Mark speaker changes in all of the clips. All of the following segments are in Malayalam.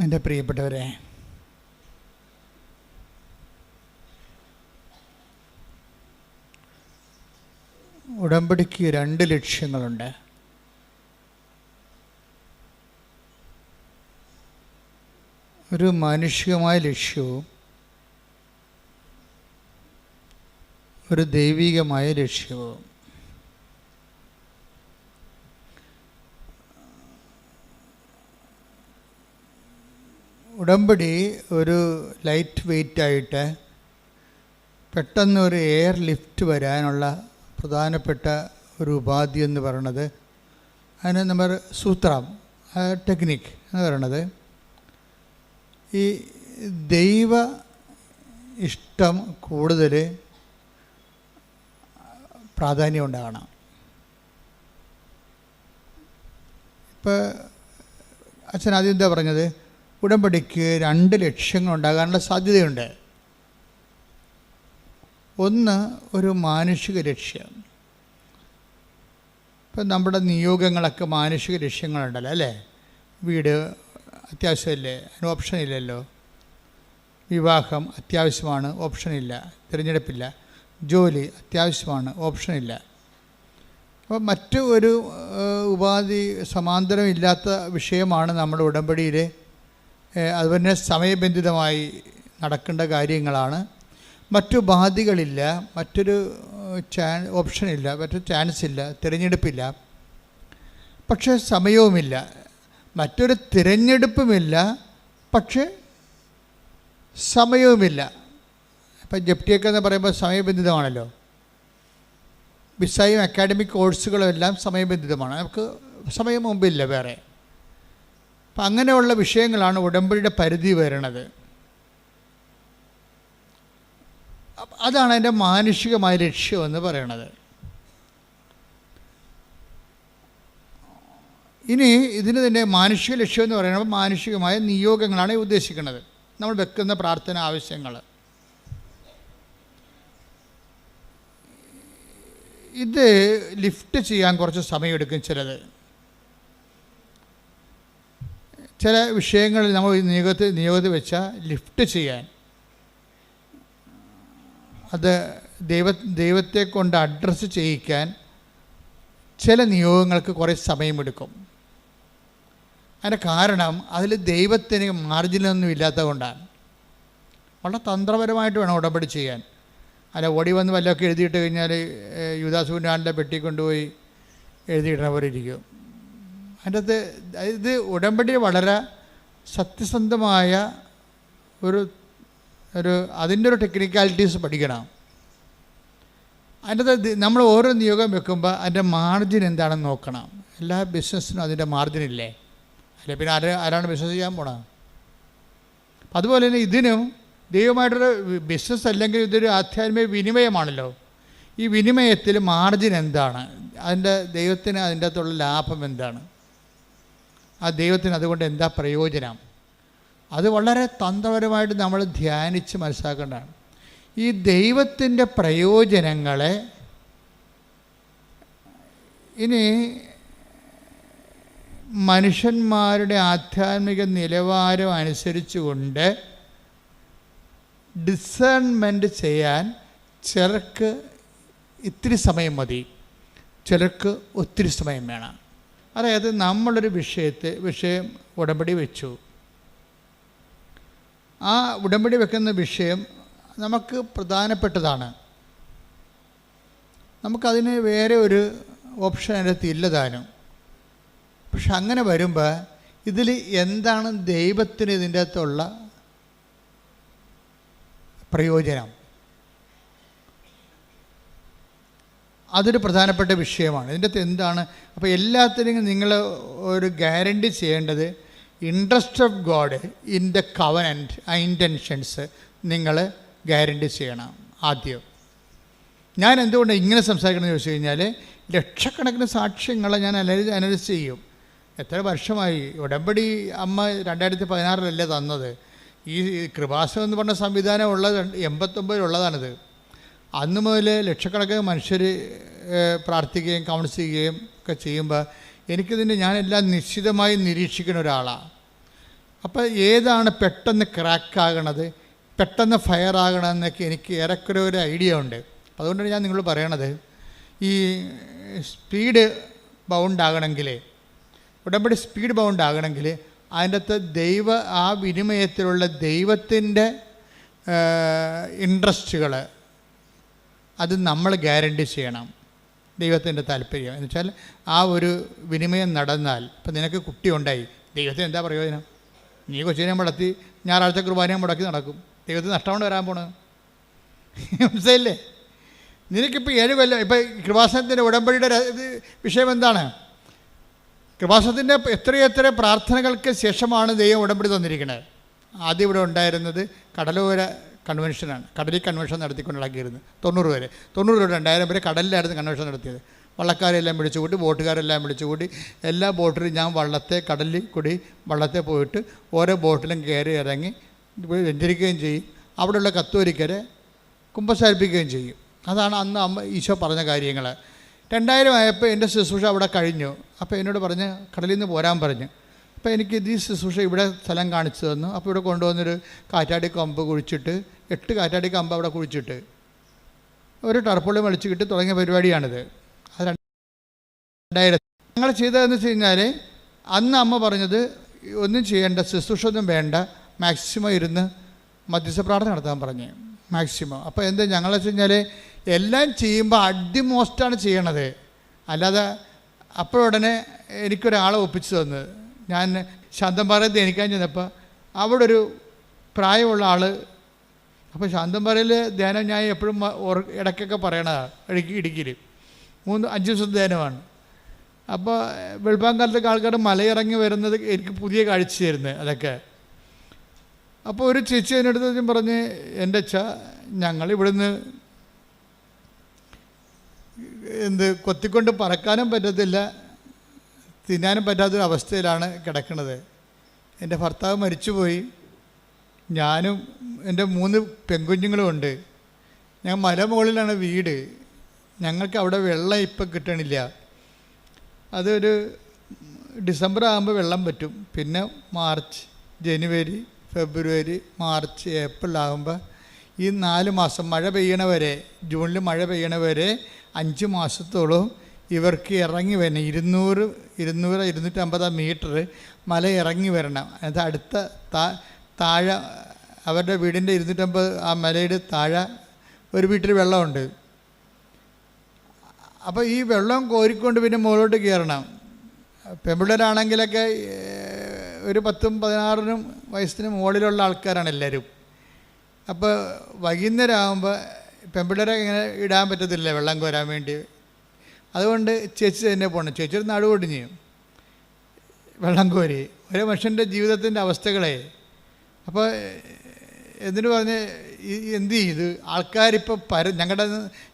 Speaker 1: എൻ്റെ പ്രിയപ്പെട്ടവരെ, ഉടമ്പടിക്ക് 2 ലക്ഷ്യങ്ങളുണ്ട്. ഒരു മാനുഷികമായ ലക്ഷ്യവും ഒരു ദൈവികമായ ലക്ഷ്യവും. ഉടമ്പടി ഒരു ലൈറ്റ് വെയ്റ്റായിട്ട് പെട്ടെന്ന് ഒരു എയർ ലിഫ്റ്റ് വരാനുള്ള പ്രധാനപ്പെട്ട ഒരു ഉപാധി എന്ന് പറയുന്നത്, അതിന് നമ്മൾ സൂത്രം, ടെക്നിക്ക് എന്ന് പറയുന്നത്, ഈ ദൈവ ഇഷ്ടം കൂടുതൽ പ്രാധാന്യം ഉണ്ടാകണം. ഇപ്പോൾ അച്ഛൻ ആദ്യം എന്താ പറഞ്ഞത്? ഉടമ്പടിക്ക് 2 ലക്ഷ്യങ്ങൾ ഉണ്ടാകാനുള്ള സാധ്യതയുണ്ട്. ഒന്ന്, ഒരു മാനുഷിക ലക്ഷ്യം. ഇപ്പം നമ്മുടെ നിയോഗങ്ങളൊക്കെ മാനുഷിക ലക്ഷ്യങ്ങളുണ്ടല്ലോ, അല്ലേ? വീട് അത്യാവശ്യമല്ലേ, അതിന് ഓപ്ഷനില്ലല്ലോ. വിവാഹം അത്യാവശ്യമാണ്, ഓപ്ഷനില്ല, തിരഞ്ഞെടുപ്പില്ല. ജോലി അത്യാവശ്യമാണ്, ഓപ്ഷനില്ല. അപ്പോൾ മറ്റ് ഒരു ഉപാധി സമാന്തരമില്ലാത്ത വിഷയമാണ് നമ്മുടെ ഉടമ്പടിയിൽ. അതുപോലെ സമയബന്ധിതമായി നടക്കേണ്ട കാര്യങ്ങളാണ്. മറ്റു ബാധ്യതകളില്ല, മറ്റൊരു ഓപ്ഷനില്ല, മറ്റൊരു ചാൻസ് ഇല്ല, തിരഞ്ഞെടുപ്പില്ല. പക്ഷേ സമയവുമില്ല, മറ്റൊരു തിരഞ്ഞെടുപ്പുമില്ല, പക്ഷേ സമയവുമില്ല. ഇപ്പം ജപ്തിയൊക്കെ എന്ന് പറയുമ്പോൾ സമയബന്ധിതമാണല്ലോ. വിസയും അക്കാഡമിക് കോഴ്സുകളും എല്ലാം സമയബന്ധിതമാണ്. നമുക്ക് സമയം മുമ്പില്ല വേറെ. അപ്പം അങ്ങനെയുള്ള വിഷയങ്ങളാണ് ഉടമ്പടിയുടെ പരിധി വരുന്നത്. അതാണ് എൻ്റെ മാനുഷികമായ ലക്ഷ്യമെന്ന് പറയണത്. ഇനി ഇതിന് തന്നെ മാനുഷിക ലക്ഷ്യം എന്ന് പറയുന്നത് മാനുഷികമായ നിയോഗങ്ങളാണ് ഉദ്ദേശിക്കുന്നത്, നമ്മൾ വെക്കുന്ന പ്രാർത്ഥന ആവശ്യങ്ങൾ. ഇത് ലിഫ്റ്റ് ചെയ്യാൻ കുറച്ച് സമയമെടുക്കും. ചില വിഷയങ്ങളിൽ നമ്മൾ നിയോഗത്തിൽ വെച്ചാൽ ലിഫ്റ്റ് ചെയ്യാൻ, അത് ദൈവത്തെ കൊണ്ട് അഡ്രസ്സ് ചെയ്യിക്കാൻ ചില നിയോഗങ്ങൾക്ക് കുറേ സമയമെടുക്കും. അതിൻ്റെ കാരണം അതിൽ ദൈവത്തിന് മാർജിനൊന്നും ഇല്ലാത്തത് കൊണ്ടാണ്. വളരെ തന്ത്രപരമായിട്ട് വേണം ഉടമ്പടി ചെയ്യാൻ. അല്ല ഓടി വന്ന് വല്ലതൊക്കെ എഴുതിയിട്ട് കഴിഞ്ഞാൽ യൂദാസുവിൻ്റെ പെട്ടി കൊണ്ടുപോയി എഴുതിയിടുന്ന പോലെ ഇരിക്കും. അതിൻ്റെ അകത്ത് ഇത് ഉടമ്പടി വളരെ സത്യസന്ധമായ അതിൻ്റെ ഒരു ടെക്നിക്കാലിറ്റീസ് പഠിക്കണം. അതിൻ്റെ അകത്ത് നമ്മൾ ഓരോ നിയോഗം വെക്കുമ്പോൾ അതിൻ്റെ മാർജിൻ എന്താണെന്ന് നോക്കണം. എല്ലാ ബിസിനസ്സിനും അതിൻ്റെ മാർജിനില്ലേ? അല്ലെ പിന്നെ ആരാണ് ബിസിനസ് ചെയ്യാൻ പോണത്? അതുപോലെ തന്നെ ഇതിനും ദൈവമായിട്ടൊരു ബിസിനസ് അല്ലെങ്കിൽ ഇതൊരു ആധ്യാത്മിക വിനിമയമാണല്ലോ. ഈ വിനിമയത്തിൽ മാർജിൻ എന്താണ്? ദൈവത്തിന് അതിൻ്റെ അകത്തുള്ള ലാഭം എന്താണ്? ആ ദൈവത്തിന് അതുകൊണ്ട് എന്താ പ്രയോജനം? അത് വളരെ തന്ത്രപരമായിട്ട് നമ്മൾ ധ്യാനിച്ച് മനസ്സിലാക്കേണ്ടതാണ്. ഈ ദൈവത്തിൻ്റെ പ്രയോജനങ്ങളെ ഇനി മനുഷ്യന്മാരുടെ ആധ്യാത്മിക നിലവാരം അനുസരിച്ചുകൊണ്ട് ഡിസേൺമെൻറ്റ് ചെയ്യാൻ ചിലർക്ക് ഇത്തിരി സമയം മതി, ചിലർക്ക് ഒത്തിരി സമയം വേണം. അതായത് നമ്മളൊരു വിഷയം ഉടമ്പടി വെച്ചു. ആ ഉടമ്പടി വെക്കുന്ന വിഷയം നമുക്ക് പ്രധാനപ്പെട്ടതാണ്. നമുക്കതിന് വേറെ ഒരു ഓപ്ഷൻ അതിനകത്ത് ഇല്ലതാനും. പക്ഷെ അങ്ങനെ വരുമ്പോൾ ഇതിൽ എന്താണ് ദൈവത്തിന് ഇതിൻ്റെ അകത്തുള്ള പ്രയോജനം? അതൊരു പ്രധാനപ്പെട്ട വിഷയമാണ്. ഇതിൻ്റെ അകത്ത് എന്താണ്? അപ്പോൾ എല്ലാത്തിനും നിങ്ങൾ ഒരു ഗ്യാരണ്ടി ചെയ്യേണ്ടത് interest of God in the covenant, ആ ഇൻറ്റൻഷൻസ് നിങ്ങൾ ഗ്യാരണ്ടി ചെയ്യണം. ആദ്യം ഞാൻ എന്തുകൊണ്ട് ഇങ്ങനെ സംസാരിക്കണമെന്ന് ചോദിച്ചു കഴിഞ്ഞാൽ, ലക്ഷക്കണക്കിന് സാക്ഷ്യങ്ങളെ ഞാൻ അനലൈസ് ചെയ്യും. എത്ര വർഷമായി ഉടമ്പടി അമ്മ 2016 തന്നത്. ഈ കൃപാസനം എന്ന് പറഞ്ഞ സംവിധാനം ഉള്ളത് 89 അന്ന് മുതൽ ലക്ഷക്കണക്കിന് മനുഷ്യർ പ്രാർത്ഥിക്കുകയും കൗൺസിൽ ചെയ്യുകയും ഒക്കെ ചെയ്യുമ്പോൾ ഞാനെല്ലാം നിശ്ചിതമായി നിരീക്ഷിക്കുന്ന ഒരാളാണ്. അപ്പോൾ ഏതാണ് പെട്ടെന്ന് ക്രാക്കാകണത്, പെട്ടെന്ന് ഫയർ ആകണമെന്നൊക്കെ എനിക്ക് ഏറെക്കുറെ ഒരു ഐഡിയ ഉണ്ട്. അതുകൊണ്ടാണ് ഞാൻ നിങ്ങളോട് പറയണത്, ഈ സ്പീഡ് ബൗണ്ടാകണമെങ്കിൽ, ഉടമ്പടി സ്പീഡ് ബൗണ്ടാകണമെങ്കിൽ അതിൻ്റെ അകത്ത് ആ വിനിമയത്തിലുള്ള ദൈവത്തിൻ്റെ ഇൻട്രസ്റ്റുകൾ അത് നമ്മൾ ഗ്യാരണ്ടി ചെയ്യണം. ദൈവത്തിൻ്റെ താല്പര്യം എന്ന് വെച്ചാൽ ആ ഒരു വിനിമയം നടന്നാൽ, ഇപ്പം നിനക്ക് കുട്ടി ഉണ്ടായി, ദൈവത്തിന് എന്താ പ്രയോജനം? നീ കൊച്ചിനെ മുടത്തി ഞായറാഴ്ച കുർബാനയും മുടക്കി നടക്കും, ദൈവത്തിന് നഷ്ടമാണ് വരാൻ പോണത്. മനസ്സിലായില്ലേ? നിനക്കിപ്പോൾ 7 കൊല്ലം, ഇപ്പം കൃപാസനത്തിൻ്റെ ഉടമ്പടിയുടെ വിഷയം എന്താണ്? കൃപാസനത്തിൻ്റെ എത്രയെത്ര പ്രാർത്ഥനകൾക്ക് ശേഷമാണ് ദൈവം ഉടമ്പടി തന്നിരിക്കുന്നത്. ആദ്യം ഇവിടെ ഉണ്ടായിരുന്നത് കടലോര കൺവെൻഷനാണ്. കടലിൽ കൺവെൻഷൻ നടത്തിക്കൊണ്ടിളക്കിയിരുന്നു 90 വരെ. 90 തൊട്ട് 2000 വരെ കടലിലായിരുന്നു കൺവെൻഷൻ നടത്തിയത്. വള്ളക്കാരെല്ലാം വിളിച്ചുകൂട്ടി, ബോട്ടുകാരെല്ലാം വിളിച്ചുകൂട്ടി, എല്ലാ ബോട്ടിലും ഞാൻ കടലിൽ കൂടി വള്ളത്തെ പോയിട്ട് ഓരോ ബോട്ടിലും കയറി ഇറങ്ങി വെഞ്ചരിക്കുകയും ചെയ്യും. അവിടെയുള്ള കത്തോലിക്കരെ കുമ്പസാരിപ്പിക്കുകയും ചെയ്യും. അതാണ് അന്ന് ഈശോ പറഞ്ഞ കാര്യങ്ങൾ. 2000 ആയപ്പോൾ എൻ്റെ ശുശ്രൂഷ അവിടെ കഴിഞ്ഞു. അപ്പോൾ എന്നോട് പറഞ്ഞ് കടലിൽ നിന്ന് പോരാൻ പറഞ്ഞു. അപ്പോൾ എനിക്ക് ഈ ശുശ്രൂഷ ഇവിടെ സ്ഥലം കാണിച്ചു തന്നു. അപ്പോൾ ഇവിടെ കൊണ്ടുവന്നൊരു കാറ്റാടി കമ്പ് കുഴിച്ചിട്ട് 8 കാറ്റാടി കമ്പ് അവിടെ കുഴിച്ചിട്ട് ഒരു ടർപ്പുള്ളി വലിച്ചു കിട്ടി തുടങ്ങിയ പരിപാടിയാണിത്. അത് 2000 ഞങ്ങൾ ചെയ്തതെന്ന് വെച്ച് കഴിഞ്ഞാൽ, അന്ന് അമ്മ പറഞ്ഞത് ഒന്നും ചെയ്യേണ്ട, ശുശ്രൂഷ ഒന്നും വേണ്ട, മാക്സിമം ഇരുന്ന് മധ്യസ്ഥ പ്രാർത്ഥന നടത്താൻ പറഞ്ഞു, മാക്സിമം. അപ്പോൾ എന്താ ഞങ്ങൾ വെച്ച് കഴിഞ്ഞാൽ എല്ലാം ചെയ്യുമ്പോൾ അടിമോസ്റ്റാണ് ചെയ്യണത്. അല്ലാതെ അപ്പോഴുടനെ എനിക്കൊരാളെ ഒപ്പിച്ചു തന്നത്. ഞാൻ ശാന്തംപാറയിൽ ധ്യാനിക്കാൻ ചെന്നപ്പോൾ അവിടെ ഒരു പ്രായമുള്ള ആൾ, അപ്പോൾ ശാന്തംപാറയിൽ ധ്യാനം ഞാൻ എപ്പോഴും ഇടയ്ക്കൊക്കെ പറയണതാണ്, ഇടുക്കിയിൽ 3-5 ദിവസത്തെ ധ്യാനമാണ്. അപ്പോൾ വെളുപ്പാങ്കാലത്തൊക്കെ ആൾക്കാർ മലയിറങ്ങി വരുന്നത് എനിക്ക് പുതിയ കാഴ്ചയായിരുന്നു അതൊക്കെ. അപ്പോൾ ഒരു ചേച്ചി അതിനടുത്ത് പറഞ്ഞ്, എൻ്റെ ഞങ്ങളിവിടുന്ന് കൊത്തിക്കൊണ്ട് പറക്കാനും പറ്റത്തില്ല, തിന്നാനും പറ്റാത്തൊരവസ്ഥയിലാണ് കിടക്കുന്നത്. എൻ്റെ ഭർത്താവ് മരിച്ചുപോയി, ഞാനും എൻ്റെ 3 പെൺകുഞ്ഞുങ്ങളും ഉണ്ട്. ഞാൻ മലമുകളിലാണ് വീട്, ഞങ്ങൾക്ക് അവിടെ വെള്ളം ഇപ്പം കിട്ടണില്ല. അതൊരു ഡിസംബർ ആകുമ്പോൾ വെള്ളം പറ്റും, പിന്നെ മാർച്ച്, ജനുവരി, ഫെബ്രുവരി, മാർച്ച്, ഏപ്രിൽ ആകുമ്പോൾ ഈ 4 മാസം മഴ പെയ്യണവരെ, ജൂണിൽ മഴ പെയ്യണവരെ 5 മാസത്തോളം ഇവർക്ക് ഇറങ്ങി വരണം. 200-250 മീറ്റർ മല ഇറങ്ങി വരണം. അത് അടുത്ത താഴെ അവരുടെ വീടിൻ്റെ 250 ആ മലയുടെ താഴെ ഒരു വീട്ടിൽ വെള്ളമുണ്ട്. അപ്പോൾ ഈ വെള്ളം കോരിക്കൊണ്ട് പിന്നെ മുകളിലോട്ട് കയറണം. പെൺപിള്ളേരാണെങ്കിലൊക്കെ ഒരു 10-16 വയസ്സിന് മുകളിലുള്ള ആൾക്കാരാണ് എല്ലാവരും. അപ്പോൾ വൈകുന്നേരം ആകുമ്പോൾ പെൺപിള്ളേരെ ഇങ്ങനെ ഇടാൻ പറ്റത്തില്ല വെള്ളം കോരാൻ വേണ്ടി. അതുകൊണ്ട് ചേച്ചി തന്നെ പോകണം. ചേച്ചി ഒരു നടുവൊടിഞ്ഞ് വെള്ളം കോരി ഓരോ മനുഷ്യൻ്റെ ജീവിതത്തിൻ്റെ അവസ്ഥകളെ. അപ്പോൾ എന്നിട്ട് പറഞ്ഞ് എന്ത് ചെയ്ത് ആൾക്കാരിപ്പോൾ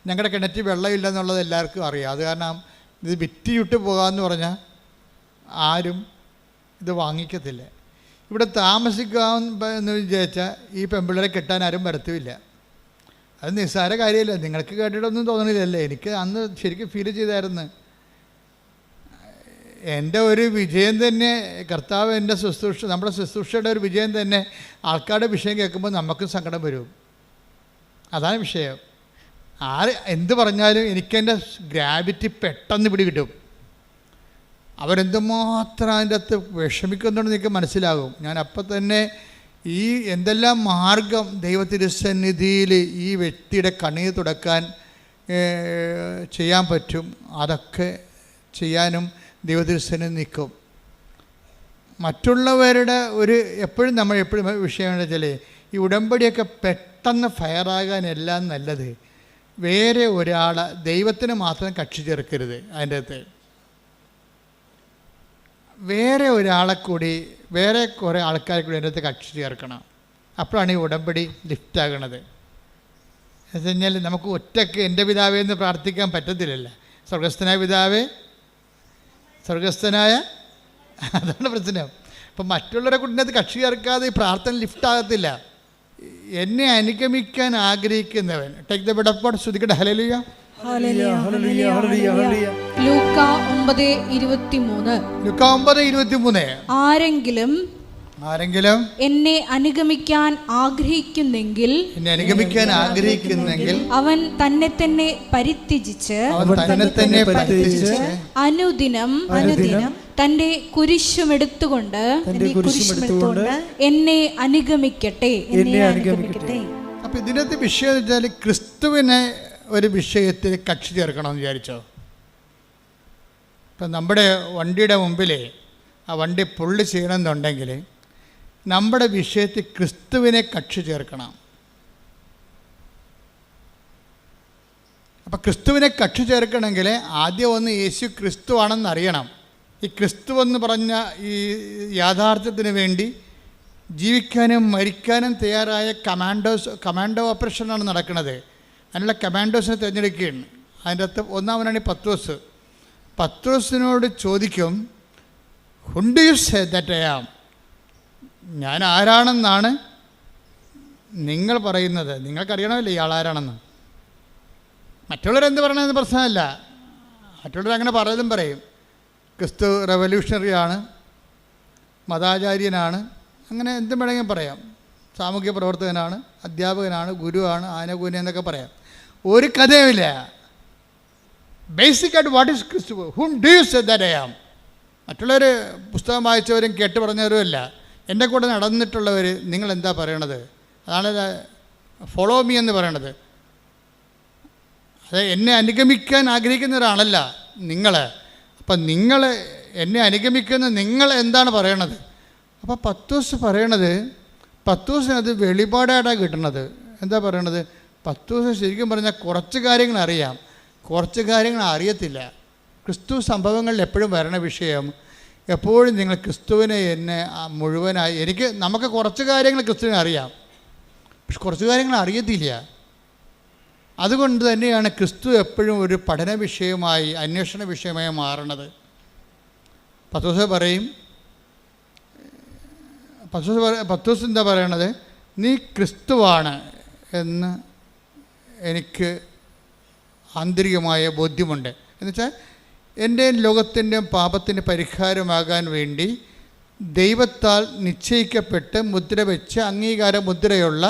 Speaker 1: ഞങ്ങളുടെ കിണറ്റിൽ വെള്ളമില്ലെന്നുള്ളത് എല്ലാവർക്കും അറിയാം. അത് കാരണം ഇത് വിറ്റിയിട്ട് പോകാമെന്ന് പറഞ്ഞാൽ ആരും ഇത് വാങ്ങിക്കത്തില്ല. ഇവിടെ താമസിക്കാമെന്ന് വിചാരിച്ചാൽ ഈ പെൺപിള്ളേരെ കെട്ടാൻ ആരും വരത്തുമില്ല. അത് നിസ്സാര കാര്യമല്ല. നിങ്ങൾക്ക് കേട്ടിട്ടൊന്നും തോന്നണില്ലല്ലേ? എനിക്ക് അന്ന് ശരിക്കും ഫീൽ ചെയ്തായിരുന്നു. എൻ്റെ ഒരു വിജയം തന്നെ കർത്താവ്, എൻ്റെ ശുശ്രൂഷ, നമ്മുടെ ശുശ്രൂഷയുടെ ഒരു വിജയം തന്നെ ആൾക്കാരുടെ വിഷയം കേൾക്കുമ്പോൾ നമുക്കും സങ്കടം വരും. അതാണ് വിഷയം. എന്ത് പറഞ്ഞാലും എനിക്കെൻ്റെ ഗ്രാവിറ്റി പെട്ടെന്ന് പിടികിട്ടും. അവരെന്തുമാത്രം അതിൻ്റെ അകത്ത് വിഷമിക്കുന്നുണ്ടെന്ന് എനിക്ക് മനസ്സിലാകും. ഞാൻ അപ്പം തന്നെ ഈ എന്തെല്ലാം മാർഗം ദൈവത്തിരുസന്നിധിയിൽ ഈ വ്യക്തിയുടെ കണ്ണീർ തുടക്കാൻ ചെയ്യാൻ പറ്റും, അതൊക്കെ ചെയ്യാനും ദൈവത്തിരുസന്നിധി നിൽക്കും. മറ്റുള്ളവരുടെ എപ്പോഴും വിഷയം എന്താ വെച്ചാൽ, ഈ ഉടമ്പടിയൊക്കെ പെട്ടെന്ന് ഫയറാകാൻ എല്ലാം നല്ലത് വേറെ ഒരാളെ, ദൈവത്തിന് മാത്രം കക്ഷി ചേർക്കരുത്. അതിൻ്റെ അകത്ത് വേറെ ഒരാളെ കൂടി, വേറെ കുറേ ആൾക്കാരെ കൂടി അതിൻ്റെ അകത്ത് കക്ഷി ചേർക്കണം. അപ്പോഴാണ് ഈ ഉടമ്പടി ലിഫ്റ്റാകണത്. എന്ന് വെച്ച് കഴിഞ്ഞാൽ നമുക്ക് ഒറ്റയ്ക്ക് എൻ്റെ പിതാവേ എന്ന് പ്രാർത്ഥിക്കാൻ പറ്റത്തില്ലല്ലോ. സ്വർഗസ്ഥനായ പിതാവേ, സ്വർഗസ്ഥനായ, അതാണ് പ്രശ്നം. അപ്പം മറ്റുള്ളവരെ കൂടി കക്ഷി ചേർക്കാതെ ഈ പ്രാർത്ഥന ലിഫ്റ്റാകത്തില്ല. എന്നെ അനുഗമിക്കാൻ ആഗ്രഹിക്കുന്നവൻ, take the bed of God, ശ്രുതിക്കട്ടെ ഹല്ലേലൂയ.
Speaker 2: ലൂക്കാ 9:23.
Speaker 1: ആരെങ്കിലും ആരെങ്കിലും
Speaker 2: എന്നെ അനുഗമിക്കാൻ ആഗ്രഹിക്കുന്നെങ്കിൽ അവൻ തന്നെ തന്നെ പരിത്യജിച്ച് അനുദിനം തന്റെ കുരിശുമെടുത്തുകൊണ്ട് എന്നെ അനുഗമിക്കട്ടെ.
Speaker 1: അപ്പൊ ഇതിനകത്ത് വിഷയം വെച്ചാൽ ക്രിസ്തുവിനെ ഒരു വിഷയത്തിൽ കക്ഷി ചേർക്കണമെന്ന് വിചാരിച്ചോ. ഇപ്പം നമ്മുടെ വണ്ടിയുടെ മുമ്പിൽ ആ വണ്ടി പുള്ളി ചെയ്യണമെന്നുണ്ടെങ്കിൽ നമ്മുടെ വിഷയത്തിൽ ക്രിസ്തുവിനെ കക്ഷി ചേർക്കണം. അപ്പം ക്രിസ്തുവിനെ കക്ഷി ചേർക്കണമെങ്കിൽ ആദ്യം ഒന്ന് യേശു ക്രിസ്തു ആണെന്ന് അറിയണം. ഈ ക്രിസ്തു എന്ന് പറഞ്ഞ ഈ യാഥാർത്ഥ്യത്തിന് വേണ്ടി ജീവിക്കാനും മരിക്കാനും തയ്യാറായ കമാൻഡോ ഓപ്പറേഷനാണ് നടക്കുന്നത്. അതിനുള്ള കമാൻഡോസിനെ തിരഞ്ഞെടുക്കുകയാണ്. അതിൻ്റെ അകത്ത് ഒന്നാമനാണ് പത്രോസ്. പത്രോസിനോട് ചോദിക്കും, who do you say that I am? ഞാൻ ആരാണെന്നാണ് നിങ്ങൾ പറയുന്നത്? നിങ്ങൾക്കറിയണമല്ലോ ഇയാൾ ആരാണെന്ന്. മറ്റുള്ളവരെന്ത് പറയണമെന്ന് പ്രശ്നമല്ല. മറ്റുള്ളവർ അങ്ങനെ പലതും പറയും. ക്രിസ്തു റെവല്യൂഷണറി ആണ്, മതാചാര്യനാണ്, അങ്ങനെ എന്തും വേണമെങ്കിലും പറയാം. സാമൂഹ്യ പ്രവർത്തകനാണ്, അധ്യാപകനാണ്, ഗുരുവാണ്, ആനകൂന എന്നൊക്കെ പറയാം. ഒരു കഥയുമില്ല. ബേസിക്കായിട്ട് വാട്ട് ഈസ് ക്രിസ്തു? Whom do you say that I am? മറ്റുള്ളവർ പുസ്തകം വായിച്ചവരും കേട്ട് പറഞ്ഞവരും അല്ല. എൻ്റെ കൂടെ നടന്നിട്ടുള്ളവർ നിങ്ങൾ എന്താ പറയണത്? അതാണ് ഫോളോ മീ എന്ന് പറയണത്. അത് എന്നെ അനുഗമിക്കാൻ ആഗ്രഹിക്കുന്ന ഒരാളല്ല നിങ്ങൾ. അപ്പം നിങ്ങൾ എന്നെ അനുഗമിക്കുന്ന നിങ്ങൾ എന്താണ് പറയണത്? അപ്പോൾ പത്രോസ് പറയണത്, പത്രോസിനത് വെളിപാടായിട്ടാണ് കിട്ടണത്. എന്താ പറയണത്? പത്രോസ് ശരിക്കും പറഞ്ഞാൽ കുറച്ച് കാര്യങ്ങൾ അറിയാം, കുറച്ച് കാര്യങ്ങൾ അറിയത്തില്ല. ക്രിസ്തു സംഭവങ്ങളിൽ എപ്പോഴും വരണ വിഷയം, എപ്പോഴും നിങ്ങൾ ക്രിസ്തുവിനെ എന്നെ മുഴുവനായി നമുക്ക് കുറച്ച് കാര്യങ്ങൾ ക്രിസ്തുവിനെ അറിയാം, പക്ഷെ കുറച്ച് കാര്യങ്ങൾ അറിയത്തില്ല. അതുകൊണ്ട് തന്നെയാണ് ക്രിസ്തു എപ്പോഴും ഒരു പഠന വിഷയമായി, അന്വേഷണ വിഷയമായി മാറണത്. പത്രോസ് പറയും, പത്രോസ് എന്താ പറയണത്? നീ ക്രിസ്തുവാണ് എന്ന് എനിക്ക് ആന്തരികമായ ബോധ്യമുണ്ട്. എന്നുവെച്ചാൽ എൻ്റെ ലോകത്തിൻ്റെയും പാപത്തിൻ്റെ പരിഹാരമാകാൻ വേണ്ടി ദൈവത്താൽ നിശ്ചയിക്കപ്പെട്ട് മുദ്ര വെച്ച് അംഗീകാര മുദ്രയുള്ള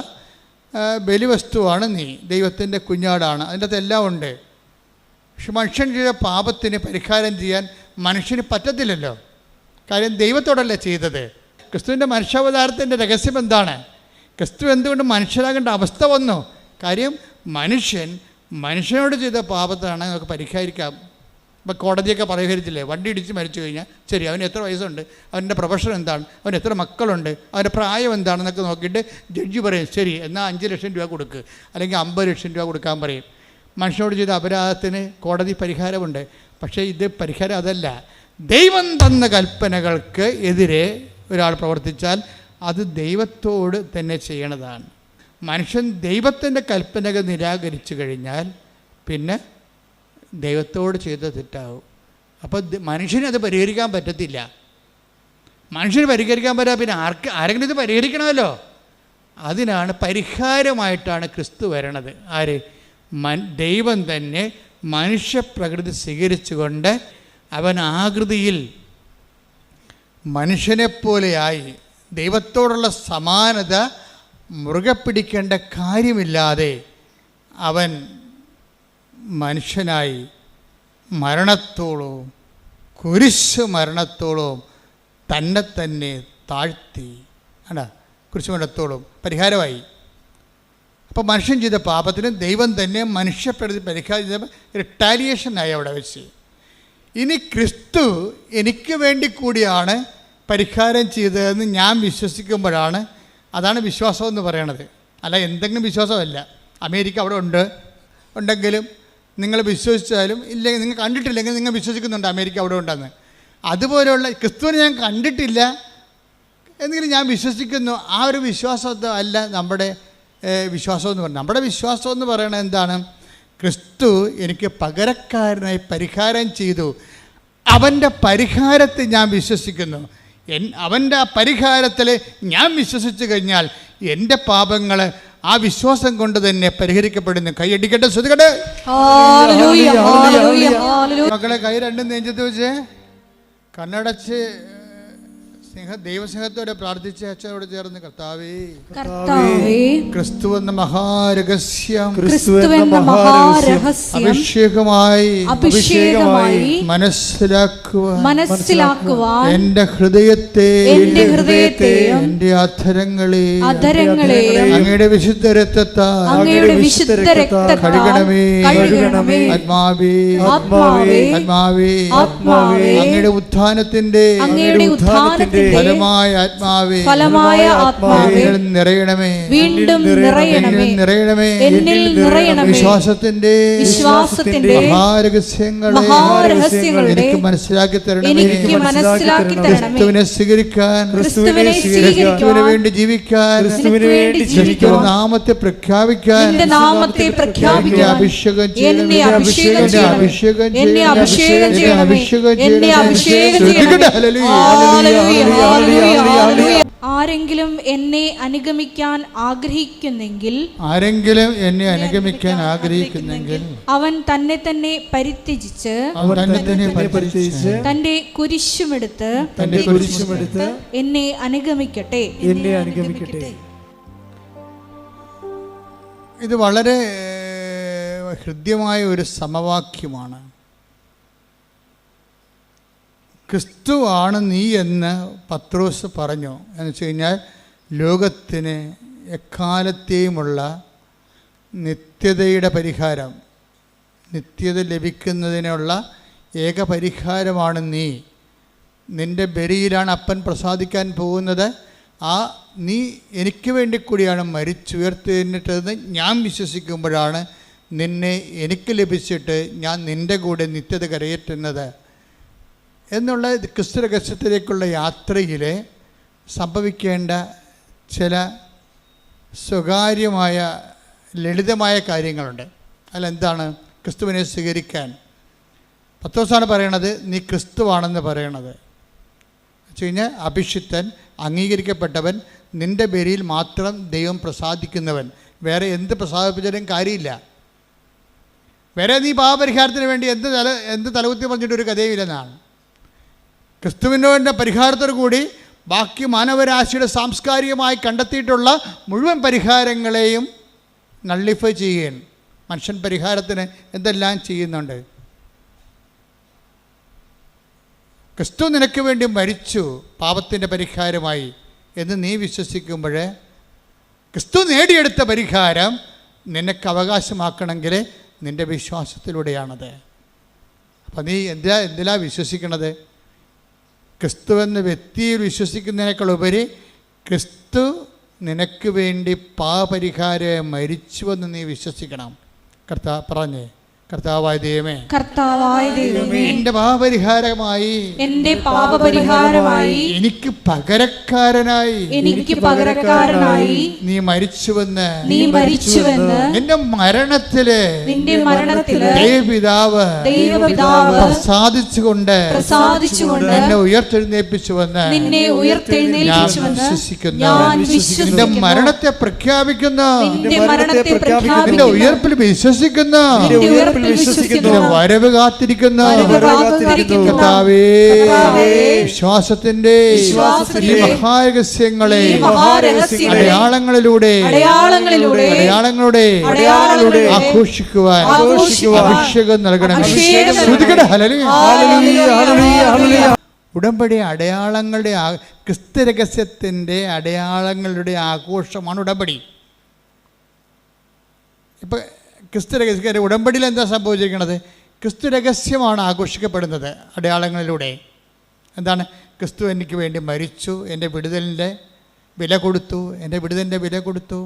Speaker 1: ബലിവസ്തുവാണ് നീ. ദൈവത്തിൻ്റെ കുഞ്ഞാടാണ്. അതിൻ്റെ അകത്ത് എല്ലാം ഉണ്ട്. പക്ഷെ മനുഷ്യൻ ചെയ്ത പാപത്തിന് പരിഹാരം ചെയ്യാൻ മനുഷ്യന് പറ്റത്തില്ലല്ലോ. കാര്യം ദൈവത്തോടല്ലേ ചെയ്തത്. ക്രിസ്തുവിൻ്റെ മനുഷ്യാവതാരത്തിൻ്റെ രഹസ്യം എന്താണ്? ക്രിസ്തു എന്തുകൊണ്ട് മനുഷ്യരാകേണ്ട അവസ്ഥ വന്നു? കാര്യം മനുഷ്യനോട് ചെയ്ത പാപത്താണ് നമുക്ക് പരിഹരിക്കാം. ഇപ്പം കോടതിയൊക്കെ പരിഹരിച്ചില്ലേ? വണ്ടി ഇടിച്ച് മരിച്ചു കഴിഞ്ഞാൽ ശരി, അവന് എത്ര വയസ്സുണ്ട്, അവൻ്റെ പ്രൊഫഷൻ എന്താണ്, അവന് എത്ര മക്കളുണ്ട്, അവൻ്റെ പ്രായം എന്താണെന്നൊക്കെ നോക്കിയിട്ട് ജഡ്ജി പറയും, ശരി എന്നാൽ 5 ലക്ഷം രൂപ കൊടുക്ക്, അല്ലെങ്കിൽ 50 ലക്ഷം രൂപ കൊടുക്കാൻ പറയും. മനുഷ്യനോട് ചെയ്ത അപരാധത്തിന് കോടതി പരിഹാരമുണ്ട്. പക്ഷേ ഇത് പരിഹാരം അതല്ല. ദൈവം തന്ന കൽപ്പനകൾക്ക് എതിരെ ഒരാൾ പ്രവർത്തിച്ചാൽ അത് ദൈവത്തോട് തന്നെ ചെയ്യണതാണ്. മനുഷ്യൻ ദൈവത്തിൻ്റെ കൽപ്പനകൾ നിരാകരിച്ചു കഴിഞ്ഞാൽ പിന്നെ ദൈവത്തോട് ചെയ്ത തെറ്റാവും. അപ്പോൾ മനുഷ്യനത് പരിഹരിക്കാൻ പറ്റത്തില്ല. മനുഷ്യന് പരിഹരിക്കാൻ പറ്റാ പിന്നെ ആരെങ്കിലും ഇത് പരിഹരിക്കണമല്ലോ. അതിനാണ് പരിഹാരമായിട്ടാണ് ക്രിസ്തു വരണത്. ആര്? ദൈവം തന്നെ മനുഷ്യപ്രകൃതി സ്വീകരിച്ചുകൊണ്ട് അവൻ ആകൃതിയിൽ മനുഷ്യനെപ്പോലെയായി ദൈവത്തോടുള്ള സമാനത മുറുകെ പിടിക്കേണ്ട കാര്യമില്ലാതെ അവൻ മനുഷ്യനായി മരണത്തോളവും കുരിശ് മരണത്തോളവും തന്നെ താഴ്ത്തി. ആണോ? കുരിശ് മരണത്തോളം പരിഹാരമായി. അപ്പോൾ മനുഷ്യൻ ചെയ്ത പാപത്തിന് ദൈവം തന്നെ മനുഷ്യപ്രതി പരിഹാരം ചെയ്ത റിട്ടാലിയേഷനായി അവിടെ വെച്ച്. ഇനി ക്രിസ്തു എനിക്ക് വേണ്ടി കൂടിയാണ് പരിഹാരം ചെയ്തതെന്ന് ഞാൻ വിശ്വസിക്കുമ്പോഴാണ്, അതാണ് വിശ്വാസം എന്ന് പറയണത്. അല്ല എന്തെങ്കിലും വിശ്വാസമല്ല. അമേരിക്ക അവിടെ ഉണ്ടെങ്കിലും നിങ്ങൾ വിശ്വസിച്ചാലും ഇല്ലെങ്കിൽ നിങ്ങൾ കണ്ടിട്ടില്ലെങ്കിൽ നിങ്ങൾ വിശ്വസിക്കുന്നുണ്ട് അമേരിക്ക അവിടെ ഉണ്ടെന്ന്. അതുപോലെയുള്ള ക്രിസ്തുവിനെ ഞാൻ കണ്ടിട്ടില്ല എന്നെങ്കിലും ഞാൻ വിശ്വസിക്കുന്നു. ആ ഒരു വിശ്വാസം അല്ല നമ്മുടെ വിശ്വാസം എന്ന് പറയുന്നത്. നമ്മുടെ വിശ്വാസം എന്ന് പറയുന്നത് എന്താണ്? ക്രിസ്തു എനിക്ക് പകരക്കാരനായി പരിഹാരം ചെയ്തു. അവൻ്റെ പരിഹാരത്തിൽ ഞാൻ വിശ്വസിക്കുന്നു. അവൻ്റെ ആ പരിഹാരത്തിൽ ഞാൻ വിശ്വസിച്ച് കഴിഞ്ഞാൽ എൻ്റെ പാപങ്ങൾ ആ വിശ്വാസം കൊണ്ട് തന്നെ പരിഹരിക്കപ്പെടുന്നു. കൈയടിക്കട്ടെ, ശ്രുതികട്ടെ. മക്കളെ കൈ രണ്ടും നെഞ്ചത്ത് വെച്ച് കണ്ണടച്ച് ദൈവസ്നേഹത്തോടെ പ്രാർത്ഥിച്ച അച്ഛനോട് ചേർന്ന് കർത്താവേ,
Speaker 2: ക്രിസ്തു
Speaker 1: എന്ന മഹാരഹസ്യം
Speaker 2: അഭിഷേകമായി
Speaker 1: മനസ്സിലാക്കുവാൻ എന്റെ ഹൃദയത്തെ എന്റെ അധരങ്ങളെ അങ്ങയുടെ വിശുദ്ധ രക്തത്താൽ കഴുകണമേ. ആത്മാവേ അങ്ങയുടെ ഉത്ഥാനത്തിന്റെ ഫലമായ ആത്മാവേ നിറയണമേ, വീണ്ടും നിറയണമേ. വിശ്വാസത്തിന്റെ മഹാരഹസ്യങ്ങളെ എനിക്ക് മനസ്സിലാക്കി തരണമേ. ക്രിസ്തുവിനെ സ്വീകരിക്കാൻ, ക്രിസ്തുവിന് വേണ്ടി ജീവിക്കാൻ, ക്രിസ്തുവിന്റെ നാമത്തെ പ്രഖ്യാപിക്കാൻ എന്നെ അഭിഷേകം
Speaker 2: ആരെങ്കിലും എന്നെ അനുഗമിക്കാൻ ആഗ്രഹിക്കുന്നെങ്കിൽ അവൻ തന്നെ തന്നെ പരിത്യജിച്ച് തന്റെ കുരിശുമെടുത്ത് എന്നെ അനുഗമിക്കട്ടെ.
Speaker 1: ഇത് വളരെ ഹൃദ്യമായ ഒരു സമവാക്യമാണ്. ക്രിസ്തു ആണ് നീ എന്ന് പത്രോസ് പറഞ്ഞു എന്ന് വെച്ച് കഴിഞ്ഞാൽ ലോകത്തിന് എക്കാലത്തെയുമുള്ള നിത്യതയുടെ പരിഹാരം, നിത്യത ലഭിക്കുന്നതിനുള്ള ഏക പരിഹാരമാണ് നീ. നിൻ്റെ ബലിയിലാണ് അപ്പൻ പ്രസാദിക്കാൻ പോകുന്നത്. നീ എനിക്ക് വേണ്ടി കൂടിയാണ് മരിച്ചുയർത്തിട്ടതെന്ന് ഞാൻ വിശ്വസിക്കുമ്പോഴാണ് നിന്നെ എനിക്ക് ലഭിച്ചിട്ട് ഞാൻ നിൻ്റെ കൂടെ നിത്യത കരയേറ്റുന്നത് എന്നുള്ള ക്രിസ്തു രഹസ്യത്തിലേക്കുള്ള യാത്രയിൽ സംഭവിക്കേണ്ട ചില സ്വകാര്യമായ ലളിതമായ കാര്യങ്ങളുണ്ട്. അതിലെന്താണ്? ക്രിസ്തുവിനെ സ്വീകരിക്കാൻ പത്രോസാണ് പറയണത്, നീ ക്രിസ്തുവാണെന്ന് പറയണത് വെച്ച് കഴിഞ്ഞാൽ അഭിഷിക്തൻ, അംഗീകരിക്കപ്പെട്ടവൻ, നിൻ്റെ ബലിയിൽ മാത്രം ദൈവം പ്രസാദിക്കുന്നവൻ. വേറെ എന്ത് പ്രസാദിപ്പിച്ചാലും കാര്യമില്ല. വേറെ നീ പാപപരിഹാരത്തിന് വേണ്ടി എന്ത് തലകുത്തി പറഞ്ഞിട്ടൊരു കഥയുമില്ലെന്നാണ്. ക്രിസ്തുവിൻ്റെ പരിഹാരത്തോടു കൂടി ബാക്കി മാനവരാശിയുടെ സാംസ്കാരികമായി കണ്ടെത്തിയിട്ടുള്ള മുഴുവൻ പരിഹാരങ്ങളെയും നള്ളിഫൈ ചെയ്യുകയാണ്. മനുഷ്യൻ പരിഹാരത്തിന് എന്തെല്ലാം ചെയ്യുന്നുണ്ട്. ക്രിസ്തു നിനക്ക് വേണ്ടി മരിച്ചു പാപത്തിൻ്റെ പരിഹാരമായി എന്ന് നീ വിശ്വസിക്കുമ്പോൾ ക്രിസ്തു നേടിയെടുത്ത പരിഹാരം നിനക്ക് അവകാശമാക്കണമെങ്കിൽ നിൻ്റെ വിശ്വാസത്തിലൂടെയാണത്. അപ്പം നീ എന്തിലാണ് വിശ്വസിക്കണത്? ക്രിസ്തു എന്ന വ്യക്തിയിൽ വിശ്വസിക്കുന്നതിനേക്കാൾ ഉപരി ക്രിസ്തു നിനക്ക് വേണ്ടി പാപപരിഹാരം മരിച്ചുവെന്ന് നീ വിശ്വസിക്കണം. പറഞ്ഞേ, കർത്താവായ ദൈവമേ, എന്റെ പാപപരിഹാരമായി എനിക്ക് പകരക്കാരനായി നീ മരിച്ചുവെന്ന് നിന്റെ മരണത്തില് ദൈവപിതാവ് പ്രസാദിച്ചുകൊണ്ട് എന്നെ ഉയർത്തെഴുന്നേൽപ്പിച്ചുവെന്ന് ഞാൻ വിശ്വസിക്കുന്നു. നിന്റെ മരണത്തെ പ്രഖ്യാപിക്കുന്നു, നിന്റെ ഉയർപ്പിൽ വിശ്വസിക്കുന്നു, വരവ് കാത്തിരിക്കുന്ന വിശ്വാസത്തിന്റെ ഈ മഹാരഹസ്യങ്ങളെ അടയാളങ്ങളുടെ ആഘോഷിക്കുവാൻ അഭിഷേകം നൽകണം. ഉടമ്പടി അടയാളങ്ങളുടെ ക്രിസ്തു രഹസ്യത്തിൻ്റെ അടയാളങ്ങളുടെ ആഘോഷമാണ് ഉടമ്പടി. ഇപ്പം ക്രിസ്തു രഹസ്യ ഉടമ്പടിയിൽ എന്താ സംഭവിച്ചിരിക്കുന്നത്? ക്രിസ്തു രഹസ്യമാണ് ആഘോഷിക്കപ്പെടുന്നത് അടയാളങ്ങളിലൂടെ. എന്താണ്? ക്രിസ്തു എനിക്ക് വേണ്ടി മരിച്ചു, എൻ്റെ വിടുതലിൻ്റെ വില കൊടുത്തു, എൻ്റെ വിടുതലിൻ്റെ വില കൊടുത്തു.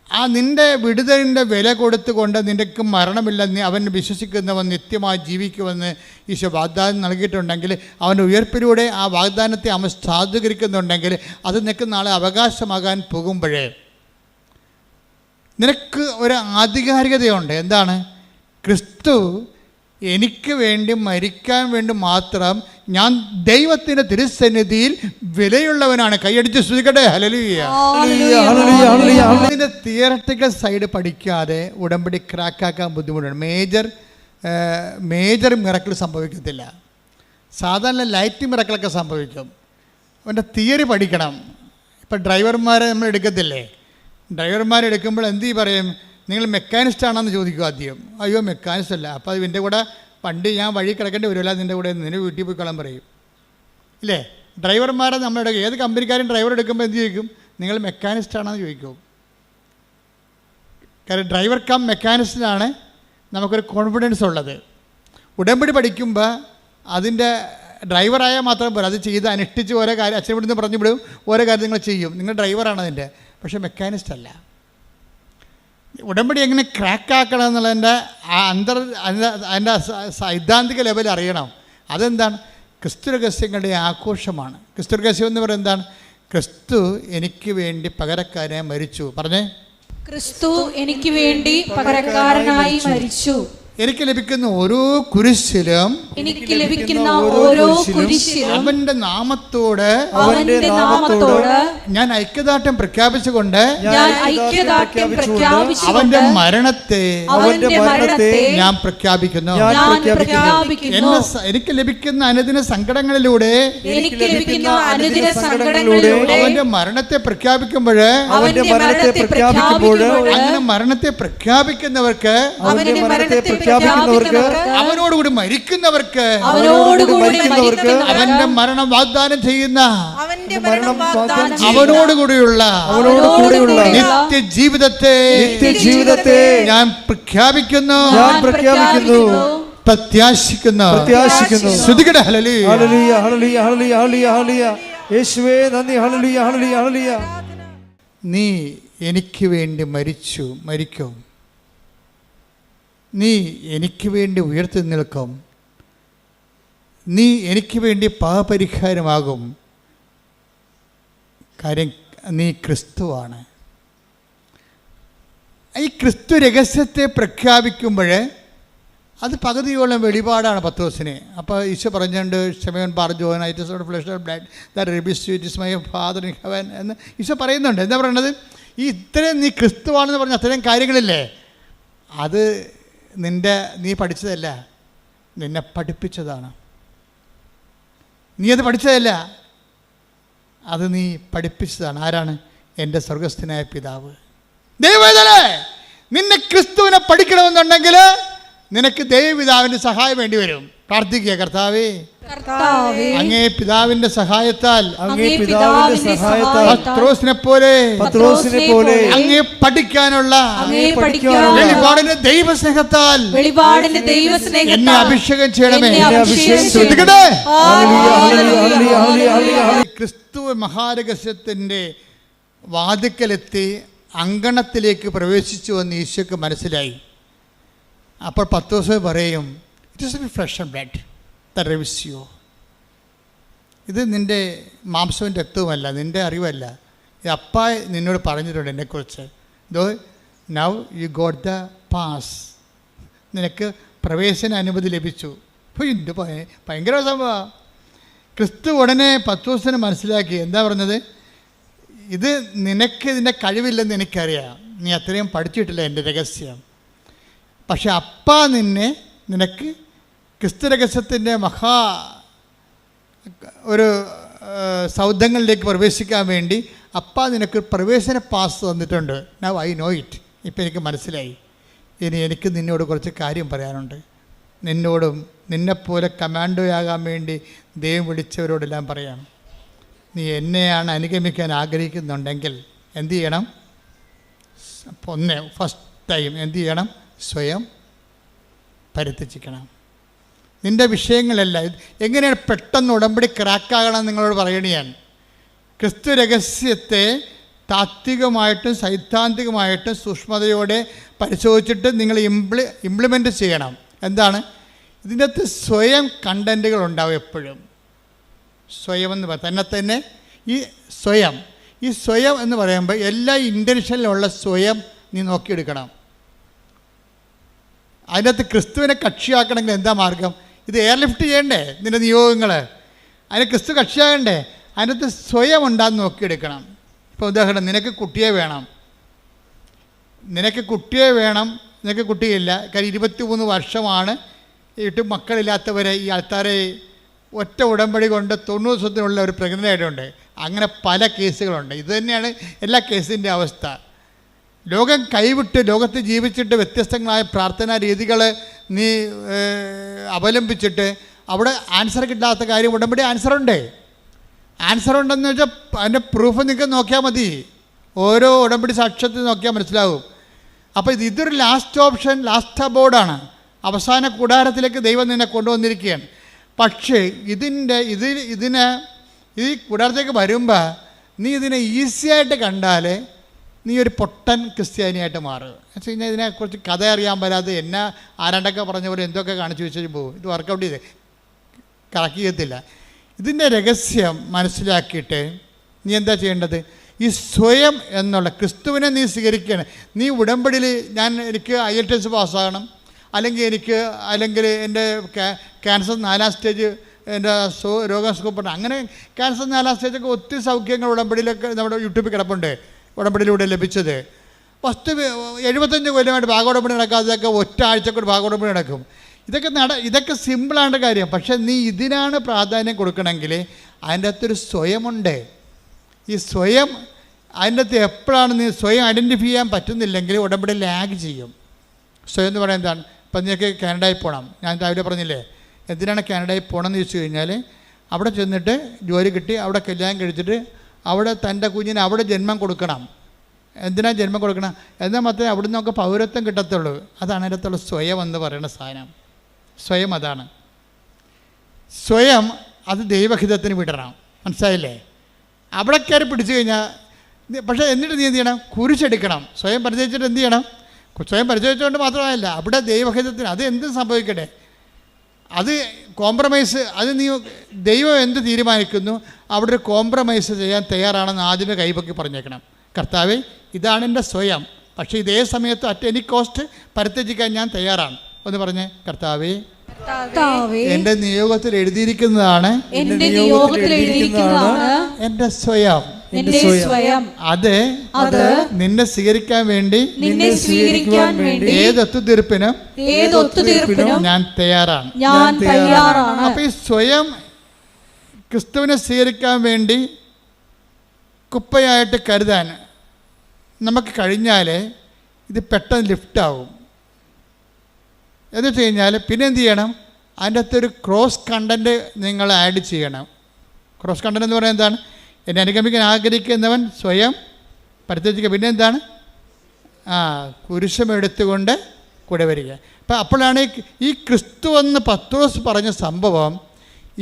Speaker 1: ആ നിൻ്റെ വിടുതലിൻ്റെ വില കൊടുത്തുകൊണ്ട് നിനക്ക് മരണമില്ല, അവൻ വിശ്വസിക്കുന്നവൻ നിത്യമായി ജീവിക്കുമെന്ന് ഈശോ വാഗ്ദാനം നൽകിയിട്ടുണ്ടെങ്കിൽ, അവൻ്റെ ഉയർപ്പിലൂടെ ആ വാഗ്ദാനത്തെ അവൻ സാധൂകരിക്കുന്നുണ്ടെങ്കിൽ അത് നിനക്ക് നാളെ അവകാശമാകാൻ പോകുമ്പോഴേ നിനക്ക് ഒരു ആധികാരികതയുണ്ട്. എന്താണ്? ക്രിസ്തു എനിക്ക് വേണ്ടി മരിക്കാൻ വേണ്ടി മാത്രം ഞാൻ ദൈവത്തിൻ്റെ തിരുസന്നിധിയിൽ വിലയുള്ളവനാണ്. കൈയടിച്ച് സ്തുതിക്കട്ടെ. ഹല്ലേലൂയ. ഇതിൻ്റെ തിയററ്റിക്കൽ സൈഡ് പഠിക്കാതെ ഉടമ്പടി ക്രാക്കാക്കാൻ ബുദ്ധിമുട്ടാണ്. മേജർ മിറക്കിൾ സംഭവിക്കത്തില്ല. സാധാരണ ലൈറ്റ് മിറക്കിളൊക്കെ സംഭവിക്കും. അവൻ്റെ തിയറി പഠിക്കണം. ഇപ്പം ഡ്രൈവർമാരെ നമ്മൾ എടുക്കത്തില്ലേ, ഡ്രൈവർമാരെടുക്കുമ്പോൾ എന്ത് പറയും, നിങ്ങൾ മെക്കാനിസ്റ്റ് ആണെന്ന് ചോദിക്കും ആദ്യം. അയ്യോ മെക്കാനിസ്റ്റ് അല്ല. അപ്പോൾ അത് എൻ്റെ കൂടെ വണ്ടി ഞാൻ വഴി കിടക്കേണ്ടി വരുമല്ല, നിൻ്റെ കൂടെ നിന്നെ വീട്ടിൽ പോയി കളയാൻ പറയും ഇല്ലേ. ഡ്രൈവർമാരെ നമ്മുടെ ഏത് കമ്പനിക്കാരും ഡ്രൈവർ എടുക്കുമ്പോൾ എന്ത് ചോദിക്കും, നിങ്ങൾ മെക്കാനിസ്റ്റ് ആണെന്ന് ചോദിക്കും. കാരണം ഡ്രൈവർ കം മെക്കാനിസ്റ്റിനാണ് നമുക്കൊരു കോൺഫിഡൻസ് ഉള്ളത്. ഉടമ്പടി പഠിക്കുമ്പോൾ അതിൻ്റെ ഡ്രൈവറായാൽ മാത്രം പോരാ, അത് ചെയ്ത് അനുഷ്ഠിച്ച് ഓരോ കാര്യം അച്ഛൻ ഇവിടുന്ന് പറഞ്ഞു വിടും, ഓരോ കാര്യം നിങ്ങൾ ചെയ്യും, നിങ്ങൾ ഡ്രൈവറാണ് അതിൻ്റെ, പക്ഷേ മെക്കാനിസ്റ്റ് അല്ല. ഉടമ്പടി എങ്ങനെ ക്രാക്കാക്കണം എന്നുള്ളതിൻ്റെ അതിൻ്റെ സൈദ്ധാന്തിക ലെവൽ അറിയണം. അതെന്താണ്? ക്രിസ്തു രഹസ്യങ്ങളുടെ ആഘോഷമാണ്. ക്രിസ്തു രഹസ്യം എന്ന് പറയുന്നത് എന്താണ്? ക്രിസ്തു എനിക്ക് വേണ്ടി പകരക്കാരനായി മരിച്ചു. പറഞ്ഞേ,
Speaker 2: ക്രിസ്തു എനിക്ക് വേണ്ടി പകരക്കാരനായി മരിച്ചു.
Speaker 1: എനിക്ക് ലഭിക്കുന്ന ഓരോ കുരിശിലും അവന്റെ നാമത്തോട് ഞാൻ ഐക്യദാർഢ്യം പ്രഖ്യാപിച്ചുകൊണ്ട് അവന്റെ മരണത്തെ ഞാൻ പ്രഖ്യാപിക്കുന്നു. എനിക്ക് ലഭിക്കുന്ന അനുദിന സങ്കടങ്ങളിലൂടെ അവന്റെ മരണത്തെ പ്രഖ്യാപിക്കുമ്പോൾ അങ്ങനെ മരണത്തെ പ്രഖ്യാപിക്കുന്നവർക്ക് അവനോടുകൂടി മരിക്കുന്നവർക്ക് അവന്റെ മരണം വാഗ്ദാനം ചെയ്യുന്ന അവനോടുകൂടിയുള്ള നിത്യജീവിതത്തെ ഞാൻ പ്രഖ്യാപിക്കുന്നു, പ്രത്യാശിക്കുന്നു. ശ്രുതികട ഹല്ലേലൂയ,
Speaker 3: ഹല്ലേലൂയ, ഹല്ലേലൂയ, ഹല്ലേലൂയ, ഹല്ലേലൂയ. യേശുവേ നന്ദി. ഹല്ലേലൂയ, ഹല്ലേലൂയ, ഹല്ലേലൂയ.
Speaker 1: നീ എനിക്ക് വേണ്ടി മരിക്കും, നീ എനിക്ക് വേണ്ടി ഉയർത്തി നിൽക്കും, നീ എനിക്ക് വേണ്ടി പാപപരിഹാരമാകും. കാര്യം നീ ക്രിസ്തുവാണ്. ഈ ക്രിസ്തു രഹസ്യത്തെ പ്രഖ്യാപിക്കുമ്പോൾ അത് പകുതിയോളം വെളിപാടാണ് പത്രോസിന്. അപ്പോൾ ഈശോ പറഞ്ഞുകൊണ്ട് ശമയോൻ പറഞ്ഞു, it is not flesh and blood that reveals you, it is my father in heaven എന്ന് ഈശോ പറയുന്നുണ്ട്. എന്താ പറയുന്നത്? ഈ ഇത്രയും നീ ക്രിസ്തുവാണെന്ന് പറഞ്ഞ അത്രയും കാര്യങ്ങളില്ലേ, അത് നീ പഠിച്ചതല്ല, നിന്നെ പഠിപ്പിച്ചതാണ്. നീ അത് പഠിച്ചതല്ല, അത് നീ പഠിപ്പിച്ചതാണ്. ആരാണ്? എൻ്റെ സ്വർഗസ്ഥനായ പിതാവ്. ദൈവവേദനേ, നിന്നെ ക്രിസ്തുവിനെ പഠിക്കണമെന്നുണ്ടെങ്കിൽ നിനക്ക് ദൈവപിതാവിൻ്റെ സഹായം വേണ്ടി വരും. പ്രാർത്ഥിക്കുക, കർത്താവേ അങ്ങേ പിതാവിന്റെ സഹായത്താൽ പത്രോസിനെ പോലെ അങ്ങേ പഠിക്കാനുള്ള വെളിപാടിന്റെ ദൈവസ്നേഹത്താൽ എന്നെ അഭിഷേകം ചെയ്യണമേ. ക്രിസ്തു മഹാരഹസ്യത്തിന്റെ വാതിക്കലെത്തി അങ്കണത്തിലേക്ക് പ്രവേശിച്ചു എന്ന് ഈശോയ്ക്ക് മനസ്സിലായി. അപ്പോൾ പത്രോസ് പറയും, it is flesh and blood that reveals you. ഇത് നിൻ്റെ മാംസവും രക്തവുമല്ല, നിൻ്റെ അറിവല്ല, ഇത് അപ്പ നിന്നോട് പറഞ്ഞിട്ടുണ്ട് എന്നെക്കുറിച്ച്. Though now you got the pass, നിനക്ക് പ്രവേശന അനുമതി ലഭിച്ചു. അപ്പോൾ ഇത് ഭയങ്കര സംഭവമാണ്. ക്രിസ്തു ഉടനെ പത്രോസിനെ മനസ്സിലാക്കി. എന്താ പറഞ്ഞത്? ഇത് നിനക്ക് ഇതിൻ്റെ കഴിവില്ലെന്ന് എനിക്കറിയാം, നീ അത്രയും പഠിച്ചിട്ടില്ല എൻ്റെ രഹസ്യം. പക്ഷെ അപ്പ നിനക്ക് ക്രിസ്തു രഹസ്യത്തിൻ്റെ ഒരു സൗധങ്ങളിലേക്ക് പ്രവേശിക്കാൻ വേണ്ടി അപ്പ നിനക്ക് പ്രവേശന പാസ് തന്നിട്ടുണ്ട്. Now I know it. ഇപ്പം എനിക്ക് മനസ്സിലായി. ഇനി എനിക്ക് നിന്നോട് കുറച്ച് കാര്യം പറയാനുണ്ട്. നിന്നോടും നിന്നെപ്പോലെ കമാൻഡോയാകാൻ വേണ്ടി ദൈവം വിളിച്ചവരോടെല്ലാം പറയാം. നീ എന്നെയാണ് അനുഗമിക്കാൻ ആഗ്രഹിക്കുന്നുണ്ടെങ്കിൽ എന്ത് ചെയ്യണം? ഫസ്റ്റ് ടൈം എന്ത് ചെയ്യണം? സ്വയം പരിത്യജിക്കണം. നിൻ്റെ വിഷയങ്ങളല്ല. എങ്ങനെയാണ് പെട്ടെന്ന് ഉടമ്പടി ക്രാക്കാകണം നിങ്ങളോട് പറയണ ഞാൻ. ക്രിസ്തു രഹസ്യത്തെ താത്വികമായിട്ടും സൈദ്ധാന്തികമായിട്ടും സൂക്ഷ്മതയോടെ പരിശോധിച്ചിട്ട് നിങ്ങൾ ഇംപ്ലിമെൻ്റ് ചെയ്യണം. എന്താണ്? ഇതിൻ്റെ അകത്ത് സ്വയം കണ്ടൻറ്റുകൾ ഉണ്ടാവും എപ്പോഴും. സ്വയം എന്ന് തന്നെ ഈ സ്വയം എന്ന് പറയുമ്പോൾ എല്ലാ ഇൻറ്റൻഷനിലുള്ള സ്വയം നീ നോക്കിയെടുക്കണം. അതിനകത്ത് ക്രിസ്തുവിനെ കക്ഷിയാക്കണമെങ്കിൽ എന്താ മാർഗം? ഇത് എയർലിഫ്റ്റ് ചെയ്യണ്ടേ നിൻ്റെ നിയോഗങ്ങൾ? അതിന് ക്രിസ്തു കക്ഷിയാകണ്ടേ? അതിനകത്ത് സ്വയം ഉണ്ടാകുന്ന നോക്കിയെടുക്കണം. ഇപ്പോൾ ഉദാഹരണം, നിനക്ക് കുട്ടിയെ വേണം, നിനക്ക് കുട്ടിയില്ല. കാര്യം 23 വർഷമാണ് മക്കളില്ലാത്തവരെ ഈ ആൾക്കാരെ ഒറ്റ ഉടമ്പടി കൊണ്ട് 90 ദിവസത്തിനുള്ള ഒരു പ്രഗ്നൻ്റ് ആയിട്ടുണ്ട്. അങ്ങനെ പല കേസുകളുണ്ട്. ഇത് തന്നെയാണ് എല്ലാ കേസിൻ്റെ അവസ്ഥ. ലോകം കൈവിട്ട് ലോകത്ത് ജീവിച്ചിട്ട് വ്യത്യസ്തങ്ങളായ പ്രാർത്ഥനാ രീതികൾ നീ അവലംബിച്ചിട്ട് അവിടെ ആൻസർ കിട്ടാത്ത കാര്യം ഉടമ്പടി ആൻസറുണ്ട്. ആൻസറുണ്ടെന്ന് വെച്ചാൽ അതിൻ്റെ പ്രൂഫ് നിങ്ങൾക്ക് നോക്കിയാൽ മതി. ഓരോ ഉടമ്പടി സാക്ഷ്യത്തിൽ നോക്കിയാൽ മനസ്സിലാവും. അപ്പോൾ ഇതൊരു ലാസ്റ്റ് ഓപ്ഷൻ, ലാസ്റ്റ് അബോർഡാണ്. അവസാന കൂടാരത്തിലേക്ക് ദൈവം നിന്നെ കൊണ്ടുവന്നിരിക്കുകയാണ്. പക്ഷേ ഈ കൂടാരത്തേക്ക് വരുമ്പോൾ നീ ഇതിനെ ഈസിയായിട്ട് കണ്ടാൽ നീ ഒരു പൊട്ടൻ ക്രിസ്ത്യാനിയായിട്ട് മാറുക. എന്ന് വെച്ച് കഴിഞ്ഞാൽ ഇതിനെക്കുറിച്ച് കഥ അറിയാൻ പറ്റാതെ എന്നെ ആരാണ്ടൊക്കെ പറഞ്ഞ പോലെ എന്തൊക്കെ കാണിച്ചു വെച്ചിട്ട് പോകും. ഇത് വർക്കൗട്ട് ചെയ്ത് കറക്റ്റ് ചെയ്യത്തില്ല. ഇതിൻ്റെ രഹസ്യം മനസ്സിലാക്കിയിട്ട് നീ എന്താ ചെയ്യേണ്ടത്? ഈ സ്വയം എന്നുള്ള ക്രിസ്തുവിനെ നീ സ്വീകരിക്കണം. നീ ഉടമ്പടിയിൽ എനിക്ക് IELTS പാസ്സാകണം, അല്ലെങ്കിൽ എൻ്റെ ക്യാൻസർ 4ാം സ്റ്റേജ് എൻ്റെ രോഗം സുഖപ്പെടണം. അങ്ങനെ ക്യാൻസർ 4ാം സ്റ്റേജൊക്കെ ഒത്തിരി സൗഖ്യങ്ങൾ ഉടമ്പടിയിലൊക്കെ നമ്മുടെ യൂട്യൂബിൽ കിടപ്പുണ്ട്, ഉടമ്പടിയിലൂടെ ലഭിച്ചത്. 75 കൊല്ലമായിട്ട് ഭാഗോടമ്പടി നടക്കാത്തതൊക്കെ ഒറ്റ ആഴ്ചക്കൊരു ഭാഗോടമ്പടി നടക്കും. ഇതൊക്കെ സിമ്പിളാണ് കാര്യം. പക്ഷേ നീ ഇതിനാണ് പ്രാധാന്യം കൊടുക്കണമെങ്കിൽ അതിൻ്റെ അകത്തൊരു സ്വയമുണ്ട്. ഈ സ്വയം അതിൻ്റെ അകത്ത് എപ്പോഴാണ് നീ സ്വയം ഐഡൻറ്റിഫൈ ചെയ്യാൻ പറ്റുന്നില്ലെങ്കിൽ ഉടമ്പടി ലാഗ് ചെയ്യും. സ്വയം എന്ന് പറയുന്നത് എന്താണ്? ഇപ്പം നിങ്ങൾക്ക് കാനഡയിൽ പോകണം. ഞാൻ രാവിലെ പറഞ്ഞില്ലേ, എന്തിനാണ് കാനഡയിൽ പോകണമെന്ന് ചോദിച്ചു കഴിഞ്ഞാൽ അവിടെ ചെന്നിട്ട് ജോലി കിട്ടി, അവിടെ കല്യാണം കഴിച്ചിട്ട് അവിടെ തൻ്റെ കുഞ്ഞിന് അവിടെ ജന്മം കൊടുക്കണം. എന്തിനാണ് ജന്മം കൊടുക്കണം? എന്നാൽ മാത്രമേ അവിടെ നിന്നൊക്കെ പൗരത്വം കിട്ടത്തുള്ളൂ. അതാണ് അതിനകത്തുള്ള സ്വയം എന്ന് പറയുന്ന സാധനം. സ്വയം അതാണ് സ്വയം. അത് ദൈവഹിതത്തിന് വിടണം. മനസ്സിലായില്ലേ? അവിടെ കയറി പിടിച്ചു കഴിഞ്ഞാൽ പക്ഷേ എന്നിട്ട് നീ എന്ത് ചെയ്യണം? കുരിശെടുക്കണം. സ്വയം പരിചയിച്ചിട്ട് എന്ത് ചെയ്യണം? സ്വയം പരിചയിച്ചുകൊണ്ട് മാത്രമല്ല, അവിടെ ദൈവഹിതത്തിന് അത് എന്ത് സംഭവിക്കട്ടെ, അത് കോംപ്രമൈസ്, അത് നീ ദൈവം എന്ത് തീരുമാനിക്കുന്നു അവിടെ ഒരു കോംപ്രമൈസ് ചെയ്യാൻ തയ്യാറാണെന്ന് ആദ്യമേ കൈപൊക്കി പറഞ്ഞേക്കണം. കർത്താവേ, ഇതാണ് എൻ്റെ സ്വയം, പക്ഷേ ഇതേ സമയത്ത് അറ്റ് എനി കോസ്റ്റ് പരിത്യജിക്കാൻ ഞാൻ തയ്യാറാണ് എന്ന് പറഞ്ഞ്, കർത്താവേ എൻ്റെ നിയോഗത്തിൽ എഴുതിയിരിക്കുന്നതാണ് എൻ്റെ സ്വയം. അത് നിന്നെ സ്വീകരിക്കാൻ വേണ്ടി ഏത് ഒത്തുതീർപ്പിനും ഞാൻ തയ്യാറാണ്. അപ്പൊ ഈ സ്വയം ക്രിസ്തുവിനെ സ്വീകരിക്കാൻ വേണ്ടി കുപ്പയായിട്ട് കരുതാൻ നമുക്ക് കഴിഞ്ഞാൽ ഇത് പെട്ടെന്ന് ലിഫ്റ്റാവും. എന്ന് വെച്ച് കഴിഞ്ഞാൽ പിന്നെ എന്ത് ചെയ്യണം? അതിൻ്റെ അകത്തൊരു ക്രോസ് കണ്ടൻറ്റ് നിങ്ങൾ ആഡ് ചെയ്യണം. ക്രോസ് കണ്ടൻറ്റ് എന്ന് പറയുന്നത് എന്താണ്? എന്നെ അനുഗമിക്കാൻ ആഗ്രഹിക്കുന്നവൻ സ്വയം പരിത്യജിക്കുക. പിന്നെ എന്താണ്? കുരിശമെടുത്തുകൊണ്ട് കൂടെ വരിക. അപ്പം അപ്പോഴാണ് ഈ ക്രിസ്തു എന്ന് പത്രോസ് പറഞ്ഞ സംഭവം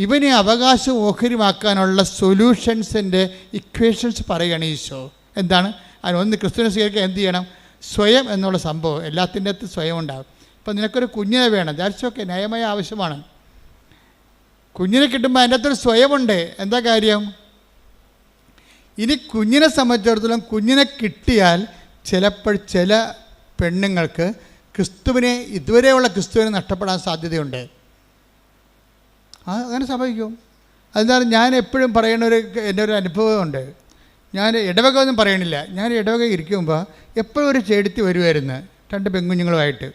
Speaker 1: ഇവനെ അവകാശം ഓഹരിമാക്കാനുള്ള സൊല്യൂഷൻസിൻ്റെ ഇക്വേഷൻസ് പറയുകയാണ് ഈശോ. എന്താണ്? അതിനൊന്ന് ക്രിസ്തുവിനെ സ്വീകരിക്കാൻ എന്ത് ചെയ്യണം? സ്വയം എന്നുള്ള സംഭവം എല്ലാത്തിൻ്റെ അകത്ത് സ്വയം ഉണ്ടാകും. ഇപ്പം നിനക്കൊരു കുഞ്ഞിനെ വേണം, ദാറ്റ്സ് ഓക്കെ, ന്യായമായ ആവശ്യമാണ്. കുഞ്ഞിനെ കിട്ടുമ്പോൾ അതിൻ്റെ അകത്തൊരു സ്വയമുണ്ട്. എന്താ കാര്യം? ഇനി കുഞ്ഞിനെ സംബന്ധിച്ചിടത്തോളം കുഞ്ഞിനെ കിട്ടിയാൽ ചിലപ്പോൾ ചില പെണ്ണുങ്ങൾക്ക് ക്രിസ്തുവിനെ, ഇതുവരെയുള്ള ക്രിസ്തുവിനെ നഷ്ടപ്പെടാൻ സാധ്യതയുണ്ട്. അങ്ങനെ സംഭവിക്കും. അതെന്താണ്? ഞാൻ എപ്പോഴും പറയുന്ന എൻ്റെ ഒരു അനുഭവമുണ്ട്. ഞാൻ ഇടവക ഒന്നും പറയണില്ല. ഞാൻ ഇടവക ഇരിക്കുമ്പോൾ എപ്പോഴും ഒരു ചേടുത്തി വരുമായിരുന്നു 2 പെൺകുഞ്ഞുങ്ങളുമായിട്ട്.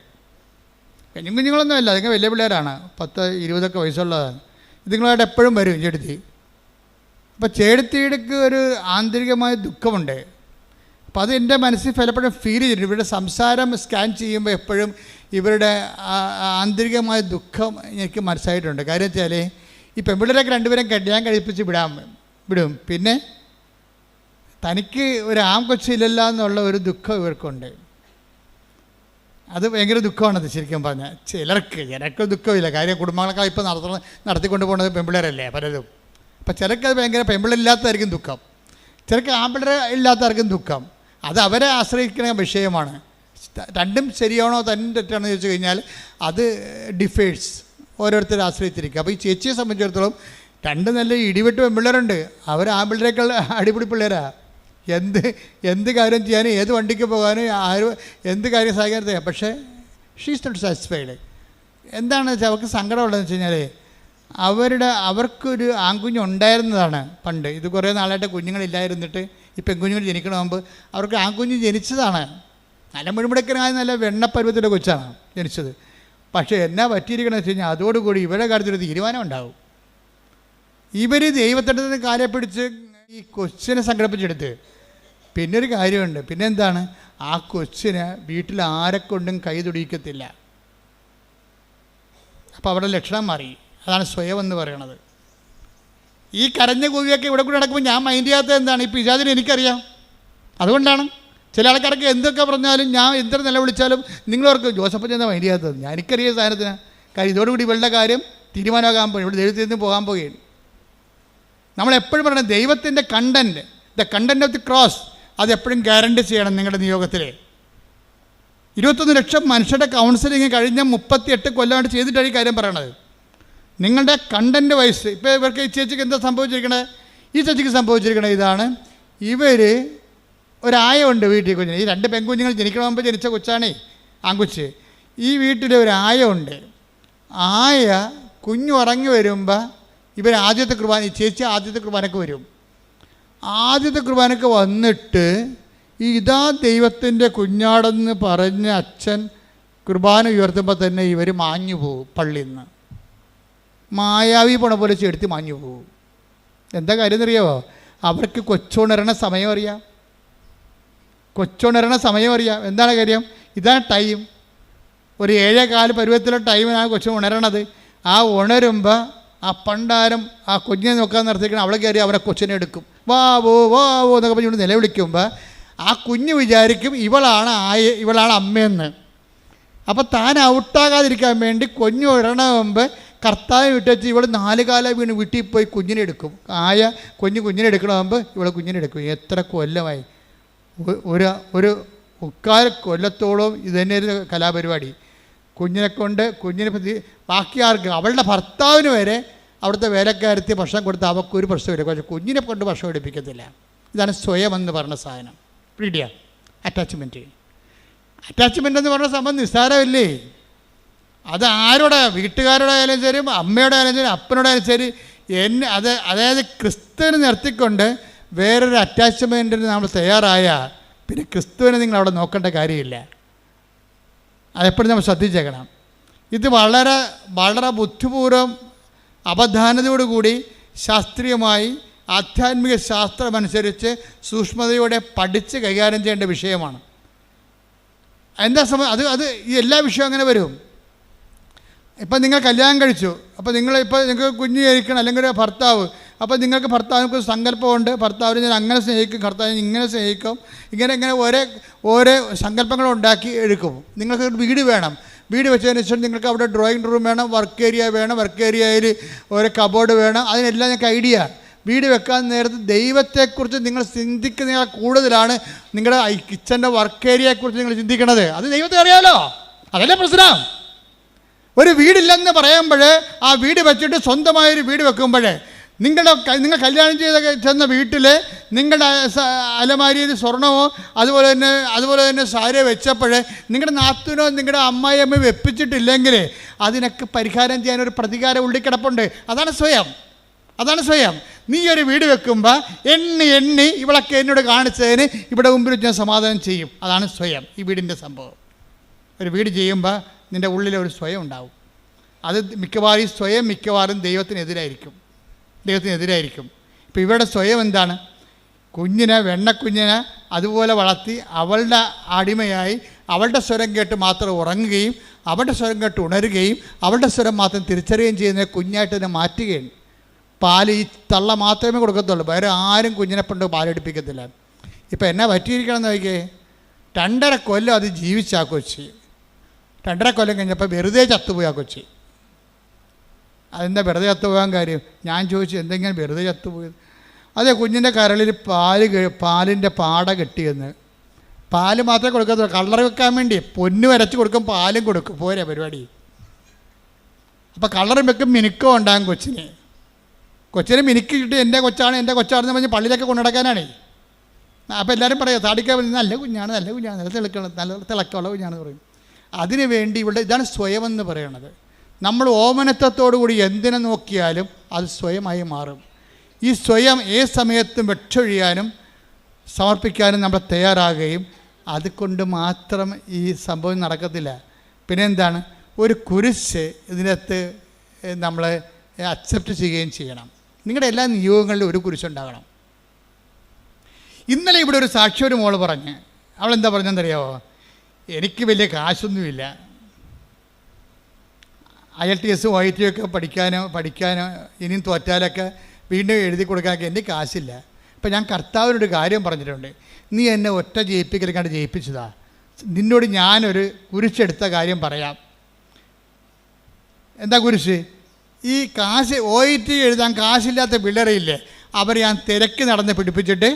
Speaker 1: പെൺകുഞ്ഞുങ്ങളൊന്നും അല്ല, അതൊക്കെ വലിയ പിള്ളേരാണ്, 10-20 വയസ്സുള്ളതാണ്. ഇതുങ്ങളായിട്ട് എപ്പോഴും വരും ചേടുത്തി. അപ്പോൾ ചേടുത്തിയിടക്ക് ഒരു ആന്തരികമായ ദുഃഖമുണ്ട്. അപ്പോൾ അത് എൻ്റെ മനസ്സിൽ പലപ്പോഴും ഫീൽ ചെയ്തിട്ടുണ്ട്. ഇവരുടെ സംസാരം സ്കാൻ ചെയ്യുമ്പോൾ എപ്പോഴും ഇവരുടെ ആന്തരികമായ ദുഃഖം എനിക്ക് മനസ്സിലായിട്ടുണ്ട്. കാര്യം വെച്ചാൽ ഈ പെൺപിള്ളേരൊക്കെ 2 കല്യാണം കഴിപ്പിച്ച് വിടും. പിന്നെ തനിക്ക് ഒരു കൊച്ചില്ലല്ല എന്നുള്ള ഒരു ദുഃഖം ഇവർക്കുണ്ട്. അത് ഭയങ്കര ദുഃഖമാണത് ശരിക്കും പറഞ്ഞാൽ. ചിലർക്ക് ദുഃഖമില്ല. കാര്യം കുടുംബങ്ങളൊക്കെ ഇപ്പോൾ നടത്തിക്കൊണ്ട് പോകുന്നത് പെൺപിള്ളേരല്ലേ പലരും. അപ്പം ചിലർക്ക് ഭയങ്കര പെൺപിള്ളേരില്ലാത്തതായിരിക്കും ദുഃഖം, ചിലർക്ക് ആൺപിള്ളേർ ഇല്ലാത്തവർക്കും ദുഃഖം. അത് അവരെ ആശ്രയിക്കുന്ന വിഷയമാണ്. രണ്ടും ശരിയാണോ തന്നെ തെറ്റാണോ എന്ന് ചോദിച്ചു കഴിഞ്ഞാൽ അത് ഡിഫേഴ്സ്, ഓരോരുത്തരെ ആശ്രയിച്ചിരിക്കുക. അപ്പോൾ ഈ ചേച്ചിയെ സംബന്ധിച്ചിടത്തോളം 2 നല്ല ഇടിവെട്ട് പെൺപിള്ളേരുണ്ട്. അവർ ആൺപിള്ളേരേക്കാൾ അടിപൊളി പിള്ളേരാണ്. എന്ത് കാര്യം ചെയ്യാനും, ഏത് വണ്ടിക്ക് പോകാനും, എന്ത് കാര്യം സഹായിക്കാനും ചെയ്യാം. പക്ഷേ ഷീസ് നോട്ട് സാറ്റിസ്ഫൈഡ്. എന്താണെന്ന് വെച്ചാൽ അവർക്ക് സങ്കടമുള്ളതെന്ന് വെച്ച് കഴിഞ്ഞാൽ അവർക്കൊരു ആൺകുഞ്ഞുണ്ടായിരുന്നതാണ് പണ്ട്. ഇത് കുറേ നാളായിട്ട് കുഞ്ഞുങ്ങളില്ലായിരുന്നിട്ട് ഈ പെൺകുഞ്ഞുങ്ങൾ ജനിക്കണ മുമ്പ് അവർക്ക് ആൺകുഞ്ഞ് ജനിച്ചതാണ്. നല്ല മുഴുമുടക്കനായ നല്ല വെണ്ണപ്പരുവത്തിൻ്റെ കൊച്ചാണ് ജനിച്ചത്. പക്ഷേ എന്നാ പറ്റിയിരിക്കണമെന്ന് വെച്ച് കഴിഞ്ഞാൽ അതോടുകൂടി ഇവരുടെ കാര്യത്തിലൊരു തീരുമാനം ഉണ്ടാവും. ഇവർ ദൈവത്തിൻ്റെ നിന്ന് കാലെ പിടിച്ച് ഈ കൊച്ചിനെ സംഘടിപ്പിച്ചെടുത്ത്. പിന്നെ ഒരു കാര്യമുണ്ട്, പിന്നെ എന്താണ്, ആ കൊച്ചിനെ വീട്ടിൽ ആരെക്കൊണ്ടും കൈ തൊടിയിക്കത്തില്ല. അപ്പോൾ അവരുടെ ലക്ഷണം മാറി. അതാണ് സ്വയം എന്ന് പറയണത്. ഈ കരഞ്ഞ കൂവിയൊക്കെ ഇവിടെ കൂടി നടക്കുമ്പോൾ ഞാൻ മൈൻഡ് ചെയ്യാത്തത് എന്താണ്, ഈ പിശാചിനെ എനിക്കറിയാം. അതുകൊണ്ടാണ് ചില ആൾക്കാർക്ക് എന്തൊക്കെ പറഞ്ഞാലും, ഞാൻ എന്തൊരു നിലവിളിച്ചാലും നിങ്ങളവർക്ക് ജോസഫ് ചെന്ന മൈൻഡ് ചെയ്യാത്തത്. ഞാൻ എനിക്കറിയാം സാധനത്തിന്. കാര്യം ഇതോടുകൂടി ഇവളുടെ കാര്യം തീരുമാനമാകാൻ പോകും, ഇവിടെ ദൈവത്തിൽ നിന്ന് പോകാൻ പോകുകയാണ്. നമ്മളെപ്പോഴും പറയണം, ദൈവത്തിൻ്റെ content, the content of the cross, അതെപ്പോഴും ഗ്യാരണ്ടി ചെയ്യണം നിങ്ങളുടെ നിയോഗത്തിൽ. 21 ലക്ഷം മനുഷ്യരുടെ കൗൺസിലിങ് കഴിഞ്ഞ 38 കൊല്ലമായിട്ട് ചെയ്തിട്ടാണ് ഈ കാര്യം പറയണത്. നിങ്ങളുടെ കണ്ടൻറ്റ് വൈസ് ഇപ്പോൾ ഇവർക്ക് ഈ ചേച്ചിക്ക് എന്താ സംഭവിച്ചിരിക്കണേ, ഈ ചേച്ചിക്ക് സംഭവിച്ചിരിക്കണേ ഇതാണ്. ഇവർ ഒരായുണ്ട് വീട്ടിൽ, കുഞ്ഞിന് ഈ 2 പെൺകുഞ്ഞുങ്ങൾ ജനിക്കണമെമ്പോൾ ജനിച്ച കൊച്ചാണേ, ആൺകുച്ച്. ഈ വീട്ടിൽ ഒരു ആയുണ്ട്. ആയ കുഞ്ഞു ഉറങ്ങി വരുമ്പോൾ ഇവർ ആദ്യത്തെ കുർബാന, ഈ ചേച്ചി ആദ്യത്തെ കുർബാനക്ക് വരും. ആദ്യത്തെ കുർബാനക്ക് വന്നിട്ട് ഇതാ ദൈവത്തിൻ്റെ കുഞ്ഞാടെന്ന് പറഞ്ഞ് അച്ഛൻ കുർബാന ഉയർത്തുമ്പോൾ തന്നെ ഇവർ മാഞ്ഞു പോകും. പള്ളിയിൽ നിന്ന് മായാവി പോണ പോലെ ചെടുത്ത് മാഞ്ഞു പോകും. എന്താ കാര്യം എന്നറിയാമോ? അവർക്ക് കൊച്ചുണരണ സമയം അറിയാം, കൊച്ചുണരണ സമയം അറിയാം. എന്താണ് കാര്യം? ഇതാണ് ടൈം. ഒരു 7:15 പരുവത്തിലുള്ള ടൈമിനാണ് കൊച്ചു ഉണരണത്. ആ ഉണരുമ്പോൾ ആ പണ്ടാരം ആ കുഞ്ഞിനെ നോക്കാൻ നിർത്തിക്കണം. അവളെ കയറി അവരെ കൊച്ചിനെ എടുക്കും. വാവോ വാവോ എന്നൊക്കെ പറഞ്ഞുകൊണ്ട് നിലവിളിക്കുമ്പോൾ ആ കുഞ്ഞ് വിചാരിക്കും ഇവളാണ് അമ്മയെന്ന്. അപ്പോൾ താൻ ഔട്ടാകാതിരിക്കാൻ വേണ്ടി കുഞ്ഞ് ഉടണ മുമ്പ് കർത്താവ് വിട്ടേച്ച് ഇവൾ 4 കാലം വീണ് വീട്ടിൽ പോയി കുഞ്ഞിനെ എടുക്കും. കുഞ്ഞിനെ എടുക്കണ മുമ്പ് ഇവളെ കുഞ്ഞിനെ എടുക്കും. എത്ര കൊല്ലമായി? ഒരു 3/4 കൊല്ലത്തോളം ഇതുതന്നെ ഒരു കലാപരിപാടി. കുഞ്ഞിനെ ബാക്കി ആർക്ക്, അവളുടെ ഭർത്താവിന് വരെ അവിടുത്തെ വേലക്കാരത്തി ഭക്ഷണം കൊടുത്ത് അവൾക്കൊരു പ്രശ്നമില്ല. പക്ഷേ കുഞ്ഞിനെ കൊണ്ട് ഭക്ഷണം എടുപ്പിക്കത്തില്ല. ഇതാണ് സ്വയം എന്ന് പറഞ്ഞ സാധനം. പീഡിയ അറ്റാച്ച്മെൻറ്റ് എന്ന് പറഞ്ഞ സംഭവം നിസ്സാരമല്ലേ? അത് ആരോടെ, വീട്ടുകാരുടെ ആയാലും ശരി, അമ്മയുടെ ആയാലും ശരി, അപ്പനോടെ ആയാലും ശരി, അതായത് ക്രിസ്തുവിനെ നിർത്തിക്കൊണ്ട് വേറൊരു അറ്റാച്ച്മെൻറ്റിന് നമ്മൾ തയ്യാറായാൽ പിന്നെ ക്രിസ്തുവിനെ നിങ്ങൾ അവിടെ നോക്കേണ്ട കാര്യമില്ല. അതെപ്പോഴും നമ്മൾ ശ്രദ്ധിച്ചേക്കണം. ഇത് വളരെ വളരെ ബുദ്ധിപൂർവ്വം അവധാനതയോടുകൂടി ശാസ്ത്രീയമായി ആധ്യാത്മിക ശാസ്ത്രമനുസരിച്ച് സൂക്ഷ്മതയോടെ പഠിച്ച് കൈകാര്യം ചെയ്യേണ്ട വിഷയമാണ്. എന്താ അത് ഈ എല്ലാ വിഷയവും അങ്ങനെ വരും. ഇപ്പം നിങ്ങൾ കല്യാണം കഴിച്ചു, അപ്പോൾ നിങ്ങൾക്ക് കുഞ്ഞ് ജനിക്കണം, അല്ലെങ്കിൽ ഒരു ഭർത്താവ്. അപ്പോൾ നിങ്ങൾക്ക് ഭർത്താവിനൊക്കെ സങ്കല്പമുണ്ട്, ഭർത്താവിനെ ഞാൻ അങ്ങനെ സ്നേഹിക്കും, ഭർത്താവിനെ ഇങ്ങനെ സ്നേഹിക്കും, ഇങ്ങനെ ഓരോ സങ്കല്പങ്ങൾ ഉണ്ടാക്കി എടുക്കും. നിങ്ങൾക്ക് വീട് വേണം, വീട് വെച്ചതിന് ശേഷം നിങ്ങൾക്ക് അവിടെ ഡ്രോയിങ് റൂം വേണം, വർക്ക് ഏരിയ വേണം, വർക്ക് ഏരിയയിൽ ഒരു കബോർഡ് വേണം. അതിനെല്ലാം നിങ്ങൾക്ക് ഐഡിയ. വീട് വെക്കാൻ നേരത്ത് ദൈവത്തെക്കുറിച്ച് നിങ്ങൾ ചിന്തിക്കുന്നതിനേക്കാൾ കൂടുതലാണ് നിങ്ങളുടെ കിച്ചൻ്റെ വർക്ക് ഏരിയയെക്കുറിച്ച് നിങ്ങൾ ചിന്തിക്കണത്. അത് ദൈവത്തെ അറിയാമല്ലോ, അതല്ലേ പ്രശ്നം. ഒരു വീടില്ലെന്ന് പറയുമ്പോൾ ആ വീട് വെച്ചിട്ട് സ്വന്തമായൊരു വീട് വെക്കുമ്പോൾ നിങ്ങൾ കല്യാണം ചെന്ന വീട്ടിൽ നിങ്ങളുടെ അലമാരിയിൽ സ്വർണമോ അതുപോലെ തന്നെ സാരിയോ വെച്ചപ്പോൾ നിങ്ങളുടെ നാത്തൂനോ നിങ്ങളുടെ അമ്മായിയമ്മ വെപ്പിച്ചിട്ടില്ലെങ്കിൽ അതിനൊക്കെ പരിഹാരം ചെയ്യാനൊരു പ്രതികാരം ഉള്ളിക്കിടപ്പുണ്ട്. അതാണ് സ്വയം. നീ ഒരു വീട് വെക്കുമ്പോൾ എണ്ണി ഇവളൊക്കെ എന്നോട് കാണിച്ചതിന് ഇവിടെ മുമ്പിൽ ഞാൻ സമാധാനം ചെയ്യും. അതാണ് സ്വയം, ഈ വീടിൻ്റെ സംഭവം. ഒരു വീട് ചെയ്യുമ്പോൾ നിൻ്റെ ഉള്ളിലൊരു സ്വയം ഉണ്ടാവും. അത് മിക്കവാറും ദൈവത്തിനെതിരായിരിക്കും. ഇപ്പോൾ ഇവരുടെ സ്വയം എന്താണ്? വെണ്ണക്കുഞ്ഞിനെ അതുപോലെ വളർത്തി അവളുടെ അടിമയായി അവളുടെ സ്വരം കേട്ട് മാത്രം ഉറങ്ങുകയും അവളുടെ സ്വരം കേട്ട് ഉണരുകയും അവളുടെ സ്വരം മാത്രം തിരിച്ചറിയുകയും ചെയ്യുന്ന കുഞ്ഞായിട്ട് തന്നെ മാറ്റുകയാണ്. പാല് ഈ തള്ള മാത്രമേ കൊടുക്കത്തുള്ളൂ, വേറെ ആരും കുഞ്ഞിനെ കൊണ്ട് പാലെടുപ്പിക്കത്തില്ല. ഇപ്പം എന്നാ പറ്റിയിരിക്കണമെന്ന് നോക്കിയേ, 2.5 കൊല്ലം അത് ജീവിച്ചാ കൊച്ചി. 2.5 കൊല്ലം കഴിഞ്ഞപ്പോൾ വെറുതെ ചത്തുപോയി ആ കൊച്ചി. അതെന്താ വെറുതെ ചത്തുപോകാൻ കാര്യം? ഞാൻ ചോദിച്ചു, എന്തെങ്കിലും വെറുതെ ചത്തുപോയത്? അതെ, കുഞ്ഞിൻ്റെ കരളിൽ പാലിൻ്റെ പാട കെട്ടിയെന്ന്. പാല് മാത്രമേ കൊടുക്കത്തുള്ളൂ, കളർ വെക്കാൻ വേണ്ടി പൊന്ന് വരച്ച് കൊടുക്കും, പാലും കൊടുക്കും, പോരെ പരിപാടി. അപ്പോൾ കളറും വെക്കും, മിനുക്കം ഉണ്ടാകും കൊച്ചിനെ മിനുക്കി കിട്ടി. എൻ്റെ കൊച്ചാണെന്ന് പറഞ്ഞ് പള്ളിയിലൊക്കെ കൊണ്ടുനടക്കാനാണ്. അപ്പോൾ എല്ലാവരും പറയാം, താടിക്കാൻ നല്ല കുഞ്ഞാണ്, നല്ല തിളക്കമുള്ള കുഞ്ഞാണെന്ന് പറയും. അതിനു വേണ്ടി ഇവിടെ ഇതാണ് സ്വയം എന്ന് പറയണത്. നമ്മൾ ഓമനത്വത്തോടുകൂടി എന്തിനെ നോക്കിയാലും അത് സ്വയമായി മാറും. ഈ സ്വയം ഏത് സമയത്തും വെട്ടൊഴിയാനും സമർപ്പിക്കാനും നമ്മൾ തയ്യാറാകുകയും അതുകൊണ്ട് മാത്രം ഈ സംഭവം നടക്കത്തില്ല. പിന്നെ എന്താണ്? ഒരു കുരിശ് ഇതിനകത്ത് നമ്മൾ അക്സെപ്റ്റ് ചെയ്യുകയും ചെയ്യണം. നിങ്ങളുടെ എല്ലാ നിയോഗങ്ങളിലും ഒരു കുരിശുണ്ടാകണം. ഇന്നലെ ഇവിടെ ഒരു സാക്ഷി ഒരു മോള് പറഞ്ഞ്, അവളെന്താ പറഞ്ഞെന്നറിയാമോ? എനിക്ക് വലിയ കാശൊന്നുമില്ല, IELTS OIT ഒക്കെ പഠിക്കാനോ ഇനിയും തോറ്റാലൊക്കെ വീണ്ടും എഴുതി കൊടുക്കാനൊക്കെ എൻ്റെ കാശില്ല. അപ്പം ഞാൻ കർത്താവിനൊരു കാര്യം പറഞ്ഞിട്ടുണ്ട്, നീ എന്നെ ഒറ്റ ജയിപ്പിക്കലേക്കാണ്ട് ജയിപ്പിച്ചതാ, നിന്നോട് ഞാനൊരു കുരിശെടുത്ത കാര്യം പറയാം. എന്താ കുരിശ്? ഈ കാശ് OIT എഴുതാൻ കാശില്ലാത്ത പിള്ളേരെയില്ലേ, അവരെ ഞാൻ തിരക്ക് നടന്ന് പിടിപ്പിച്ചിട്ട്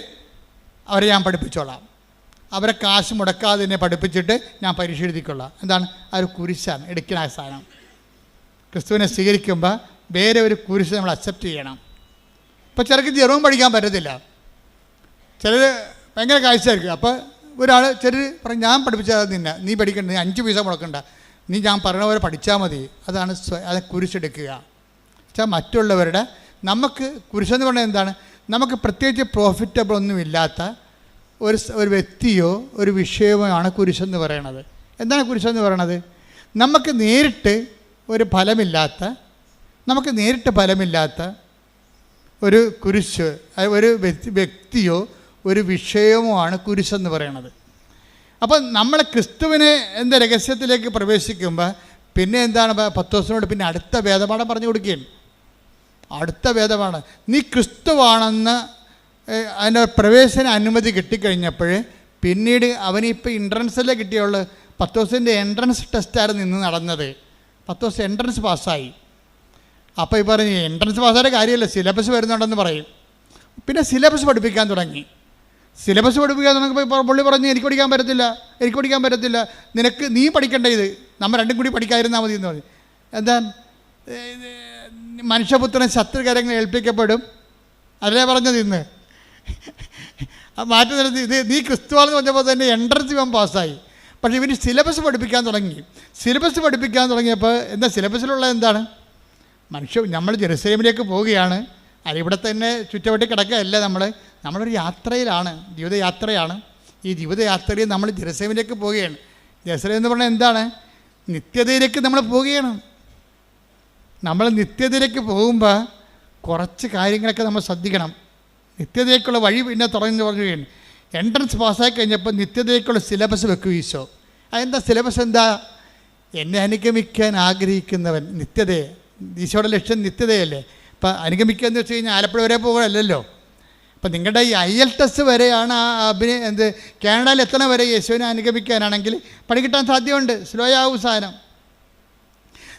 Speaker 1: അവരെ ഞാൻ പഠിപ്പിച്ചോളാം. അവരെ കാശ് മുടക്കാതെ തന്നെ പഠിപ്പിച്ചിട്ട് ഞാൻ പരീക്ഷ എഴുതിക്കൊള്ളാം. എന്താണ്? ആ ഒരു കുരിശാണ് എടുക്കുന്ന ആ സാധനം. ക്രിസ്തുവിനെ സ്വീകരിക്കുമ്പോൾ വേറെ ഒരു കുരിശ് നമ്മൾ അക്സെപ്റ്റ് ചെയ്യണം. ഇപ്പോൾ ചിലർക്ക് ജെറോം പഠിക്കാൻ പറ്റത്തില്ല, ചിലർ ഭയങ്കര കാഴ്ചയായിരിക്കും. അപ്പോൾ ഒരാൾ ചിലർ പറയും, ഞാൻ പഠിപ്പിച്ചാൽ നിന്നെ, നീ പഠിക്കണ്ട, നീ 5 പൈസ മുടക്കണ്ട, നീ ഞാൻ പറഞ്ഞ പോലെ പഠിച്ചാൽ മതി. അതാണ് അത് കുരിശെടുക്കുക. വെച്ചാൽ മറ്റുള്ളവരുടെ, നമുക്ക് കുരിശെന്ന് പറഞ്ഞാൽ എന്താണ്? നമുക്ക് പ്രത്യേകിച്ച് പ്രോഫിറ്റബിൾ ഒന്നുമില്ലാത്ത ഒരു വ്യക്തിയോ ഒരു വിഷയമോ ആണ് കുരിശെന്ന് പറയണത്. എന്താണ് കുരിശെന്ന് പറയണത്? നമുക്ക് നേരിട്ട് ഫലമില്ലാത്ത ഒരു കുരിശ്, ഒരു വ്യക്തിയോ ഒരു വിഷയമോ ആണ് കുരിശെന്ന് പറയണത്. അപ്പം നമ്മൾ ക്രിസ്തുവിനെ രഹസ്യത്തിലേക്ക് പ്രവേശിക്കുമ്പോൾ പിന്നെ എന്താണ്? 10 ദിവസത്തിനോട് പിന്നെ അടുത്ത വേദപാഠം പറഞ്ഞു കൊടുക്കുകയാണ്. അടുത്ത വേദപാഠം, നീ ക്രിസ്തുവാണെന്ന് അതിൻ്റെ പ്രവേശന അനുമതി കിട്ടിക്കഴിഞ്ഞപ്പോൾ പിന്നീട് അവനിപ്പോൾ എൻട്രൻസല്ലേ കിട്ടിയുള്ളൂ. 10 ദിവസത്തിൻ്റെ എൻട്രൻസ് ടെസ്റ്റായിരുന്നു ഇന്ന് നടന്നത്. 10 ദിവസം എൻട്രൻസ് പാസ്സായി. അപ്പോൾ ഈ പറഞ്ഞ് എൻട്രൻസ് പാസ്സായ കാര്യമല്ല, സിലബസ് വരുന്നുണ്ടെന്ന് പറയും. പിന്നെ സിലബസ് പഠിപ്പിക്കാൻ തുടങ്ങി. പുള്ളി പറഞ്ഞ് എനിക്ക് പഠിക്കാൻ പറ്റത്തില്ല, നീ പഠിക്കേണ്ട, ഇത് നമ്മൾ രണ്ടും കൂടി പഠിക്കാതിരുന്നാൽ മതി എന്ന് പറഞ്ഞു. എന്താ? മനുഷ്യപുത്രൻ ശത്രുകരങ്ങൾ ഏൽപ്പിക്കപ്പെടും, അതല്ലേ പറഞ്ഞത് ഇന്ന്. മാറ്റി നിർത്തി ഇത് നീ ക്രിസ്തുവാണെന്ന് പറഞ്ഞപ്പോൾ തന്നെ എൻട്രൻസ് ഇവൻ പാസ്സായി. പക്ഷേ ഇവന് സിലബസ് പഠിപ്പിക്കാൻ തുടങ്ങിയപ്പോൾ എന്താ സിലബസിലുള്ള എന്താണ്? നമ്മൾ ജെറുസലേമിലേക്ക് പോവുകയാണ്, ഇവിടെ തന്നെ ചുറ്റുവട്ടി കിടക്കുകയല്ല, നമ്മളൊരു യാത്രയിലാണ്, ജീവിതയാത്രയാണ്. ഈ ജീവിതയാത്രയിൽ നമ്മൾ ജെറുസലേമിലേക്ക് പോവുകയാണ്. ജെറുസലേം എന്ന് പറഞ്ഞാൽ എന്താണ്? നിത്യതയിലേക്ക് നമ്മൾ പോവുകയാണ്. നമ്മൾ നിത്യതയിലേക്ക് പോകുമ്പോൾ കുറച്ച് കാര്യങ്ങളൊക്കെ നമ്മൾ ശ്രദ്ധിക്കണം. നിത്യതയിലേക്കുള്ള വഴി പിന്നെ പറയുകയാണ്. എൻട്രൻസ് പാസ്സായി കഴിഞ്ഞപ്പോൾ നിത്യതയിലേക്കുള്ള സിലബസ് വെക്കും ഈശോ. അതെന്താ സിലബസ്? എന്താ? എന്നെ അനുഗമിക്കാൻ ആഗ്രഹിക്കുന്നവൻ, നിത്യതയെ, ഈശോയുടെ ലക്ഷ്യം നിത്യതയല്ലേ. ഇപ്പം അനുഗമിക്കുക എന്ന് വെച്ച് കഴിഞ്ഞാൽ ആലപ്പുഴ വരെ പോകുകയല്ലല്ലോ. അപ്പം നിങ്ങളുടെ ഈ IELTS വരെയാണ് കാനഡയിൽ എത്തണ വരെ യേശുവിനെ അനുഗമിക്കാനാണെങ്കിൽ പണി കിട്ടാൻ സാധ്യതയുണ്ട്. സ്ലോ ആവും സാധനം.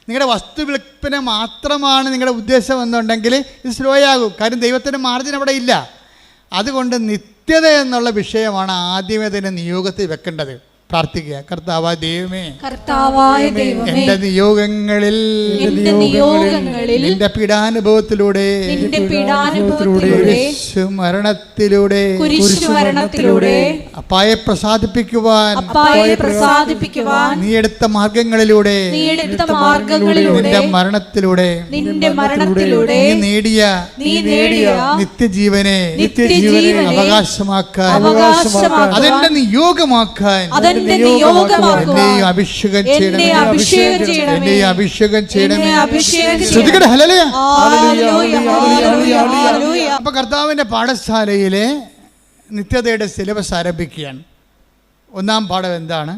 Speaker 1: നിങ്ങളുടെ വസ്തു വിൽപ്പന മാത്രമാണ് നിങ്ങളുടെ ഉദ്ദേശം എന്നുണ്ടെങ്കിൽ ഇത് സ്ലോ ആകും. കാര്യം ദൈവത്തിൻ്റെ മാർജിൻ അവിടെ ഇല്ല. അതുകൊണ്ട് നിത്യത എന്നുള്ള വിഷയമാണ് ആദ്യമേ തന്നെ നിയോഗത്തിൽ വെക്കേണ്ടത്. പ്രാർത്ഥിക്കുക. കർത്താവായ ദൈവമേ, എന്റെ നിയോഗങ്ങളിൽ നിന്റെ പീഡാനുഭവത്തിലൂടെ മരണത്തിലൂടെ അപ്പായെ പ്രസാദിപ്പിക്കുവാൻ നീ എടുത്ത മാർഗങ്ങളിലൂടെ നിന്റെ മരണത്തിലൂടെ നീ നേടിയ നിത്യജീവനെ അവകാശമാക്കാൻ, അതെന്റെ നിയോഗമാക്കാൻ എന്നെയും അഭിഷേകം ചെയ്യണമേ. അപ്പൊ കർത്താവിന്റെ പാഠശാലയിലെ നിത്യതയുടെ സിലബസ് ആരംഭിക്കുകയാണ്. 1-ാം പാഠം എന്താണ്?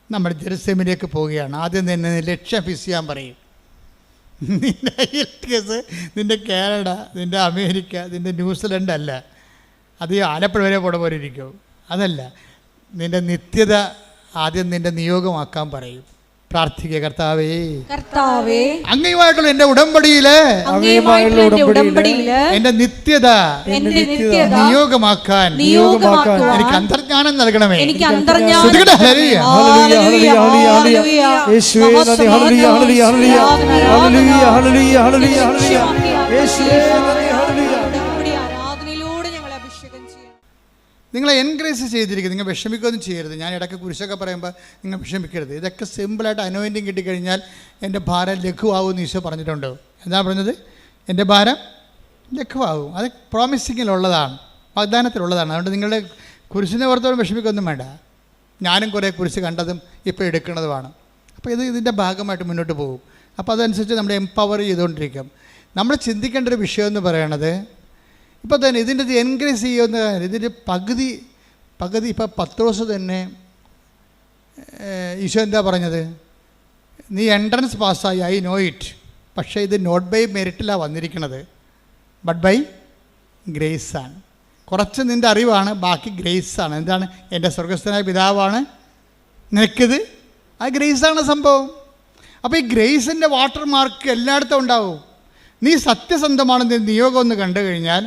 Speaker 1: നമ്മൾ ജെറുസലേമിലേക്ക് പോവുകയാണ്. ആദ്യം തന്നെ ലക്ഷ്യം ഫിക്സ് ചെയ്യാൻ പറയും. നിന്റെ IELTS, നിന്റെ കാനഡ, നിന്റെ അമേരിക്ക, നിന്റെ ന്യൂസിലൻഡ് അല്ല, അത് ആലപ്പുഴ വരെ പോണ പോലെ ഇരിക്കും. അതല്ല, നിന്റെ നിത്യത ആദ്യം നിന്റെ നിയോഗമാക്കാൻ പറയും. പ്രാർത്ഥിക്കുക. കർത്താവേ, അങ്ങയുമായിട്ടുള്ള എന്റെ ഉടമ്പടിയില് എന്റെ നിത്യത നിയോഗമാക്കാൻ എനിക്ക് അന്തർജ്ഞാനം നൽകണമേ. നിങ്ങളെ എൻകറേജ് ചെയ്തിരിക്കും. നിങ്ങൾ വിഷമിക്കുകയൊന്നും ചെയ്യരുത്. ഞാൻ ഇടയ്ക്ക് കുരിശൊക്കെ പറയുമ്പോൾ നിങ്ങൾ വിഷമിക്കരുത്. ഇതൊക്കെ സിമ്പിളായിട്ട് അനോയിൻറ്റിങ് കിട്ടിക്കഴിഞ്ഞാൽ എൻ്റെ ഭാരം ലഘുവാകുമെന്ന് ഈശോ പറഞ്ഞിട്ടുണ്ട്. എന്താ പറഞ്ഞത്? എൻ്റെ ഭാരം ലഘുവാകും. അത് പ്രോമിസിങ്ങിലുള്ളതാണ്, വാഗ്ദാനത്തിലുള്ളതാണ്. അതുകൊണ്ട് നിങ്ങളുടെ കുരിശിനെ ഓർത്തോളം വിഷമിക്കൊന്നും വേണ്ട. ഞാനും കുറേ കുരിശ് കണ്ടതും ഇപ്പോൾ എടുക്കുന്നതുമാണ്. അപ്പോൾ ഇതിൻ്റെ ഭാഗമായിട്ട് മുന്നോട്ട് പോകും. അപ്പോൾ അതനുസരിച്ച് നമ്മൾ എംപവർ ചെയ്തുകൊണ്ടിരിക്കും. നമ്മൾ ചിന്തിക്കേണ്ട ഒരു വിഷയം എന്ന് പറയണത്, ഇപ്പോൾ തന്നെ ഇതിൻ്റെ എൻകറേജ് ചെയ്യുന്ന ഇതിൻ്റെ പകുതി ഇപ്പോൾ പത്രോസ് തന്നെ ഈശോ എന്താ പറഞ്ഞത്? നീ എൻട്രൻസ് പാസ്സായി, ഐ നോ ഇറ്റ്, പക്ഷേ ഇത് നോട്ട് ബൈ മെറിറ്റിലാണ് വന്നിരിക്കുന്നത്, ബട്ട് ബൈ ഗ്രേസാണ്. കുറച്ച് നിൻ്റെ അറിവാണ്, ബാക്കി ഗ്രേസാണ്. എന്താണ്? എൻ്റെ സ്വർഗസ്ഥനായ പിതാവാണ് നിനക്കിത്, ആ ഗ്രേസാണ് സംഭവം. അപ്പോൾ ഈ ഗ്രേസിൻ്റെ വാട്ടർ മാർക്ക് എല്ലായിടത്തും ഉണ്ടാവും. നീ സത്യസന്ധമാണെന്ന് നിയോഗം ഒന്ന് കണ്ടു കഴിഞ്ഞാൽ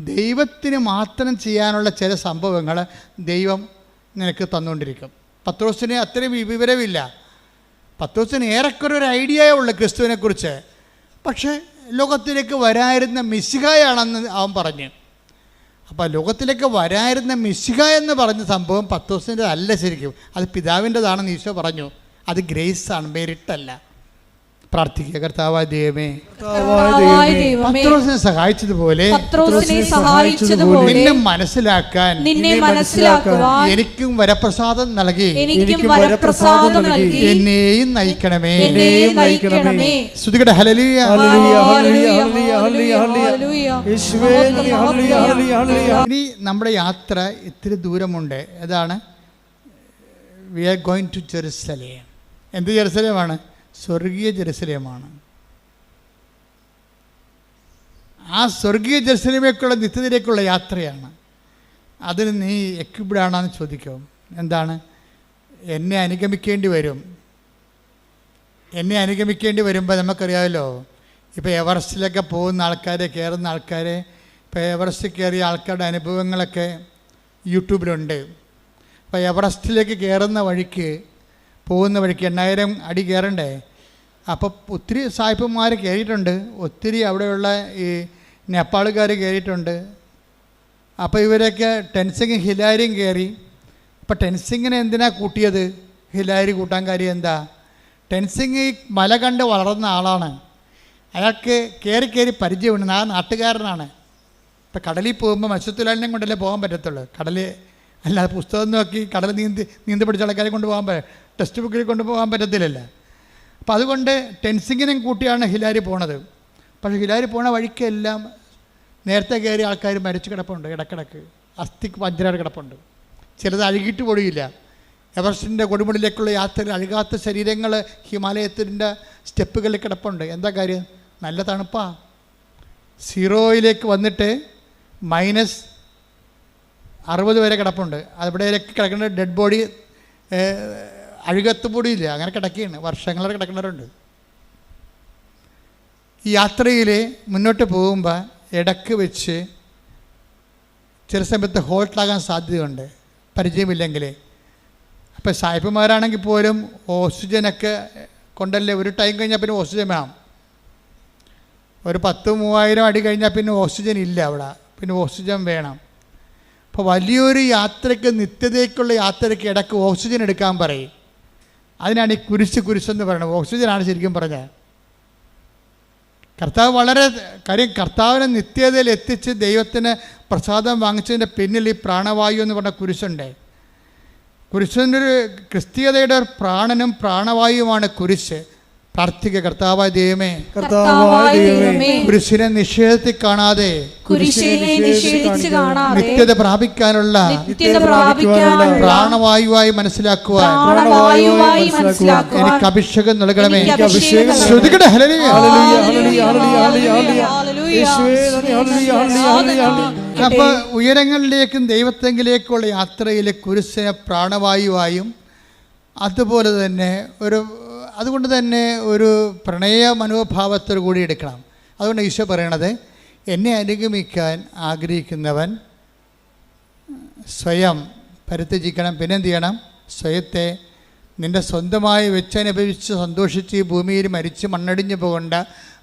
Speaker 1: ദൈവത്തിന് മാത്രം ചെയ്യാനുള്ള ചില സംഭവങ്ങൾ ദൈവം നിനക്ക് തന്നുകൊണ്ടിരിക്കും. പത്രോസിന് അത്രയും വിവരമില്ല. പത്രോസിന് ഏറെക്കുറെ ഒരു ഐഡിയയേ ഉള്ളൂ ക്രിസ്തുവിനെക്കുറിച്ച്. പക്ഷേ ലോകത്തിലേക്ക് വരായിരുന്ന മിശിഹായാണെന്ന് അവൻ പറഞ്ഞു. അപ്പോൾ ലോകത്തിലേക്ക് വരായിരുന്ന മിശിഹ എന്ന് പറഞ്ഞ സംഭവം പത്രോസിൻ്റെ അല്ല, ശരിക്കും അത് പിതാവിൻ്റെതാണെന്ന് ഈശോ പറഞ്ഞു. അത് ഗ്രേസാണ്, മെറിറ്റല്ല. പ്രാർത്ഥിക്കുക. കർത്താവായ ദൈവമേ, പത്രോസിനെ സഹായിച്ചതുപോലെ നിന്നെ മനസ്സിലാക്കാൻ എനിക്കും വരപ്രസാദം നൽകി എന്നെയും നയിക്കണമേ. ശ്രുതികടെ ഹല്ലേലൂയ. ഇനി നമ്മുടെ യാത്ര ഇത്തിരി ദൂരമുണ്ട്. ഏതാണ്? We are going to Jerusalem. എന്ത് ജെറുസലേമാണ്? സ്വർഗീയ ജെറുസലേമാണ്. ആ സ്വർഗീയ ജെറുസലേമേക്കുള്ള നിത്യതയിലേക്കുള്ള യാത്രയാണ്. അതിന് നീ എക്വിപ്ഡാണെന്ന് ചോദിക്കും. എന്താണ്? എന്നെ അനുഗമിക്കേണ്ടി വരും. എന്നെ അനുഗമിക്കേണ്ടി വരുമ്പോൾ നമുക്കറിയാമല്ലോ, ഇപ്പോൾ എവറസ്റ്റിലൊക്കെ പോകുന്ന ആൾക്കാരെ, കയറുന്ന ആൾക്കാരെ, ഇപ്പോൾ എവറസ്റ്റിൽ കയറിയ ആൾക്കാരുടെ അനുഭവങ്ങളൊക്കെ യൂട്യൂബിലുണ്ട്. അപ്പോൾ എവറസ്റ്റിലേക്ക് കയറുന്ന വഴിക്ക്, പോകുന്ന വഴിക്ക് 8000 അടി കയറണ്ടേ. അപ്പോൾ ഒത്തിരി സായിപ്പന്മാർ കയറിയിട്ടുണ്ട്, ഒത്തിരി അവിടെയുള്ള ഈ നേപ്പാളുകാർ കയറിയിട്ടുണ്ട്. അപ്പോൾ ഇവരൊക്കെ ടെൻസിങ് ഹിലാരിയും കയറി. അപ്പോൾ ടെൻസിങ്ങിനെ എന്തിനാണ് കൂട്ടിയത്? ഹിലാരി കൂട്ടാൻ കാര്യം എന്താ? ടെൻസിങ് ഈ മല കണ്ട് വളർന്ന ആളാണ്. അയാൾക്ക് കയറി പരിചയമുണ്ട്. ആ നാട്ടുകാരനാണ്. ഇപ്പം കടലിൽ പോകുമ്പോൾ മത്സ്യത്തൊഴിലാളിനെ കൊണ്ടല്ലേ പോകാൻ പറ്റത്തുള്ളൂ. കടലിൽ അല്ലാതെ പുസ്തകം നോക്കി കടൽ നീന്തി പഠിച്ച ആൾക്കാരെ കൊണ്ടുപോകാൻ ടെക്സ്റ്റ് ബുക്കിൽ കൊണ്ടുപോകാൻ പറ്റത്തില്ലല്ലോ. അപ്പോൾ അതുകൊണ്ട് ടെൻസിങ്ങിനും കൂട്ടിയാണ് ഹിലാരി പോണത്. പക്ഷേ ഹിലാരി പോണ വഴിക്കെല്ലാം നേരത്തെ കയറിയ ആൾക്കാർ മരിച്ചു കിടപ്പുണ്ട്. ഇടക്കിടക്ക് അസ്ഥിക്ക് പഞ്ചറാറ് കിടപ്പുണ്ട്. ചിലത് അഴുകിയിട്ട് പൊടിയില്ല. എവറസ്റ്റിൻ്റെ കൊടുമുടിയിലേക്കുള്ള യാത്രയിൽ അഴുകാത്ത ശരീരങ്ങൾ ഹിമാലയത്തിൻ്റെ സ്റ്റെപ്പുകളിൽ കിടപ്പുണ്ട്. എന്താ കാര്യം? നല്ല തണുപ്പാണ്. 0 വന്നിട്ട് -60 വരെ കിടപ്പുണ്ട്. അവിടെയൊക്കെ കിടക്കുന്ന ഡെഡ് ബോഡി അഴുകത്ത് പൊടിയില്ല, അങ്ങനെ കിടക്കുകയാണ്. വർഷങ്ങളെ കിടക്കുന്നവരുണ്ട്. ഈ യാത്രയിൽ മുന്നോട്ട് പോകുമ്പോൾ ഇടക്ക് വെച്ച് ചില സമയത്ത് ഹോൾട്ടാകാൻ സാധ്യതയുണ്ട്, പരിചയമില്ലെങ്കിൽ. അപ്പോൾ സായിപ്പന്മാരാണെങ്കിൽ പോലും ഓക്സിജനൊക്കെ കൊണ്ടല്ലേ, ഒരു ടൈം കഴിഞ്ഞാൽ പിന്നെ ഓക്സിജൻ വേണം. ഒരു 10,000-3000 അടി കഴിഞ്ഞാൽ പിന്നെ ഓക്സിജൻ ഇല്ല അവിടെ, പിന്നെ ഓക്സിജൻ വേണം. അപ്പോൾ വലിയൊരു യാത്രയ്ക്ക്, നിത്യതയ്ക്കുള്ള യാത്രയ്ക്ക് ഇടയ്ക്ക് ഓക്സിജൻ എടുക്കാൻ പറയും. അതിനാണ് ഈ കുരിശെന്ന് പറയുന്നത്. ഓക്സിജനാണ് ശരിക്കും പറഞ്ഞത്. കർത്താവ് വളരെ കാര്യം, കർത്താവിനെ നിത്യതയിൽ എത്തിച്ച് ദൈവത്തിന് പ്രസാദം വാങ്ങിച്ചതിൻ്റെ പിന്നിൽ ഈ പ്രാണവായു എന്ന് പറഞ്ഞ കുരിശുണ്ട്. കുരിശിൻ്റെ ഒരു ക്രിസ്തീയതയുടെ ഒരു പ്രാണനും പ്രാണവായുമാണ് കുരിശ്. പ്രാർത്ഥിക്കുക. കർത്താവായ ദൈവമേ, കുരിശിനെ നിഷേധത്തിൽ കാണാതെ നിത്യത പ്രാപിക്കാനുള്ള പ്രാണവായുവായി മനസ്സിലാക്കുവാൻ എനിക്ക് അഭിഷേകം നൽകണമേ. ശ്രുതികടെ ഹല്ലേലൂയ. അപ്പോൾ ഉയരങ്ങളിലേക്കും ദൈവത്തെങ്കിലേക്കുള്ള യാത്രയിൽ കുരിശിനെ പ്രാണവായുവായും അതുകൊണ്ട് തന്നെ ഒരു പ്രണയ മനോഭാവത്തോടു കൂടി എടുക്കണം. അതുകൊണ്ട് ഈശോ പറയണത്, എന്നെ അനുഗമിക്കാൻ ആഗ്രഹിക്കുന്നവൻ സ്വയം പരിത്യജിക്കണം. പിന്നെ എന്ത് ചെയ്യണം? സ്വയത്തെ നിൻ്റെ സ്വന്തമായി വെച്ചനുഭവിച്ച് സന്തോഷിച്ച് ഈ ഭൂമിയിൽ മരിച്ച് മണ്ണടിഞ്ഞു പോകേണ്ട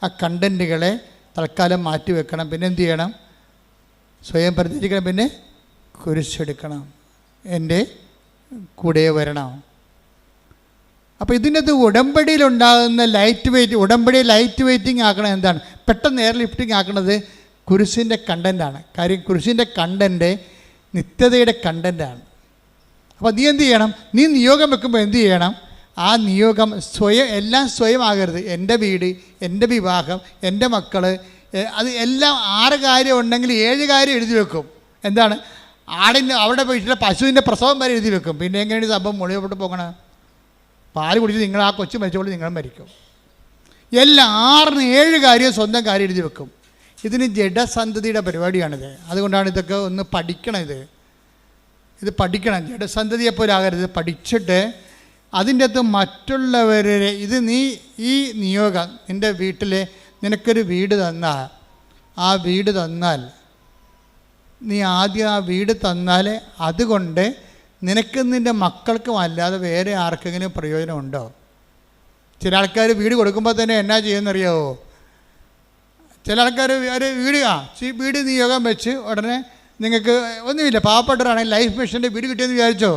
Speaker 1: ആ കണ്ടൻറ്റുകളെ തൽക്കാലം മാറ്റി വെക്കണം. പിന്നെ എന്ത് ചെയ്യണം? സ്വയം പരിത്യജിക്കണം. പിന്നെ കുരിശെടുക്കണം. എൻ്റെ കൂടെ വരണം. അപ്പോൾ ഇതിനകത്ത് ഉടമ്പടിയിലുണ്ടാകുന്ന ഉടമ്പടി ലൈറ്റ് വെയ്റ്റിംഗ് ആക്കണം. എന്താണ്? പെട്ടെന്ന് എയർ ലിഫ്റ്റിംഗ് ആക്കണത് കുരിശിൻ്റെ കണ്ടൻ്റാണ്. കാര്യം കുരിശിൻ്റെ കണ്ടൻറ്റ് നിത്യതയുടെ കണ്ടൻ്റാണ്. അപ്പോൾ നീ എന്ത് ചെയ്യണം? നീ നിയോഗം വെക്കുമ്പോൾ എന്ത് ചെയ്യണം? ആ നിയോഗം എല്ലാം സ്വയം ആകരുത്. എൻ്റെ വീട്, എൻ്റെ വിവാഹം, എൻ്റെ മക്കൾ, അത് എല്ലാം 6 കാര്യം ഉണ്ടെങ്കിൽ 7 കാര്യം എഴുതി വെക്കും. എന്താണ്? അവിടെ പോയിട്ട് പശുവിൻ്റെ പ്രസവം വരെ എഴുതി വെക്കും. പിന്നെ എങ്ങനെയാണ് സംഭവം മുകളിലോട്ട് പോകണം? പാല് കുടിച്ച് നിങ്ങൾ ആ കൊച്ചു മരിച്ചോളൂ, നിങ്ങൾ മരിക്കും. എല്ലാം 6-7 കാര്യം സ്വന്തം കാര്യം എഴുതി വെക്കും. ഇതിന് ജഡസന്ധതിയുടെ പരിപാടിയാണിത്. അതുകൊണ്ടാണ് ഇതൊക്കെ ഒന്ന് പഠിക്കണം. ഇത് പഠിക്കണം. ജഡസന്ധതിയെപ്പോലെ ആകരുത്. പഠിച്ചിട്ട് അതിൻ്റെ അകത്ത് മറ്റുള്ളവരെ ഈ നിയോഗം നിൻ്റെ വീട്ടിൽ നിനക്കൊരു വീട് തന്നാൽ, ആ വീട് തന്നാൽ നീ ആദ്യം ആ വീട് തന്നാൽ അതുകൊണ്ട് നിനക്കും നിൻ്റെ മക്കൾക്കും അല്ലാതെ വേറെ ആർക്കെങ്കിലും പ്രയോജനമുണ്ടോ? ചില ആൾക്കാർ വീട് കൊടുക്കുമ്പോൾ തന്നെ എന്നാ ചെയ്യുമെന്നറിയാമോ? ചില ആൾക്കാർ ഒരു വീട് നിയോഗം വെച്ച് ഉടനെ നിങ്ങൾക്ക് ഒന്നുമില്ല, പാവപ്പെട്ടവരാണെങ്കിൽ ലൈഫ് മിഷൻ്റെ വീട് കിട്ടിയെന്ന് വിചാരിച്ചോ?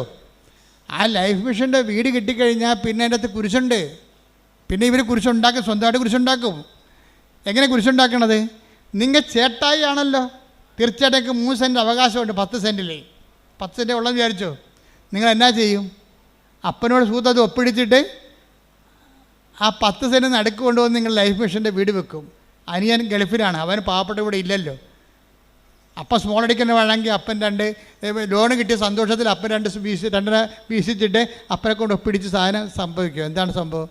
Speaker 1: ആ ലൈഫ് മിഷൻ്റെ വീട് കിട്ടിക്കഴിഞ്ഞാൽ പിന്നെ അതിൻ്റെ അകത്ത് കുരിശുണ്ട്. പിന്നെ ഇവർ കുരിശുണ്ടാക്കും, സ്വന്തമായിട്ട് കുരിശുണ്ടാക്കും. എങ്ങനെ കുരിശുണ്ടാക്കണത്? നിങ്ങൾ ചേട്ടായി ആണല്ലോ, തീർച്ചയായിട്ടും 3 സെൻറ്റ് അവകാശമുണ്ട് 10 സെൻറ്റിൽ. 10 സെൻറ്റ് ഉള്ളതെന്ന് വിചാരിച്ചോ? നിങ്ങൾ എന്നാ ചെയ്യും? അപ്പനോട് സൂത്തത് ഒപ്പിടിച്ചിട്ട് ആ 10 സെൻറ്റ് നടുക്ക് കൊണ്ടുവന്ന് നിങ്ങൾ ലൈഫ് മിഷൻ്റെ വീട് വെക്കും. അനിയൻ ഗൾഫിലാണ്, അവന് പാവപ്പെട്ട ഇവിടെ ഇല്ലല്ലോ. അപ്പം സ്മോൾ അടിക്കുന്ന വേണമെങ്കിൽ അപ്പൻ 2 ലോണ് കിട്ടിയ സന്തോഷത്തിൽ അപ്പൻ 2 വീശിച്ചിട്ട് അപ്പനെ കൊണ്ട് ഒപ്പിടിച്ച് സാധനം സംഭവിക്കും. എന്താണ് സംഭവം?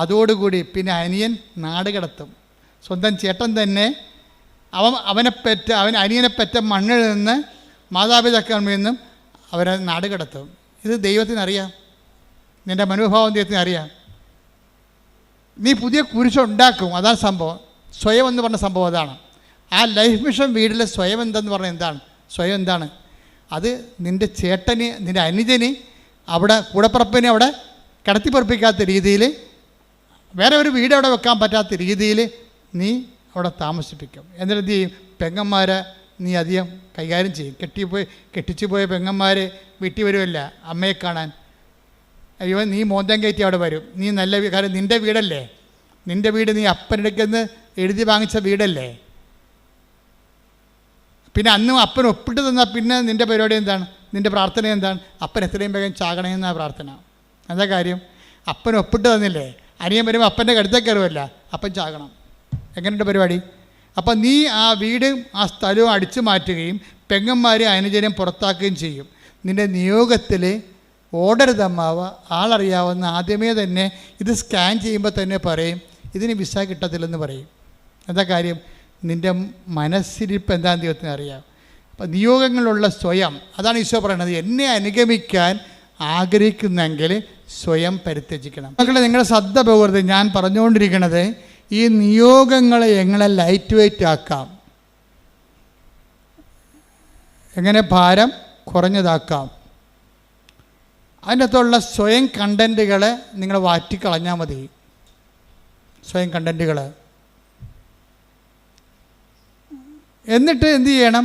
Speaker 1: അതോടുകൂടി പിന്നെ അനിയൻ നാട് കടത്തും. സ്വന്തം ചേട്ടൻ തന്നെ അവൻ അനിയനെ പെറ്റ മണ്ണിൽ നിന്ന് മാതാപിതാക്കളിൽ നിന്നും അവരെ നാട് കടത്തും. ഇത് ദൈവത്തിനറിയാം, നിൻ്റെ മനോഭാവം ദൈവത്തിന് അറിയാം. നീ പുതിയ കുരിശുണ്ടാക്കും. അതാണ് സംഭവം. സ്വയം എന്ന് പറഞ്ഞ സംഭവം അതാണ്. ആ ലൈഫ് മിഷൻ വീട്ടിലെ സ്വയം എന്തെന്ന് പറഞ്ഞാൽ എന്താണ്? സ്വയം എന്താണ്? അത് നിൻ്റെ ചേട്ടന്, നിൻ്റെ അനുജന്, അവിടെ കൂടപ്പറപ്പിനെ അവിടെ കിടത്തിപ്പറപ്പിക്കാത്ത രീതിയിൽ, വേറെ ഒരു വീട് അവിടെ വെക്കാൻ പറ്റാത്ത രീതിയിൽ നീ അവിടെ താമസിപ്പിക്കും. എന്നിട്ട് എന്ത് ചെയ്യും? പെങ്ങന്മാരെ നീ അധികം കൈകാര്യം ചെയ്യും. കെട്ടിച്ചു പോയ പെങ്ങന്മാർ വീട്ടിൽ വരുമല്ല അമ്മയെ കാണാൻ. അയ്യോ, നീ മോന്തം കയറ്റി അവിടെ വരും. നീ നല്ല കാര്യം, നിൻ്റെ വീടല്ലേ, നിൻ്റെ വീട് നീ അപ്പനെടുക്കുന്ന എഴുതി വാങ്ങിച്ച വീടല്ലേ. പിന്നെ അന്നും അപ്പൻ ഒപ്പിട്ട് തന്നാൽ പിന്നെ നിൻ്റെ പരിപാടി എന്താണ്? നിൻ്റെ പ്രാർത്ഥന എന്താണ്? അപ്പൻ എത്രയും വേഗം ചാകണമെന്നാണ് പ്രാർത്ഥന. എന്താ കാര്യം? അപ്പൻ ഒപ്പിട്ട് തന്നില്ലേ, അനിയൻ വരുമ്പോൾ അപ്പൻ്റെ കടുത്തേക്ക് കയറുമല്ല, അപ്പൻ ചാകണം. എങ്ങനെയുണ്ട് പരിപാടി? അപ്പം നീ ആ വീടും ആ സ്ഥലവും അടിച്ചു മാറ്റുകയും പെങ്ങന്മാരെ അനുജനം പുറത്താക്കുകയും ചെയ്യും. നിൻ്റെ നിയോഗത്തിൽ ഓടരുത് അമ്മാവ്, ആളറിയാവുന്ന ആദ്യമേ തന്നെ ഇത് സ്കാൻ ചെയ്യുമ്പോൾ തന്നെ പറയും ഇതിന് വിസ കിട്ടത്തില്ലെന്ന് പറയും. എന്താ കാര്യം? നിൻ്റെ മനസ്സിരിപ്പ് എന്താണെന്ന് ദൈവത്തിന് അറിയാം. അപ്പം നിയോഗങ്ങളുള്ള സ്വയം, അതാണ് ഈശോ പറയണത്. എന്നെ അനുഗമിക്കാൻ ആഗ്രഹിക്കുന്നെങ്കിൽ സ്വയം പരിത്യജിക്കണം. മക്കളെ, നിങ്ങളുടെ ശ്രദ്ധ പോകരുത്. ഞാൻ പറഞ്ഞുകൊണ്ടിരിക്കുന്നത് ഈ നിയോഗങ്ങളെ എങ്ങനെ ലൈറ്റ് വെയ്റ്റ് ആക്കാം, എങ്ങനെ ഭാരം കുറഞ്ഞതാക്കാം. അതിനകത്തുള്ള സ്വയം കണ്ടൻറ്റുകളെ നിങ്ങൾ വാറ്റിക്കളഞ്ഞാൽ മതി. സ്വയം കണ്ടൻറ്റുകൾ. എന്നിട്ട് എന്ത് ചെയ്യണം?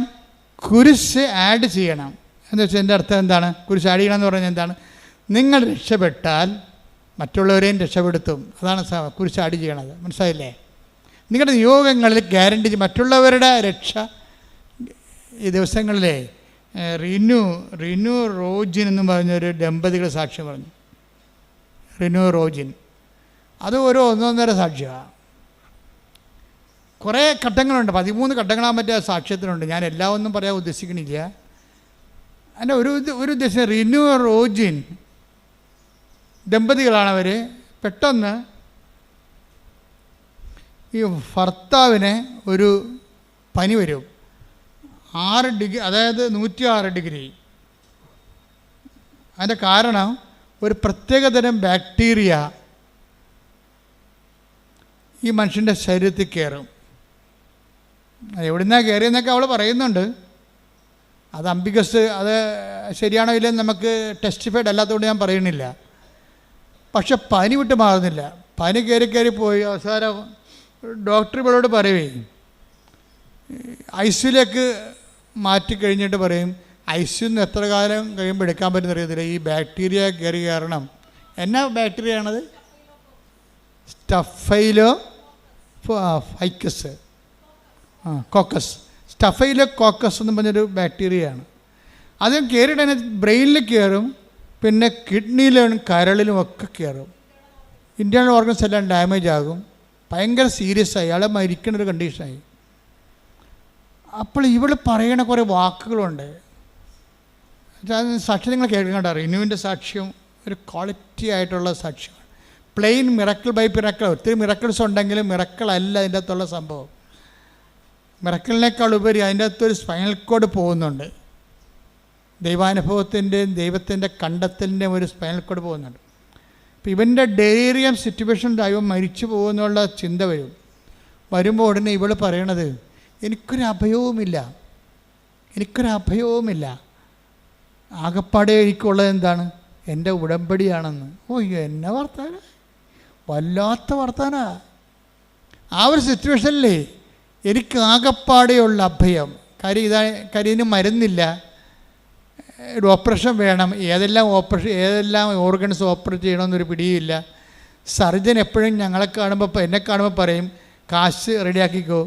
Speaker 1: കുരിശ് ആഡ് ചെയ്യണം. എന്ന് വെച്ചാൽ എൻ്റെ അർത്ഥം എന്താണ്? കുരിശ് ആഡ് ചെയ്യണം എന്ന് പറഞ്ഞാൽ എന്താണ്? നിങ്ങൾ രക്ഷപ്പെട്ടാൽ മറ്റുള്ളവരെയും രക്ഷപ്പെടുത്തും. അതാണ് കുരിശ് ആഡ് ചെയ്യണത്. മനസ്സിലായില്ലേ? നിങ്ങളുടെ നിയോഗങ്ങളിൽ ഗ്യാരണ്ടി, മറ്റുള്ളവരുടെ രക്ഷ. ഈ ദിവസങ്ങളിലെ റിനു റോജിൻ എന്ന് പറഞ്ഞൊരു ദമ്പതികൾ സാക്ഷ്യം പറഞ്ഞു. റിനു റോജിൻ, അത് ഒരു 1.5 സാക്ഷ്യമാണ്. കുറേ ഘട്ടങ്ങളുണ്ട്, 13 ഘട്ടങ്ങളാൻ പറ്റിയ സാക്ഷ്യത്തിനുണ്ട്. ഞാൻ എല്ലാം ഒന്നും പറയാൻ ഉദ്ദേശിക്കണില്ല. അതിൻ്റെ ഒരു ഉദ്ദേശം, റിനു റോജിൻ ദമ്പതികളാണവർ. പെട്ടെന്ന് ഈ ഭർത്താവിന് ഒരു പനി വരും. 6 ഡിഗ്രി, അതായത് 106 ഡിഗ്രി. അതിൻ്റെ കാരണം ഒരു പ്രത്യേകതരം ബാക്ടീരിയ ഈ മനുഷ്യൻ്റെ ശരീരത്തിൽ കയറും. എവിടുന്നാണ് കയറിയെന്നൊക്കെ അവൾ പറയുന്നുണ്ട്. അത് അംബികസ്, അത് ശരിയാണോ ഇല്ലെന്ന് നമുക്ക് ടെസ്റ്റിഫൈഡ് അല്ലാത്തതുകൊണ്ട് ഞാൻ പറയണില്ല. പക്ഷെ പനി വിട്ട് മാറുന്നില്ല. പനി കയറി പോയി അവസാനം ഡോക്ടർ ഇവളോട് പറയുകയും ഐസിയുലേക്ക് മാറ്റിക്കഴിഞ്ഞിട്ട് പറയും, ഐസിയുന്ന് എത്ര കാലം കഴിയുമ്പോൾ എടുക്കാൻ പറ്റുന്ന അറിയത്തില്ല, ഈ ബാക്ടീരിയ കയറി കാരണം. എന്നാ ബാക്ടീരിയ ആണത്? Staphylo ficus caucus. Staphylo caucus എന്ന് പറഞ്ഞൊരു ബാക്ടീരിയയാണ്. അത് കയറിയിട്ട് അതിന് ബ്രെയിനിൽ കയറും. പിന്നെ കിഡ്നിയിലും കരളിലും ഒക്കെ കയറും. ഇൻറ്റേർണൽ ഓർഗൻസ് എല്ലാം ഡാമേജ് ആകും. ഭയങ്കര സീരിയസ് ആയി, അയാളെ മരിക്കുന്നൊരു കണ്ടീഷനായി. അപ്പോൾ ഇവൾ പറയണ കുറേ വാക്കുകളുണ്ട്. സാക്ഷ്യം നിങ്ങൾ കേൾക്കണ്ട. റിനുവിൻ്റെ സാക്ഷ്യം ഒരു ക്വാളിറ്റി ആയിട്ടുള്ള സാക്ഷ്യമാണ്. Plain miracle by miracle. ഒത്തിരി മിറക്കിൾസ് ഉണ്ടെങ്കിലും മിറക്കിളല്ല അതിൻ്റെ അകത്തുള്ള സംഭവം. മിറക്കിളിനേക്കാൾ ഉപരി അതിൻ്റെ അകത്തൊരു സ്പൈനൽ കോഡ് പോകുന്നുണ്ട്. ദൈവാനുഭവത്തിൻ്റെയും ദൈവത്തിൻ്റെ കണ്ടെത്തലിൻ്റെയും ഒരു സ്പൈനൽ കോഡ് പോകുന്നുണ്ട്. അപ്പോൾ ഇവൻ്റെ ഡെലിറിയം സിറ്റുവേഷൻ ദൈവം മരിച്ചു പോകുന്നുള്ള ചിന്ത വരുമ്പോൾ ഉടനെ ഇവൾ പറയണത്, എനിക്കൊരു അഭയവുമില്ല. ആകപ്പാടെ എനിക്കുള്ളത് എന്താണ്? എൻ്റെ ഉടമ്പടിയാണെന്ന്. എന്നെ വർത്താന, വല്ലാത്ത വർത്താന. ആ ഒരു സിറ്റുവേഷനിലേ എനിക്ക് ആകപ്പാടെയുള്ള അഭയം. കാര്യം ഇതിന് മരുന്നില്ല, ഒരു ഓപ്പറേഷൻ വേണം, ഏതെല്ലാം ഓർഗൻസ് ഓപ്പറേറ്റ് ചെയ്യണമെന്നൊരു പിടിയില്ല. സർജൻ എപ്പോഴും എന്നെ കാണുമ്പോൾ പറയും, കാശ് റെഡിയാക്കിക്കോ.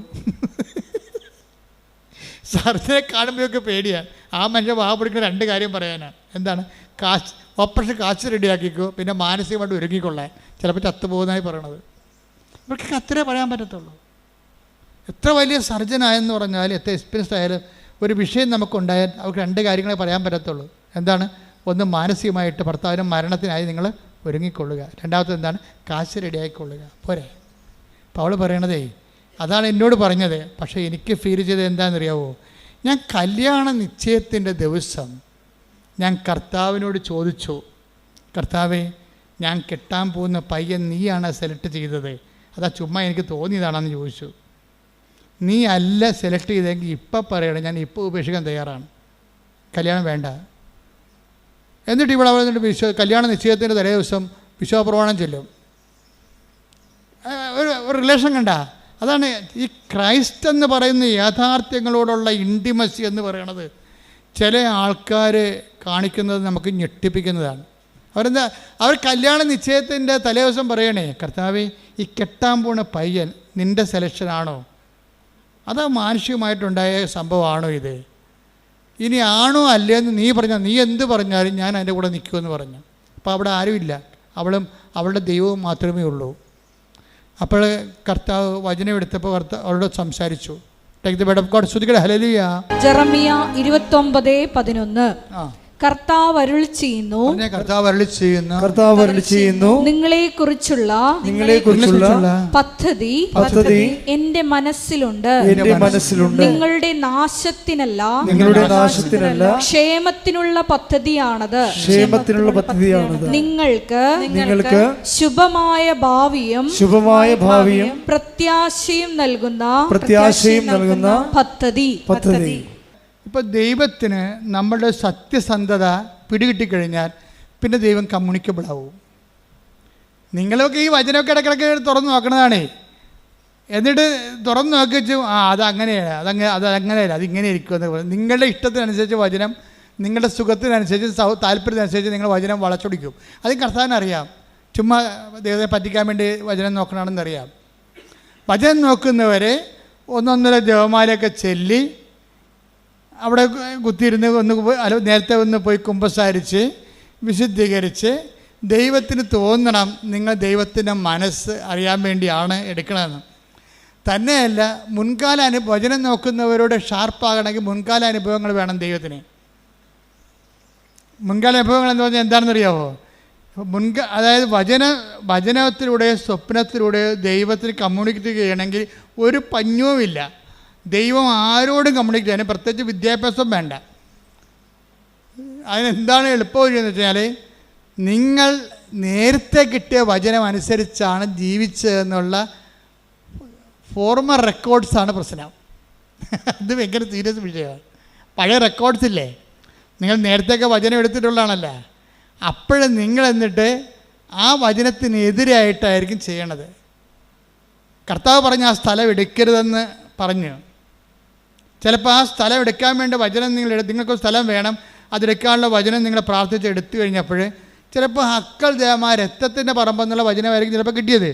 Speaker 1: സർജനെ കാണുമ്പോഴൊക്കെ പേടിയാണ്. ആ മനുഷ്യൻ പിടിക്കുന്ന 2 കാര്യം പറയാനാണ്. എന്താണ്? ഓപ്പറേഷൻ കാശ് റെഡിയാക്കിക്കോ, പിന്നെ മാനസികമായിട്ട് ഒരുങ്ങിക്കൊള്ളാൻ. ചിലപ്പോൾ ചത്തുപോകുന്നതായി പറയണത്. ഇവർക്ക് അത്രേ പറയാൻ പറ്റത്തുള്ളൂ. എത്ര വലിയ സർജനായെന്ന് പറഞ്ഞാൽ, എത്ര എക്സ്പീരിയൻസ്ഡ് ആയാലും ഒരു വിഷയം നമുക്കുണ്ടായാൽ അവർക്ക് 2 കാര്യങ്ങളെ പറയാൻ പറ്റത്തുള്ളൂ. എന്താണ്? ഒന്ന്, മാനസികമായിട്ട് ഭർത്താവിനും മരണത്തിനായി നിങ്ങൾ ഒരുങ്ങിക്കൊള്ളുക. രണ്ടാമത്തെ എന്താണ്? കാശ് റെഡിയായിക്കൊള്ളുക. പോരെ? അപ്പോൾ അവൾ പറയണതേ അതാണ് എന്നോട് പറഞ്ഞത്. പക്ഷേ എനിക്ക് ഫീൽ ചെയ്തത് എന്താണെന്നറിയാവോ? ഞാൻ കല്യാണ നിശ്ചയത്തിൻ്റെ ദിവസം ഞാൻ കർത്താവിനോട് ചോദിച്ചു, കർത്താവേ, ഞാൻ കെട്ടാൻ പോകുന്ന പയ്യൻ നീയാണ് സെലക്ട് ചെയ്തത്, അതാ ചുമ്മാ എനിക്ക് തോന്നിയതാണെന്ന് ചോദിച്ചു. നീ അല്ല സെലക്ട് ചെയ്തെങ്കിൽ ഇപ്പം പറയണം, ഞാൻ ഇപ്പോൾ ഉപേക്ഷിക്കാൻ തയ്യാറാണ്, കല്യാണം വേണ്ട. എന്നിട്ട് ഇവിടെ അവിടെ കല്യാണ നിശ്ചയത്തിൻ്റെ തലേ ദിവസം വിശ്വാസപ്രമാണം ചൊല്ലും. ഒരു റിലേഷൻ കണ്ട. അതാണ് ഈ ക്രൈസ്റ്റ് എന്ന് പറയുന്ന യാഥാർത്ഥ്യങ്ങളോടുള്ള ഇൻറ്റിമസി എന്ന് പറയണത്. ചില ആൾക്കാർ കാണിക്കുന്നത് നമുക്ക് ഞെട്ടിപ്പിക്കുന്നതാണ്. അവർ കല്യാണ നിശ്ചയത്തിൻ്റെ തലേ ദിവസം പറയണേ, കർത്താവേ, ഈ കെട്ടാൻ പോണ പയ്യൻ നിൻ്റെ സെലക്ഷനാണോ, അതോ മാനുഷികമായിട്ടുണ്ടായ സംഭവമാണോ ഇത്? ഇനി ആണോ അല്ലേന്ന് നീ പറഞ്ഞാൽ, നീ എന്ത് പറഞ്ഞാലും ഞാൻ അതിൻ്റെ കൂടെ നിൽക്കുമെന്ന് പറഞ്ഞു. അപ്പോൾ അവിടെ ആരുമില്ല, അവളുടെ ദൈവവും മാത്രമേ ഉള്ളൂ. അപ്പോൾ കർത്താവ് വചനം എടുത്തപ്പോൾ അവളോട് സംസാരിച്ചു. ഹല്ലേലൂയ.
Speaker 2: ജെറമിയ 29:11. കർത്താവ് അരുളി ചെയ്യുന്നു, നിങ്ങളെക്കുറിച്ചുള്ള പദ്ധതി എന്റെ മനസ്സിലുണ്ട്. നിങ്ങളുടെ നാശത്തിനല്ല, ക്ഷേമത്തിനുള്ള പദ്ധതിയാണത്. നിങ്ങൾക്ക് ശുഭമായ ഭാവിയും പ്രത്യാശയും നൽകുന്ന പദ്ധതി.
Speaker 1: ഇപ്പോൾ ദൈവത്തിന് നമ്മളുടെ സത്യസന്ധത പിടികിട്ടിക്കഴിഞ്ഞാൽ പിന്നെ ദൈവം കമ്മ്യൂണിക്കബിൾ ആവും. നിങ്ങളൊക്കെ ഈ വചനമൊക്കെ ഇടയ്ക്കിടയ്ക്ക് തുറന്നു നോക്കണതാണേ. എന്നിട്ട് തുറന്നു നോക്കിച്ചു, അതങ്ങനെയാണ്, അതങ്ങനെയല്ല, അതിങ്ങനെ ഇരിക്കുമെന്ന് പറയും. നിങ്ങളുടെ ഇഷ്ടത്തിനനുസരിച്ച് വചനം, നിങ്ങളുടെ സുഖത്തിനനുസരിച്ച് താല്പര്യത്തിനനുസരിച്ച് നിങ്ങൾ വചനം വളച്ചൊടിക്കും. അത് കർത്താവിനറിയാം. ചുമ്മാ ദൈവത്തെ പറ്റിക്കാൻ വേണ്ടി വചനം നോക്കണമെന്നറിയാം. വചനം നോക്കുന്നവരെ 1-1.5 ജപമാലയൊക്കെ ചൊല്ലി അവിടെ കുത്തിയിരുന്ന് നേരത്തെ ഒന്ന് പോയി കുമ്പസാരിച്ച് വിശുദ്ധീകരിച്ച് ദൈവത്തിന് തോന്നണം നിങ്ങൾ ദൈവത്തിൻ്റെ മനസ്സ് അറിയാൻ വേണ്ടിയാണ് എടുക്കണമെന്ന്. തന്നെയല്ല, മുൻകാല വചനം നോക്കുന്നവരോട് ഷാർപ്പാകണമെങ്കിൽ മുൻകാല അനുഭവങ്ങൾ വേണം ദൈവത്തിന്. മുൻകാല അനുഭവങ്ങൾ എന്ന് പറഞ്ഞാൽ എന്താണെന്നറിയാമോ? അതായത് വചനത്തിലൂടെയോ സ്വപ്നത്തിലൂടെയോ ദൈവത്തിന് കമ്മ്യൂണിക്കേറ്റ് ചെയ്യണമെങ്കിൽ ഒരു പഞ്ഞവുമില്ല. ദൈവം ആരോടും കമ്മ്യൂണിക്കേറ്റ് ചെയ്യാൻ പ്രത്യേകിച്ച് വിദ്യാഭ്യാസം വേണ്ട. അതിനെന്താണ് എളുപ്പം എന്ന് വെച്ചാൽ, നിങ്ങൾ നേരത്തെ കിട്ടിയ വചനം അനുസരിച്ചാണ് ജീവിച്ചതെന്നുള്ള ഫോർമൽ റെക്കോർഡ്സാണ് പ്രശ്നം. അത് ഭയങ്കര സീരിയസ് വിഷയമാണ്. പഴയ റെക്കോർഡ്സ് ഇല്ലേ, നിങ്ങൾ നേരത്തെയൊക്കെ വചനം എടുത്തിട്ടുള്ളതാണല്ലോ. അപ്പോഴും നിങ്ങൾ എന്നിട്ട് ആ വചനത്തിനെതിരായിട്ടായിരിക്കും ചെയ്യണത്. കർത്താവ് പറഞ്ഞ ആ സ്ഥലം എടുക്കരുതെന്ന് പറഞ്ഞു. ചിലപ്പോൾ ആ സ്ഥലം എടുക്കാൻ വേണ്ട വചനം നിങ്ങൾക്ക് സ്ഥലം വേണം, അതെടുക്കാനുള്ള വചനം നിങ്ങൾ പ്രാർത്ഥിച്ച് എടുത്തു കഴിഞ്ഞപ്പോൾ ചിലപ്പോൾ ഹക്കൽ ദേവമാ രക്തത്തിൻ്റെ പറമ്പെന്നുള്ള വചനമായിരിക്കും ചിലപ്പോൾ കിട്ടിയത്.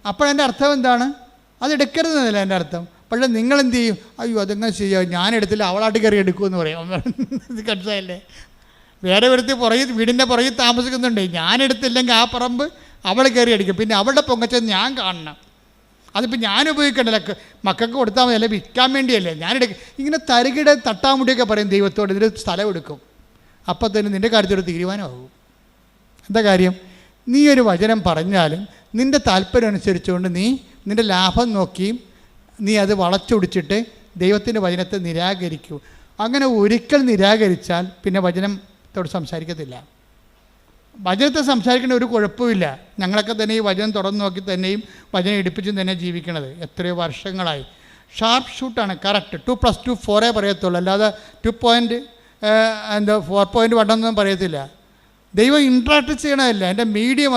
Speaker 1: അപ്പോഴതിൻ്റെ അർത്ഥം എന്താണ്? അതെടുക്കരുതെന്നല്ല എൻ്റെ അർത്ഥം. പക്ഷേ നിങ്ങളെന്ത് ചെയ്യും? അയ്യോ അതെങ്ങനെ ചെയ്യാം, ഞാനെടുത്തില്ല, അവളാട്ട് കയറി എടുക്കുമെന്ന് പറയും. ഇത് കൺസായല്ലേ? വേറെ ഒരുത്തി വീടിൻ്റെ പുറകിൽ താമസിക്കുന്നുണ്ട്. ഞാനെടുത്തില്ലെങ്കിൽ ആ പറമ്പ് അവൾ കയറി അടിക്കും. പിന്നെ അവളുടെ പൊങ്ങച്ചത് ഞാൻ കാണണം. അതിപ്പോൾ ഞാൻ ഉപയോഗിക്കണ്ടല്ലോ, മക്കൾക്ക് കൊടുത്താൽ മതി, അല്ലെ വിൽക്കാൻ വേണ്ടിയല്ലേ ഞാനെടുക്കും. ഇങ്ങനെ തരികിട തട്ടാമുടിയൊക്കെ പറയും ദൈവത്തോട്, ഇതിന് സ്ഥലം എടുക്കും. അപ്പം തന്നെ നിൻ്റെ കാര്യത്തിലൊരു തീരുമാനമാകും. എന്താ കാര്യം? നീ ഒരു വചനം പറഞ്ഞാലും നിൻ്റെ താല്പര്യം അനുസരിച്ചുകൊണ്ട് നീ നിൻ്റെ ലാഭം നോക്കിയും നീ അത് വളച്ചൊടിച്ചിട്ട് ദൈവത്തിൻ്റെ വചനത്തെ നിരാകരിക്കൂ. അങ്ങനെ ഒരിക്കൽ നിരാകരിച്ചാൽ പിന്നെ വചനത്തോട് സംസാരിക്കത്തില്ല. വചനത്തെ സംസാരിക്കേണ്ട ഒരു കുഴപ്പമില്ല. ഞങ്ങളൊക്കെ തന്നെ ഈ വചനം തുറന്നു നോക്കി തന്നെയും വചനം എടുപ്പിച്ചും തന്നെ ജീവിക്കണത് എത്രയോ വർഷങ്ങളായി. Sharp ഷൂട്ടാണ്, correct. 2+2 4 പറയത്തുള്ളൂ, അല്ലാതെ 4.1 ഒന്നും പറയത്തില്ല. ദൈവം ഇൻട്രാക്ട് ചെയ്യണമല്ല, എൻ്റെ മീഡിയം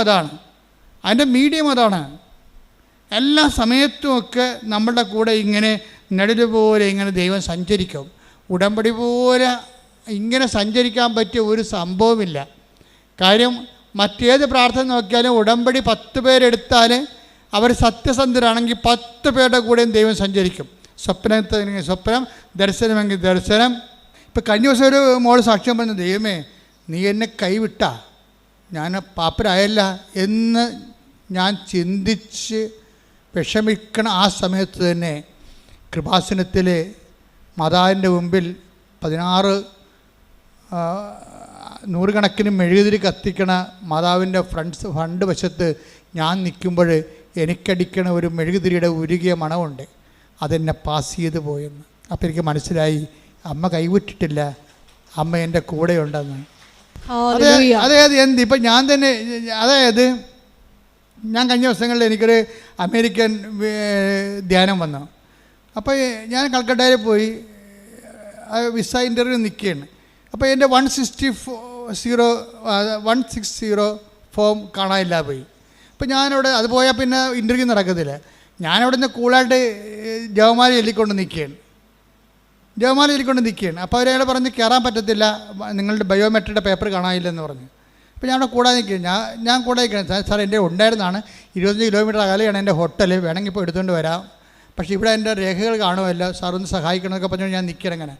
Speaker 1: അതാണ്. എല്ലാ സമയത്തുമൊക്കെ നമ്മളുടെ കൂടെ ഇങ്ങനെ നിഴല് പോലെ ഇങ്ങനെ ദൈവം സഞ്ചരിക്കും. ഉടമ്പടി പോലെ ഇങ്ങനെ സഞ്ചരിക്കാൻ പറ്റിയ ഒരു സംഭവമില്ല. കാര്യം മറ്റേത് പ്രാർത്ഥന നോക്കിയാലും ഉടമ്പടി 10 പേരെടുത്താൽ അവർ സത്യസന്ധരാണെങ്കിൽ 10 പേരുടെ കൂടെയും ദൈവം സഞ്ചരിക്കും. സ്വപ്നം, ദർശനമെങ്കിൽ ദർശനം. ഇപ്പം കഴിഞ്ഞ ദിവസം ഒരു മോൾ സാക്ഷ്യം പറഞ്ഞു, ദൈവമേ നീ എന്നെ കൈവിട്ടാ, ഞാൻ പാപ്പരായല്ല എന്ന് ഞാൻ ചിന്തിച്ച് വിഷമിക്കണ ആ സമയത്ത് തന്നെ കൃപാസനത്തിൽ മാതാവിൻ്റെ മുമ്പിൽ 16 നൂറുകണക്കിന് മെഴുകുതിരി കത്തിക്കണ മാതാവിൻ്റെ ഫ്രണ്ട് വശത്ത് ഞാൻ നിൽക്കുമ്പോൾ എനിക്കടിക്കണ ഒരു മെഴുകുതിരിയുടെ ഉരുകിയ മണമുണ്ട്. അതെന്നെ പാസ് ചെയ്ത് പോയെന്ന്. അപ്പോൾ എനിക്ക് മനസ്സിലായി, അമ്മ കൈവിട്ടിട്ടില്ല, അമ്മ എൻ്റെ കൂടെയുണ്ടെന്ന്. അതായത് ഇപ്പം ഞാൻ തന്നെ, അതായത് ഞാൻ കഴിഞ്ഞ ദിവസങ്ങളിൽ എനിക്കൊരു അമേരിക്കൻ ധ്യാനം വന്നു. അപ്പോൾ ഞാൻ കൽക്കട്ടയിൽ പോയി വിസ ഇൻ്റർവ്യൂ നിൽക്കുകയാണ്. അപ്പോൾ എൻ്റെ 160 ഫോം കാണാനില്ല പോയി. അപ്പോൾ ഞാനവിടെ അത് പോയാൽ പിന്നെ ഇൻ്റർവ്യൂ നടക്കത്തില്ല. ഞാനവിടെ നിന്ന് കൂളായിട്ട് ജവമാല ചൊല്ലിക്കൊണ്ട് നിൽക്കുകയാണ്. അപ്പോൾ അവരയാൾ പറഞ്ഞ് കയറാൻ പറ്റത്തില്ല, നിങ്ങളുടെ ബയോമെട്രിയുടെ പേപ്പർ കാണാനില്ലെന്ന് പറഞ്ഞു. അപ്പോൾ ഞാൻ അവിടെ കൂടാതെ നിൽക്കുകയാണ്. ഞാൻ കൂടെ നിൽക്കുകയാണ്. സാർ എൻ്റെ ഉണ്ടായിരുന്നതാണ്, 25 കിലോമീറ്റർ അകലെയാണ് എൻ്റെ ഹോട്ടൽ, വേണമെങ്കിൽ ഇപ്പോൾ എടുത്തുകൊണ്ട് വരാം, പക്ഷേ ഇവിടെ എൻ്റെ രേഖകൾ കാണുമല്ലോ, സാർ ഒന്ന് സഹായിക്കണമെന്നൊക്കെ പറഞ്ഞു. ഞാൻ നിൽക്കണം. അങ്ങനെ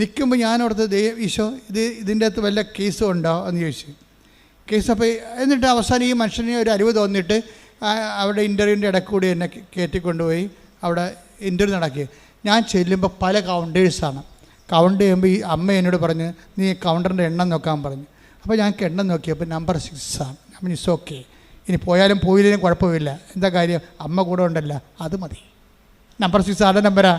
Speaker 1: നിൽക്കുമ്പോൾ ഞാനോടത്ത് ഈശോ ഇതിൻ്റെ അകത്ത് വല്ല കേസും ഉണ്ടോ എന്ന് ചോദിച്ചു. കേസ്. അപ്പോൾ എന്നിട്ട് അവസാനം ഈ മനുഷ്യന് ഒരു അറിവ് തോന്നിയിട്ട് അവിടെ ഇൻ്റർവ്യൂവിൻ്റെ ഇടയ്ക്കൂടി എന്നെ കയറ്റിക്കൊണ്ടുപോയി അവിടെ ഇൻ്റർവ്യൂ നടക്കി. ഞാൻ ചെല്ലുമ്പോൾ പല കൗണ്ടേഴ്സാണ്. കൗണ്ട് ചെയ്യുമ്പോൾ ഈ അമ്മ എന്നോട് പറഞ്ഞ് നീ കൗണ്ടറിൻ്റെ എണ്ണം നോക്കാൻ പറഞ്ഞു. അപ്പോൾ ഞങ്ങൾക്ക് എണ്ണം നോക്കിയപ്പോൾ നമ്പർ 6 ആണ്. അപ്പം ഇറ്റ്സ് ഓക്കെ, ഇനി പോയാലും പോയില്ലെങ്കിലും കുഴപ്പമില്ല. എന്താ കാര്യം, അമ്മ കൂടെ ഉണ്ടല്ലോ, അത് മതി. നമ്പർ 6 ആരുടെ നമ്പരാ?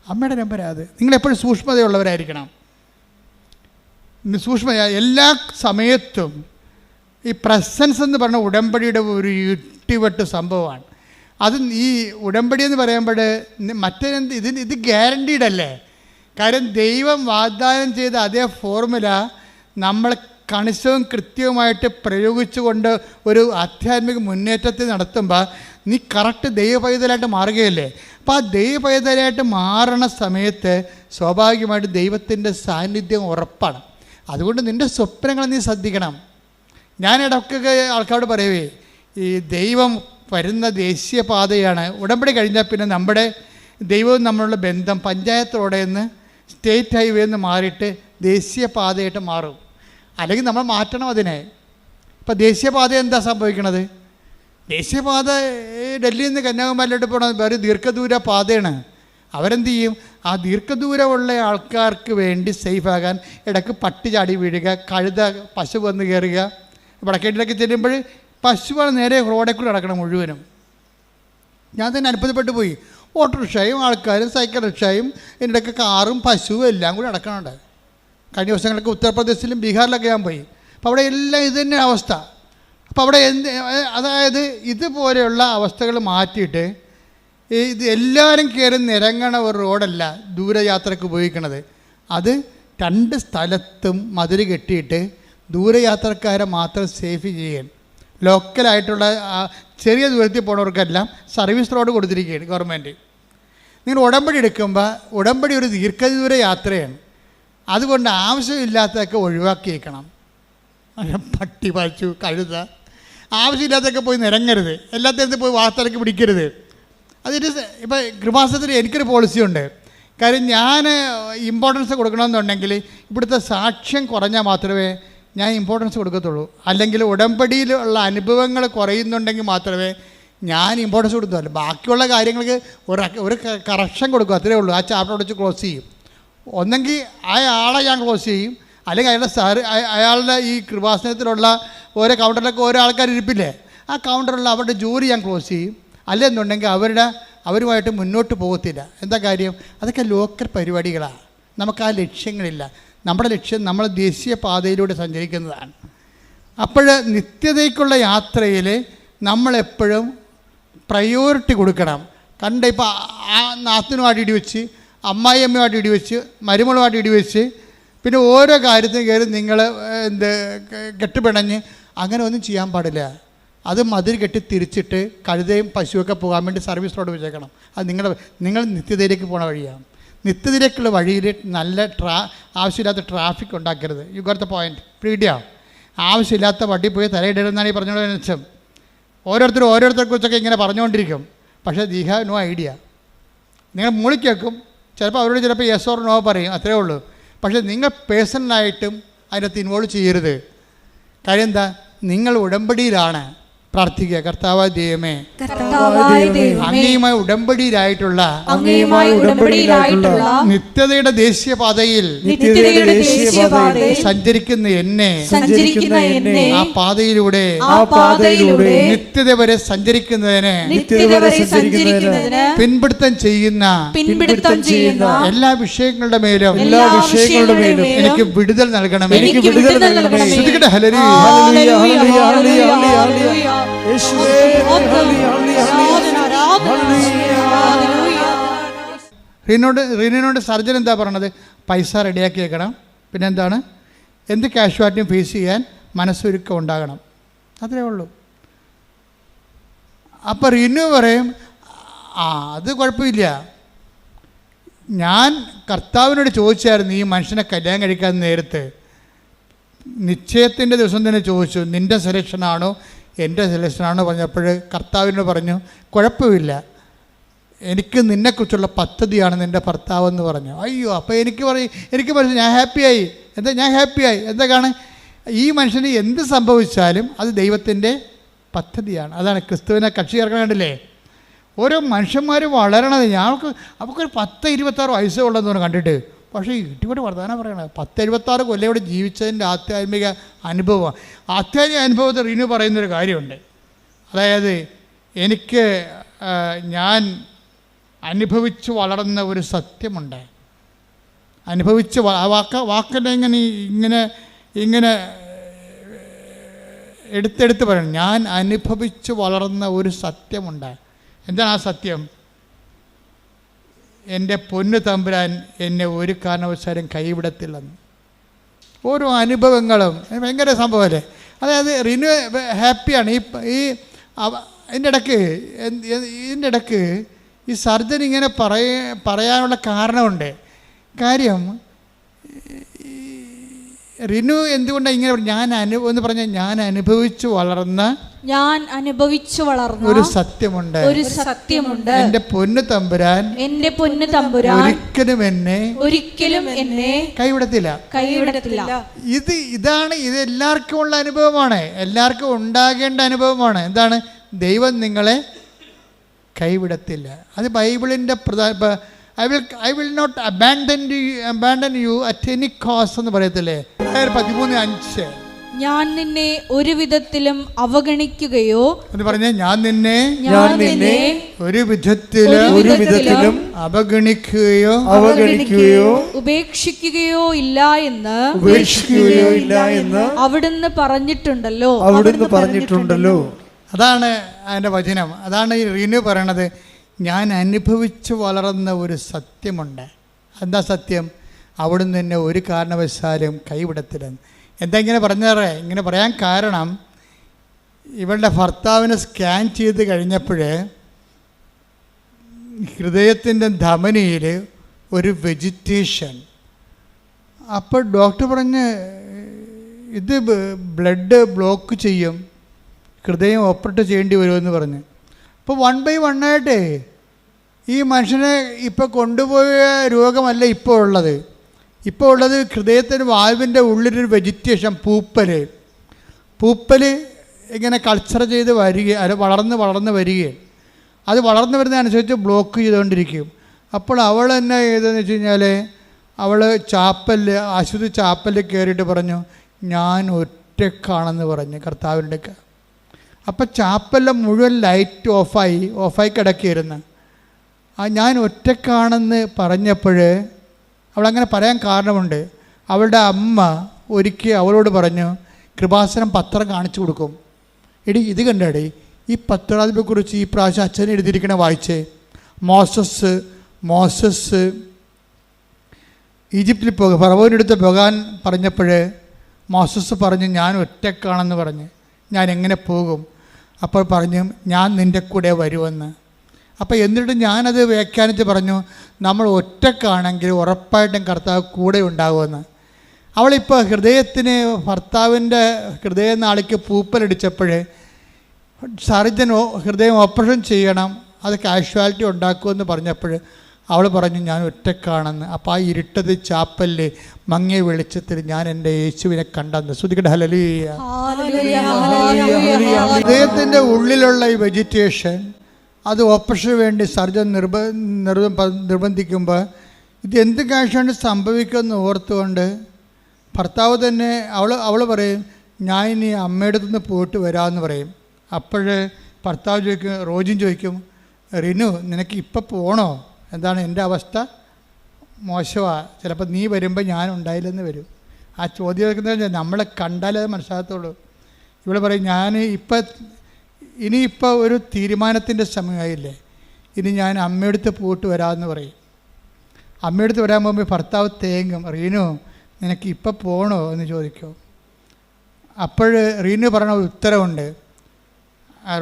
Speaker 1: അമ്മയുടെ നമ്പരാ. അത് നിങ്ങളെപ്പോഴും സൂക്ഷ്മതയുള്ളവരായിരിക്കണം. എല്ലാ സമയത്തും ഈ പ്രസൻസ് എന്ന് പറഞ്ഞ ഉടമ്പടിയുടെ ഒരു ഇട്ടിവെട്ട് സംഭവമാണ്. അത് ഈ ഉടമ്പടി എന്ന് പറയുമ്പോൾ മറ്റേതെന്ത് ഇത് ഗ്യാരണ്ടീഡ് അല്ലേ? കാര്യം ദൈവം വാഗ്ദാനം ചെയ്ത അതേ ഫോർമുല നമ്മൾ കണിശവും കൃത്യവുമായിട്ട് പ്രയോഗിച്ചുകൊണ്ട് ഒരു ആധ്യാത്മിക മുന്നേറ്റത്തിൽ നടത്തുമ്പോൾ നീ കറക്റ്റ് ദൈവപൈതലായിട്ട് മാറുകയല്ലേ. അപ്പോൾ ആ ദൈവപൈതലായിട്ട് മാറണ സമയത്ത് സ്വാഭാവികമായിട്ട് ദൈവത്തിൻ്റെ സാന്നിധ്യം ഉറപ്പാണ്. അതുകൊണ്ട് നിൻ്റെ സ്വപ്നങ്ങൾ നീ ശ്രദ്ധിക്കണം. ഞാൻ ഇടയ്ക്കൊക്കെ ആൾക്കാരോട് പറയുവേ, ഈ ദൈവം വരുന്ന ദേശീയപാതയാണ്. ഉടമ്പടി കഴിഞ്ഞാൽ പിന്നെ നമ്മുടെ ദൈവവും നമ്മളുടെ ബന്ധം പഞ്ചായത്തോടെ നിന്ന് സ്റ്റേറ്റ് ഹൈവേ എന്ന് മാറിയിട്ട് ദേശീയപാതയായിട്ട് മാറും. അല്ലെങ്കിൽ നമ്മൾ മാറ്റണം അതിനെ. ഇപ്പോൾ ദേശീയപാത എന്താ സംഭവിക്കണത്? ദേശീയപാത ഡൽഹിയിൽ നിന്ന് കന്യാകുമാരിയിലോട്ട് പോകണത് വേറെ ദീർഘദൂര പാതയാണ്. അവരെന്ത് ചെയ്യും? ആ ദീർഘദൂരമുള്ള ആൾക്കാർക്ക് വേണ്ടി സേഫാകാൻ ഇടയ്ക്ക് പട്ടി ചാടി വീഴുക, കഴുത പശു വന്ന് കയറുക. വടക്കേട്ടിലൊക്കെ ചെല്ലുമ്പോൾ പശുവാണ് നേരെ റോഡിൽ കൂടി നടക്കണം മുഴുവനും. ഞാൻ തന്നെ അത്ഭുതപ്പെട്ടു പോയി. ഓട്ടോറിക്ഷയും ആൾക്കാരും സൈക്കിൾ റിക്ഷയും ഇതിൻ്റെയൊക്കെ കാറും പശുവും എല്ലാം കൂടി നടക്കണുണ്ട്. കഴിഞ്ഞ ദിവസങ്ങളൊക്കെ ഉത്തർപ്രദേശിലും ബീഹാറിലൊക്കെ ഞാൻ പോയി. അപ്പോൾ അവിടെ എല്ലാം ഇത് തന്നെ അവസ്ഥ. അപ്പോൾ അവിടെ അതായത് ഇതുപോലെയുള്ള അവസ്ഥകൾ മാറ്റിയിട്ട് ഇത് എല്ലാവരും കയറി നിരങ്ങണ ഒരു റോഡല്ല ദൂരയാത്രയ്ക്ക് ഉപയോഗിക്കണത്. അത് 2 സ്ഥലത്തും മതിൽ കെട്ടിയിട്ട് ദൂരയാത്രക്കാരെ മാത്രം സേഫ് ചെയ്യാൻ, ലോക്കലായിട്ടുള്ള ചെറിയ ദൂരത്തിൽ പോണവർക്കെല്ലാം സർവീസ് റോഡ് കൊടുത്തിരിക്കുകയാണ് ഗവൺമെൻറ്. നിങ്ങൾ ഉടമ്പടി എടുക്കുമ്പോൾ ഉടമ്പടി ഒരു ദീർഘദൂര യാത്രയാണ്. അതുകൊണ്ട് ആവശ്യമില്ലാത്തതൊക്കെ ഒഴിവാക്കിയേക്കണം. പട്ടി പശു കഴുത ആവശ്യമില്ലാത്തൊക്കെ പോയി നിരങ്ങരുത്. എല്ലാത്തിനകത്ത് പോയി വാർത്തയിലേക്ക് പിടിക്കരുത്. അതിന് ഇപ്പോൾ കൃപാസനത്തിൽ എനിക്കൊരു പോളിസിയുണ്ട്. കാര്യം ഞാൻ ഇമ്പോർട്ടൻസ് കൊടുക്കണമെന്നുണ്ടെങ്കിൽ ഇവിടുത്തെ സാക്ഷ്യം കുറഞ്ഞാൽ മാത്രമേ ഞാൻ ഇമ്പോർട്ടൻസ് കൊടുക്കത്തുള്ളൂ. അല്ലെങ്കിൽ ഉടമ്പടിയിലുള്ള അനുഭവങ്ങൾ കുറയുന്നുണ്ടെങ്കിൽ മാത്രമേ ഞാൻ ഇമ്പോർട്ടൻസ് കൊടുത്തുള്ളൂ. ബാക്കിയുള്ള കാര്യങ്ങൾക്ക് ഒരു കറക്ഷൻ കൊടുക്കും, അത്രേ ഉള്ളൂ. ആ ചാപ്റ്റർ അടച്ച് ക്ലോസ് ചെയ്യും. ഒന്നെങ്കിൽ അയാളെ ഞാൻ ക്ലോസ് ചെയ്യും, അല്ലെങ്കിൽ അയാളുടെ ഈ കൃപാസനത്തിലുള്ള ഓരോ കൗണ്ടറിലൊക്കെ ഓരോ ആൾക്കാർ ഇരിപ്പില്ലേ, ആ കൗണ്ടറിലുള്ള അവരുടെ ജോലി ഞാൻ ക്ലോസ് ചെയ്യും. അല്ലെന്നുണ്ടെങ്കിൽ അവരുമായിട്ട് മുന്നോട്ട് പോകത്തില്ല. എന്താ കാര്യം? അതൊക്കെ ലോക്കൽ പരിപാടികളാണ്. നമുക്ക് ആ ലക്ഷ്യങ്ങളില്ല. നമ്മുടെ ലക്ഷ്യം നമ്മൾ ദേശീയ പാതയിലൂടെ സഞ്ചരിക്കുന്നതാണ്. അപ്പോൾ നിത്യതയ്ക്കുള്ള യാത്രയിൽ നമ്മളെപ്പോഴും പ്രയോറിറ്റി കൊടുക്കണം. ഇപ്പോൾ ആ നാത്തിനുമായിട്ട് ഇടിവെച്ച്, അമ്മായിയമ്മയുമായിട്ട് ഇടിവെച്ച്, മരുമകളുമായിട്ട് ഇടിവെച്ച്, പിന്നെ ഓരോ കാര്യത്തിനും കയറി നിങ്ങൾ കെട്ടുപിണഞ്ഞ് അങ്ങനെ ഒന്നും ചെയ്യാൻ പാടില്ല. അത് മതിൽ കെട്ടി തിരിച്ചിട്ട് കഴുതയും പശുവൊക്കെ പോകാൻ വേണ്ടി സർവീസ് റോഡ് വെച്ചേക്കണം. അത് നിങ്ങൾ നിത്യതയിലേക്ക് പോണ വഴിയാണ്. നിത്യതയിലേക്കുള്ള വഴിയിൽ നല്ല ആവശ്യമില്ലാത്ത ട്രാഫിക് ഉണ്ടാക്കരുത്. U got the point. Pedia ആവശ്യമില്ലാത്ത വണ്ടി പോയി തലയിടരുതെന്നാണ് ഈ പറഞ്ഞതിന് വെച്ചാൽ. ഓരോരുത്തരെ കുറിച്ചൊക്കെ ഇങ്ങനെ പറഞ്ഞുകൊണ്ടിരിക്കും, പക്ഷേ ദി ഹാവ് നോ ഐഡിയ. നിങ്ങൾ മൂളി കേൾക്കും, ചിലപ്പോൾ അവരോട് ചിലപ്പോൾ യെസ് ഓർ നോ പറയും, അത്രേ ഉള്ളൂ. പക്ഷേ നിങ്ങൾ പേഴ്സണലായിട്ടും അതിനകത്ത് ഇൻവോൾവ് ചെയ്യരുത്. കാര്യം എന്താ? നിങ്ങൾ ഉടമ്പടിയിലാണ് പ്രാർത്ഥിക്കുക. കർത്താവായ ദൈവമേ, അങ്ങയുമായി ഉടമ്പടിയിലായിട്ടുള്ള നിത്യതയുടെ ദേശീയപാതയിൽ സഞ്ചരിക്കുന്ന എന്നെ ആ പാതയിലൂടെ നിത്യത വരെ സഞ്ചരിക്കുന്നതിന് പിൻപിടുത്തം ചെയ്യുന്ന എല്ലാ വിഷയങ്ങളുടെ മേലും എനിക്ക് വിടുതൽ നൽകണമേ. റീനോട് സർജൻ എന്താ പറയണത്? പൈസ റെഡിയാക്കി വെക്കണം, പിന്നെ എന്താണ്, എന്ത് കാഷ്വാലിറ്റിയും ഫേസ് ചെയ്യാൻ മനസ്സൊരുക്കം ഉണ്ടാകണം, അത്രേ ഉള്ളൂ. അപ്പോൾ റീനു പറയും, അത് കുഴപ്പമില്ല, ഞാൻ കർത്താവിനോട് ചോദിച്ചായിരുന്നു ഈ മനുഷ്യനെ കല്യാണം കഴിക്കാൻ നേരത്ത്, നിശ്ചയത്തിൻ്റെ ദിവസം തന്നെ ചോദിച്ചു, നിൻ്റെ സെലക്ഷനാണോ എൻ്റെ സെലക്ഷനാണോ പറഞ്ഞപ്പോൾ കർത്താവിനോട് പറഞ്ഞു, കുഴപ്പമില്ല, എനിക്ക് നിന്നെക്കുറിച്ചുള്ള പദ്ധതിയാണ് നിൻ്റെ ഭർത്താവെന്ന് പറഞ്ഞു. അയ്യോ, അപ്പോൾ എനിക്ക് പറഞ്ഞു ഞാൻ ഹാപ്പിയായി. ഞാൻ ഹാപ്പിയായി. എന്തൊക്കെയാണ്? ഈ മനുഷ്യന് എന്ത് സംഭവിച്ചാലും അത് ദൈവത്തിൻ്റെ പദ്ധതിയാണ്. അതാണ് ക്രിസ്തുവിനെ കക്ഷി ചേർക്കാൻ കണ്ടില്ലേ? ഓരോ മനുഷ്യന്മാർ വളരണത്. അവർക്കൊരു 10-26 വയസ്സേ ഉള്ളതെന്ന് പറഞ്ഞു കണ്ടിട്ട്, പക്ഷേ ഇട്ടിവിടെ വർദ്ധാനം പറയണത് 10-76 കൊല്ലം ഇവിടെ ജീവിച്ചതിൻ്റെ ആധ്യാത്മിക അനുഭവമാണ്. ആധ്യാത്മിക അനുഭവത്തിൽ റീനു പറയുന്നൊരു കാര്യമുണ്ട്. അതായത് ഞാൻ അനുഭവിച്ച് വളർന്ന ഒരു സത്യമുണ്ട്. അനുഭവിച്ച് വാക്കിനെ ഇങ്ങനെ എടുത്തെടുത്ത് പറയണം. ഞാൻ അനുഭവിച്ച് വളർന്ന ഒരു സത്യമുണ്ട്. എന്താണ് ആ സത്യം? എൻ്റെ പൊന്നു തമ്പുരാൻ എന്നെ ഒരു കാരണവശാലും കൈവിടത്തില്ലെന്ന്. ഓരോ അനുഭവങ്ങളും ഭയങ്കര സംഭവമല്ലേ. അതായത് റിനു ഹാപ്പിയാണ്. ഇതിൻ്റെ ഇടയ്ക്ക് ഈ സർജൻ ഇങ്ങനെ പറയാനുള്ള കാരണമുണ്ട്. കാര്യം റിനു എന്തുകൊണ്ടാണ് ഇങ്ങനെ എന്ന് പറഞ്ഞാൽ ഞാൻ അനുഭവിച്ചു വളർന്ന ഒരു സത്യമുണ്ട്. എന്റെ പൊന്നു തമ്പുരാൻ ഒരിക്കലും എന്നെ കൈവിടത്തില്ല. ഇതാണ് ഇത് എല്ലാവർക്കും ഉള്ള അനുഭവമാണ്, എല്ലാവർക്കും ഉണ്ടാകേണ്ട അനുഭവമാണ്. എന്താണ്? ദൈവം നിങ്ങളെ കൈവിടത്തില്ല. അത് ബൈബിളിൻ്റെ I will not abandon you at any cost എന്ന് പറയത്തില്ലേ? 13:5
Speaker 2: ഞാൻ നിന്നെ ഒരു വിധത്തിലും അവഗണിക്കുകയോ
Speaker 1: എന്ന് പറഞ്ഞേ, ഞാൻ നിന്നെ ഒരു വിധത്തിലും അവഗണിക്കുകയോ
Speaker 2: ഉപേക്ഷിക്കുകയോ ഇല്ല എന്ന് അവിടുന്ന് പറഞ്ഞിട്ടുണ്ടല്ലോ.
Speaker 1: അതാണ് അതിൻ്റെ വചനം. അതാണ് ഈ റീനു പറയണത്. ഞാൻ അനുഭവിച്ച് വളർന്ന ഒരു സത്യമുണ്ട്. എന്താ സത്യം? അവിടുന്ന് എന്നെ ഒരു കാരണവശാലും കൈവിടത്തില്ലെന്ന്. എന്താ ഇങ്ങനെ പറഞ്ഞാറേ? ഇങ്ങനെ പറയാൻ കാരണം, ഇവളുടെ ഭർത്താവിനെ സ്കാൻ ചെയ്ത് കഴിഞ്ഞപ്പോൾ ഹൃദയത്തിൻ്റെ ധമനിയിൽ ഒരു വെജിറ്റേഷൻ. അപ്പോൾ ഡോക്ടർ പറഞ്ഞ് ഇത് ബ്ലഡ് ബ്ലോക്ക് ചെയ്യും, ഹൃദയം ഓപ്പറേറ്റ് ചെയ്യേണ്ടി വരുമെന്ന് പറഞ്ഞ്. അപ്പോൾ 1 by 1 ആയിട്ട് ഈ മനുഷ്യനെ ഇപ്പോൾ കൊണ്ടുപോയ രോഗമല്ല ഇപ്പോൾ ഉള്ളത്. ഇപ്പോൾ ഉള്ളത് ഹൃദയത്തിന് വാൽവിൻ്റെ ഉള്ളിലൊരു വെജിറ്റേഷൻ, പൂപ്പൽ ഇങ്ങനെ കൾച്ചർ ചെയ്ത് വരികയും അത് വളർന്ന് വരികയും അത് വളർന്നു വരുന്നതനുസരിച്ച് ബ്ലോക്ക് ചെയ്തുകൊണ്ടിരിക്കും. അപ്പോൾ അവൾ എന്നാ ചെയ്തതെന്ന് വെച്ച് കഴിഞ്ഞാൽ അവൾ ആശുപത്രി ചാപ്പലിൽ കയറിയിട്ട് പറഞ്ഞു, ഞാൻ ഒറ്റക്കാണെന്ന് പറഞ്ഞു കർത്താവിൻ്റെ. അപ്പം ചാപ്പലിലെ മുഴുവൻ ലൈറ്റ് ഓഫായി കിടക്കിയിരുന്നു. ഞാൻ ഒറ്റക്കാണെന്ന് പറഞ്ഞപ്പോൾ അവളങ്ങനെ പറയാൻ കാരണമുണ്ട്. അവളുടെ അമ്മ ഒരിക്കൽ അവളോട് പറഞ്ഞു, കൃപാസനം പത്രം കാണിച്ചു കൊടുക്കും. എടി ഇത് കണ്ടേടി, ഈ പത്രാധിപെക്കുറിച്ച് ഈ പ്രാവശ്യം അച്ഛൻ എഴുതിയിരിക്കണ വായിച്ചേ. മോസസ് ഈജിപ്തിൽ ഫറവോൻ്റെ അടുത്ത് പോകാൻ പറഞ്ഞപ്പോൾ മോസസ് പറഞ്ഞു, ഞാൻ ഒറ്റക്കാണെന്ന് പറഞ്ഞ്, ഞാൻ എങ്ങനെ പോകും? അപ്പോൾ പറഞ്ഞു, ഞാൻ നിൻ്റെ കൂടെ വരുമെന്ന്. അപ്പോൾ എന്നിട്ട് ഞാനത് വ്യാഖ്യാനിച്ച് പറഞ്ഞു, നമ്മൾ ഒറ്റക്കാണെങ്കിൽ ഉറപ്പായിട്ടും കർത്താവ് കൂടെ ഉണ്ടാകുമെന്ന്. അവളിപ്പോൾ ഭർത്താവിൻ്റെ ഹൃദയനാളിക്ക് പൂപ്പലടിച്ചപ്പോൾ സർജൻ ഹൃദയം ഓപ്പറേഷൻ ചെയ്യണം, അത് കാഷ്വാലിറ്റി ഉണ്ടാക്കുമെന്ന് പറഞ്ഞപ്പോൾ അവൾ പറഞ്ഞു, ഞാൻ ഒറ്റക്കാണെന്ന്. അപ്പോൾ ആ ഇരുട്ടത് ചാപ്പലിൽ മങ്ങിയ വെളിച്ചത്തിൽ ഞാൻ എൻ്റെ യേശുവിനെ കണ്ടെന്ന്. ശ്രുതിക്കട്ടെ ഹല്ലേലൂയ. ഹൃദയത്തിൻ്റെ ഉള്ളിലുള്ള ഈ വെജിറ്റേഷൻ അത് ഓപ്പറേഷന് വേണ്ടി സർജൻ നിർബന്ധിക്കുമ്പോൾ ഇതെന്ത് കാഴ്ചയാണ് സംഭവിക്കുമെന്ന് ഓർത്തുകൊണ്ട് ഭർത്താവ് തന്നെ അവൾ പറയും, ഞാൻ ഇനി അമ്മയുടെ അടുത്ത് നിന്ന് പോയിട്ട് വരാമെന്ന് പറയും. അപ്പോൾ ഭർത്താവ് റോജിൻ ചോദിക്കും, റിനു നിനക്ക് ഇപ്പം പോകണോ? എന്താണ് എൻ്റെ അവസ്ഥ? മോശമാണ്, ചിലപ്പോൾ നീ വരുമ്പോൾ ഞാൻ ഉണ്ടായില്ലെന്ന് വരും. ആ ചോദ്യം കേൾക്കുന്നത് നമ്മളെ കണ്ടാലേ അത് മനസ്സിലാകത്തുള്ളൂ. ഇവിടെ പറയും, ഇനിയിപ്പോൾ ഒരു തീരുമാനത്തിൻ്റെ സമയമായില്ലേ, ഇനി ഞാൻ അമ്മയടുത്ത് പോയിട്ട് വരാമെന്ന് പറയും. അമ്മയടുത്ത് വരാൻ പോകുമ്പോൾ ഭർത്താവ് തേങ്ങും, റീനു നിനക്ക് ഇപ്പം പോകണോ എന്ന് ചോദിക്കും. അപ്പോൾ റീനു പറഞ്ഞ ഉത്തരവുണ്ട്,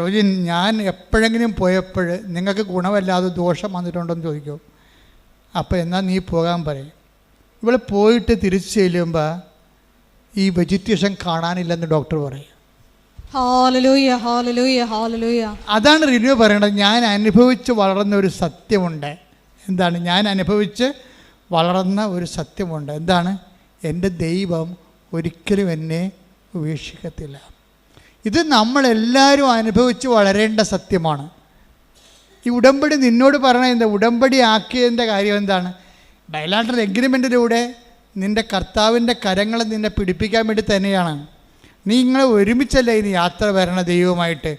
Speaker 1: റോജിൻ ഞാൻ എപ്പോഴെങ്കിലും പോയപ്പോൾ നിങ്ങൾക്ക് ഗുണമല്ലാതെ ദോഷം വന്നിട്ടുണ്ടോയെന്ന് ചോദിക്കും. അപ്പോൾ എന്നാൽ നീ പോകാൻ പറയും. ഇവൾ പോയിട്ട് തിരിച്ചു ചെല്ലുമ്പോൾ ഈ വെജിറ്റേഷൻ കാണാനില്ലെന്ന് ഡോക്ടർ പറയും.
Speaker 2: ഹല്ലേലൂയ ഹല്ലേലൂയ ഹല്ലേലൂയ.
Speaker 1: അതാണ് റിന്യൂ പറയണത്. ഞാൻ അനുഭവിച്ച് വളർന്ന ഒരു സത്യമുണ്ട്. എന്താണ്? ഞാൻ അനുഭവിച്ച് വളർന്ന ഒരു സത്യമുണ്ട്. എന്താണ്? എൻ്റെ ദൈവം ഒരിക്കലും എന്നെ ഉപേക്ഷിക്കത്തില്ല. ഇത് നമ്മളെല്ലാവരും അനുഭവിച്ച് വളരേണ്ട സത്യമാണ്. ഈ ഉടമ്പടി നിന്നോട് പറയണത് എന്താ? ഉടമ്പടി ആക്കിയതിൻ്റെ കാര്യം എന്താണ്? ബയലാറ്ററൽ എഗ്രിമെൻറ്റിലൂടെ നിൻ്റെ കർത്താവിൻ്റെ കരങ്ങളെ നിന്നെ പിടിപ്പിക്കാൻ വേണ്ടി തന്നെയാണ്. നിങ്ങൾ ഒരുമിച്ചല്ലേ ഇനി യാത്ര വരണ ദൈവമായിട്ട്.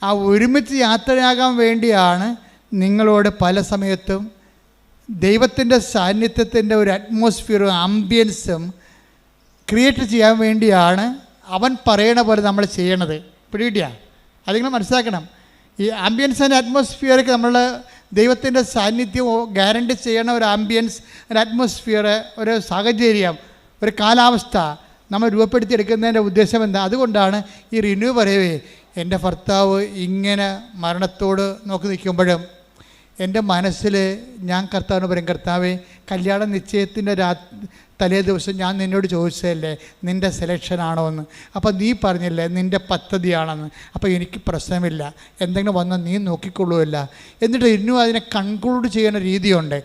Speaker 1: ആ ഒരുമിച്ച് യാത്രയാകാൻ വേണ്ടിയാണ് നിങ്ങളോട് പല സമയത്തും ദൈവത്തിൻ്റെ സാന്നിധ്യത്തിൻ്റെ ഒരു അറ്റ്മോസ്ഫിയറും ആംബിയൻസും ക്രിയേറ്റ് ചെയ്യാൻ വേണ്ടിയാണ് അവൻ പറയണ പോലെ നമ്മൾ ചെയ്യണത്. പിടികിട്ടിയാ? അത് നിങ്ങൾ മനസ്സിലാക്കണം. ഈ ആംബിയൻസ് ആൻഡ് അറ്റ്മോസ്ഫിയർക്ക് നമ്മൾ ദൈവത്തിൻ്റെ സാന്നിധ്യം ഗ്യാരണ്ടി ചെയ്യണ ഒരു ആംബിയൻസ്, ഒരു അറ്റ്മോസ്ഫിയർ, ഒരു സാഹചര്യം, ഒരു കാലാവസ്ഥ നമ്മൾ രൂപപ്പെടുത്തിയെടുക്കുന്നതിൻ്റെ ഉദ്ദേശം എന്താ? അതുകൊണ്ടാണ് ഈ റിന്യൂ പറയവേ, എൻ്റെ ഭർത്താവ് ഇങ്ങനെ മരണത്തോട് നോക്കി നിൽക്കുമ്പോഴും എൻ്റെ മനസ്സിൽ ഞാൻ കർത്താവിന് പറയും, കർത്താവേ കല്യാണ നിശ്ചയത്തിൻ്റെ തലേ ദിവസം ഞാൻ നിന്നോട് ചോദിച്ചതല്ലേ നിൻ്റെ സെലക്ഷനാണോ എന്ന്. അപ്പോൾ നീ പറഞ്ഞില്ലേ നിൻ്റെ പദ്ധതിയാണെന്ന്. അപ്പോൾ എനിക്ക് പ്രശ്നമില്ല, എന്തെങ്കിലും വന്നാൽ നീ നോക്കിക്കൊള്ളുമല്ല. എന്നിട്ട് ഇന്നും അതിനെ കൺക്ലൂഡ് ചെയ്യുന്ന രീതിയുണ്ട്.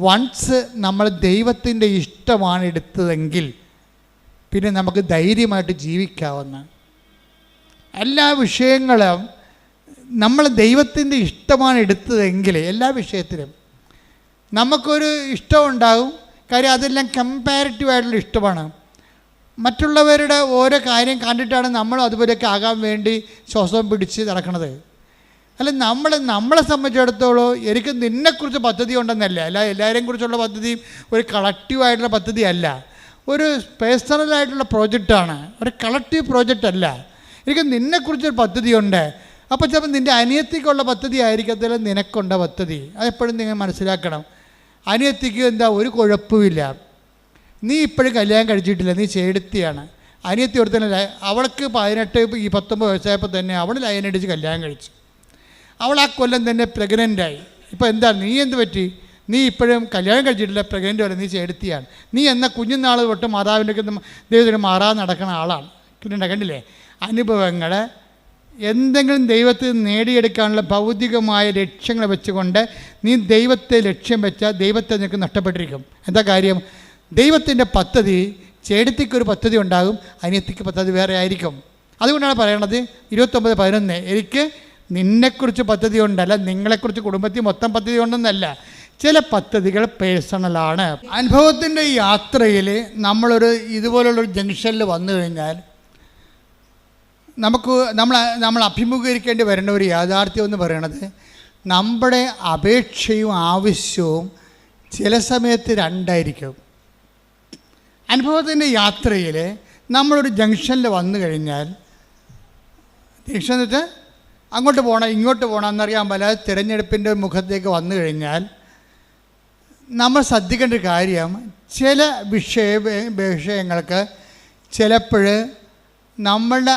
Speaker 1: വൺസ് നമ്മൾ ദൈവത്തിൻ്റെ ഇഷ്ടമാണ് എടുത്തതെങ്കിൽ പിന്നെ നമുക്ക് ധൈര്യമായിട്ട് ജീവിക്കാവുന്ന എല്ലാ വിഷയങ്ങളും നമ്മൾ ദൈവത്തിൻ്റെ ഇഷ്ടമാണ് എടുത്തതെങ്കിൽ എല്ലാ വിഷയത്തിലും നമുക്കൊരു ഇഷ്ടമുണ്ടാകും. കാര്യം അതെല്ലാം കമ്പാരിറ്റീവായിട്ടുള്ള ഇഷ്ടമാണ്. മറ്റുള്ളവരുടെ ഓരോ കാര്യം കണ്ടിട്ടാണ് നമ്മൾ അതുപോലെയൊക്കെ ആകാൻ വേണ്ടി ശ്വാസം പിടിച്ച് നടക്കണത്. അല്ല, നമ്മളെ സംബന്ധിച്ചിടത്തോളം എനിക്ക് നിന്നെക്കുറിച്ച് പദ്ധതി ഉണ്ടെന്നല്ല, എല്ലാവരെയും കുറിച്ചുള്ള പദ്ധതിയും ഒരു കളക്റ്റീവായിട്ടുള്ള പദ്ധതി അല്ല, ഒരു പേഴ്സണലായിട്ടുള്ള പ്രോജക്റ്റാണ്, ഒരു കളക്റ്റീവ് പ്രോജക്റ്റ് അല്ല. എനിക്ക് നിന്നെക്കുറിച്ചൊരു പദ്ധതിയുണ്ട്. അപ്പോൾ ചിലപ്പോൾ നിൻ്റെ അനിയത്തിക്കുള്ള പദ്ധതി ആയിരിക്കത്തില്ല നിനക്കുണ്ട പദ്ധതി. അതെപ്പോഴും നിങ്ങൾ മനസ്സിലാക്കണം. അനിയത്തിക്ക് എന്താ ഒരു കുഴപ്പമില്ല, നീ ഇപ്പോഴും കല്യാണം കഴിച്ചിട്ടില്ല, നീ ചേടത്തിയാണ്. അനിയത്തി ഒരുത്തനല്ല, അവൾക്ക് 19 വയസ്സായപ്പോൾ തന്നെ അവൾ ലൈനടിച്ച് കല്യാണം കഴിച്ചു. അവൾ ആ കൊല്ലം തന്നെ പ്രഗ്നൻ്റായി. ഇപ്പോൾ എന്താ നീ എന്ത് പറ്റി? നീ ഇപ്പോഴും കല്യാണം കഴിച്ചിട്ടില്ല, പ്രഗ്നൻ്റ് അല്ല, നീ ചേടത്തിയാണ്. നീ എന്ന കുഞ്ഞുനാൾ തൊട്ട് മാതാവിൻ്റെ ദൈവത്തിന് മാറാതെ നടക്കുന്ന ആളാണ്. കണ്ടില്ലേ? അനുഭവങ്ങൾ എന്തെങ്കിലും ദൈവത്തിൽ നേടിയെടുക്കാനുള്ള ഭൗതികമായ ലക്ഷ്യങ്ങൾ വെച്ചുകൊണ്ട് നീ ദൈവത്തെ ലക്ഷ്യം വെച്ചാൽ ദൈവത്തെ നിനക്ക് നഷ്ടപ്പെട്ടിരിക്കും. എന്താ കാര്യം? ദൈവത്തിൻ്റെ പദ്ധതി ചേട്ടത്തിക്കൊരു പദ്ധതി ഉണ്ടാകും, അനിയത്തിക്ക് പദ്ധതി വേറെ ആയിരിക്കും. അതുകൊണ്ടാണ് പറയണത് 29:11, എനിക്ക് നിന്നെക്കുറിച്ച് പദ്ധതി ഉണ്ടല്ല, നിങ്ങളെക്കുറിച്ച് കുടുംബത്തിൽ മൊത്തം പദ്ധതി ഉണ്ടെന്നല്ല, ചില പദ്ധതികൾ പേഴ്സണലാണ്. അനുഭവത്തിൻ്റെ ഈ യാത്രയിൽ ഇതുപോലുള്ളൊരു ജംഗ്ഷനിൽ വന്നു കഴിഞ്ഞാൽ നമ്മൾ അഭിമുഖീകരിക്കേണ്ടി വരുന്ന ഒരു യാഥാർത്ഥ്യം എന്ന് പറയുന്നത്, നമ്മുടെ അപേക്ഷയും ആവശ്യവും ചില സമയത്ത് രണ്ടായിരിക്കും. അനുഭവത്തിൻ്റെ യാത്രയിൽ നമ്മളൊരു ജംഗ്ഷനിൽ വന്നു കഴിഞ്ഞാൽ, ജംഗ്ഷൻ എന്നിട്ട് അങ്ങോട്ട് പോകണം ഇങ്ങോട്ട് പോകണം എന്നറിയാൻ പല തിരഞ്ഞെടുപ്പിൻ്റെ മുഖത്തേക്ക് വന്നു കഴിഞ്ഞാൽ നമ്മൾ ശ്രദ്ധിക്കേണ്ട ഒരു കാര്യം, ചില വിഷയങ്ങൾക്ക് ചിലപ്പോൾ നമ്മളുടെ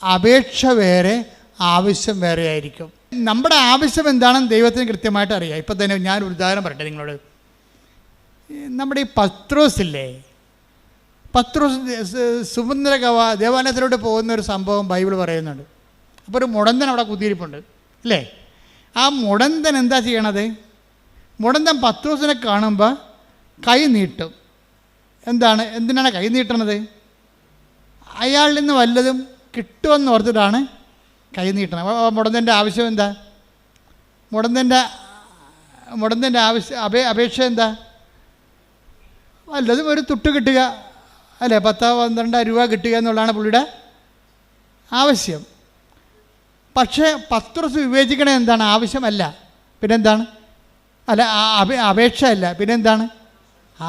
Speaker 1: അപേക്ഷ വേറെ ആവശ്യം വേറെ ആയിരിക്കും. നമ്മുടെ ആവശ്യം എന്താണെന്ന് ദൈവത്തിന് കൃത്യമായിട്ട് അറിയാം. ഇപ്പം തന്നെ ഞാനൊരു ഉദാഹരണം പറയട്ടെ നിങ്ങളോട്. നമ്മുടെ ഈ പത്രോസില്ലേ, പത്രോസ് സുമന്ദ്ര ദേവാലയത്തിലോട്ട് പോകുന്ന ഒരു സംഭവം ബൈബിൾ പറയുന്നുണ്ട്. അപ്പോൾ ഒരു മുടന്തൻ അവിടെ കുത്തിയിരിപ്പുണ്ട് അല്ലേ. ആ മുടന്തൻ എന്താ ചെയ്യണത്? മുടന്തൻ പത്രോസിനെ കാണുമ്പോൾ കൈ നീട്ടും. എന്തിനാണ് കൈ നീട്ടണത്? അയാളിൽ നിന്ന് വല്ലതും കിട്ടുമെന്ന് ഓർത്തിട്ടാണ് കൈ നീട്ടണം. മുടന്തൻ്റെ ആവശ്യം എന്താ? മുടന്തൻ്റെ അപേക്ഷ എന്താ? വല്ലതും ഒരു തുട്ട് കിട്ടുക അല്ലേ, 10-12 രൂപ കിട്ടുക എന്നുള്ളതാണ് പുള്ളിയുടെ ആവശ്യം. പക്ഷേ പത്രോസ് വിവേചിക്കണ എന്താണ്? ആവശ്യമല്ല, പിന്നെന്താണ്? അല്ല, അപേക്ഷ അല്ല, പിന്നെന്താണ്?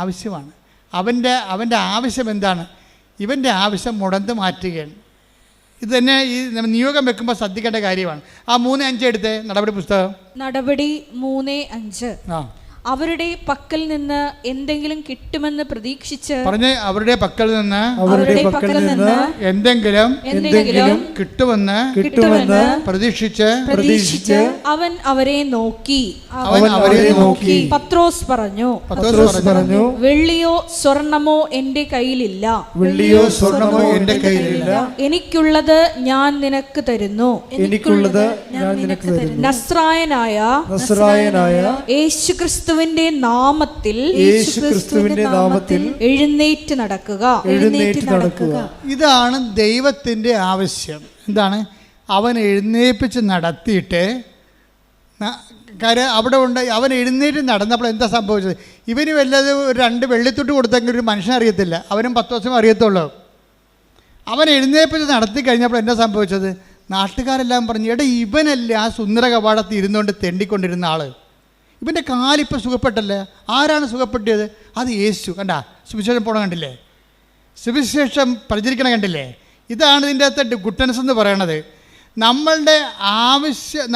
Speaker 1: ആവശ്യമാണ്. അവൻ്റെ ആവശ്യം എന്താണ്? ഇവൻ്റെ ആവശ്യം മുടന്ത് മാറ്റുകയാണ്. ഇത് തന്നെ ഈ നിയോഗം വെക്കുമ്പോൾ ശ്രദ്ധിക്കേണ്ട കാര്യമാണ്. ആ 3:5 എടുത്തേ, നടപടി പുസ്തകം.
Speaker 2: നടപടി 3:5. അവരുടെ പക്കൽ നിന്ന് എന്തെങ്കിലും കിട്ടുമെന്ന് പ്രതീക്ഷിച്ച്
Speaker 1: പറഞ്ഞ് അവരുടെ പക്കൽ നിന്ന് എന്തെങ്കിലും കിട്ടുമെന്ന് പ്രതീക്ഷിച്ച്
Speaker 2: അവൻ അവരെ നോക്കി പത്രോസ് പറഞ്ഞു, വെള്ളിയോ സ്വർണമോ എന്റെ കയ്യിലില്ല, എനിക്കുള്ളത് ഞാൻ നിനക്ക് തരുന്നു. നസ്രായനായ യേശുക്രിസ്തുവിന്റെ നാമത്തിൽ എഴുന്നേറ്റ് നടക്കുക.
Speaker 1: ഇതാണ് ദൈവത്തിൻ്റെ ആവശ്യം. എന്താണ്? അവൻ എഴുന്നേൽപ്പിച്ച് നടത്തിയിട്ട് അവിടെ ഉണ്ട്. അവൻ എഴുന്നേറ്റ് നടന്നപ്പോൾ എന്താ സംഭവിച്ചത്? ഇവന് വല്ലതും 2 വെള്ളിത്തുട്ട് കൊടുത്തെങ്കിൽ ഒരു മനുഷ്യൻ അറിയത്തില്ല, അവനും 10 ദിവസം അറിയത്തുള്ളൂ. അവൻ എഴുന്നേൽപ്പിച്ച് നടത്തി കഴിഞ്ഞപ്പോൾ എന്താ സംഭവിച്ചത്? നാട്ടുകാരെല്ലാം പറഞ്ഞു, എടാ ഇവനല്ലേ ആ സുന്ദര കവാടത്തിൽ ഇരുന്നുകൊണ്ട് തെണ്ടിക്കൊണ്ടിരുന്ന ആൾ, ഇവൻ്റെ കാലിപ്പോൾ സുഖപ്പെട്ടല്ലേ. ആരാണ് സുഖപ്പെട്ടിയത്? അത് യേശു. കണ്ടാ, സുവിശേഷം പോകണം കണ്ടില്ലേ, സുവിശേഷം പ്രചരിക്കണം കണ്ടില്ലേ. ഇതാണ് ഇതിൻ്റെ അകത്ത് ഗുഡ്നസ് എന്ന് പറയണത്.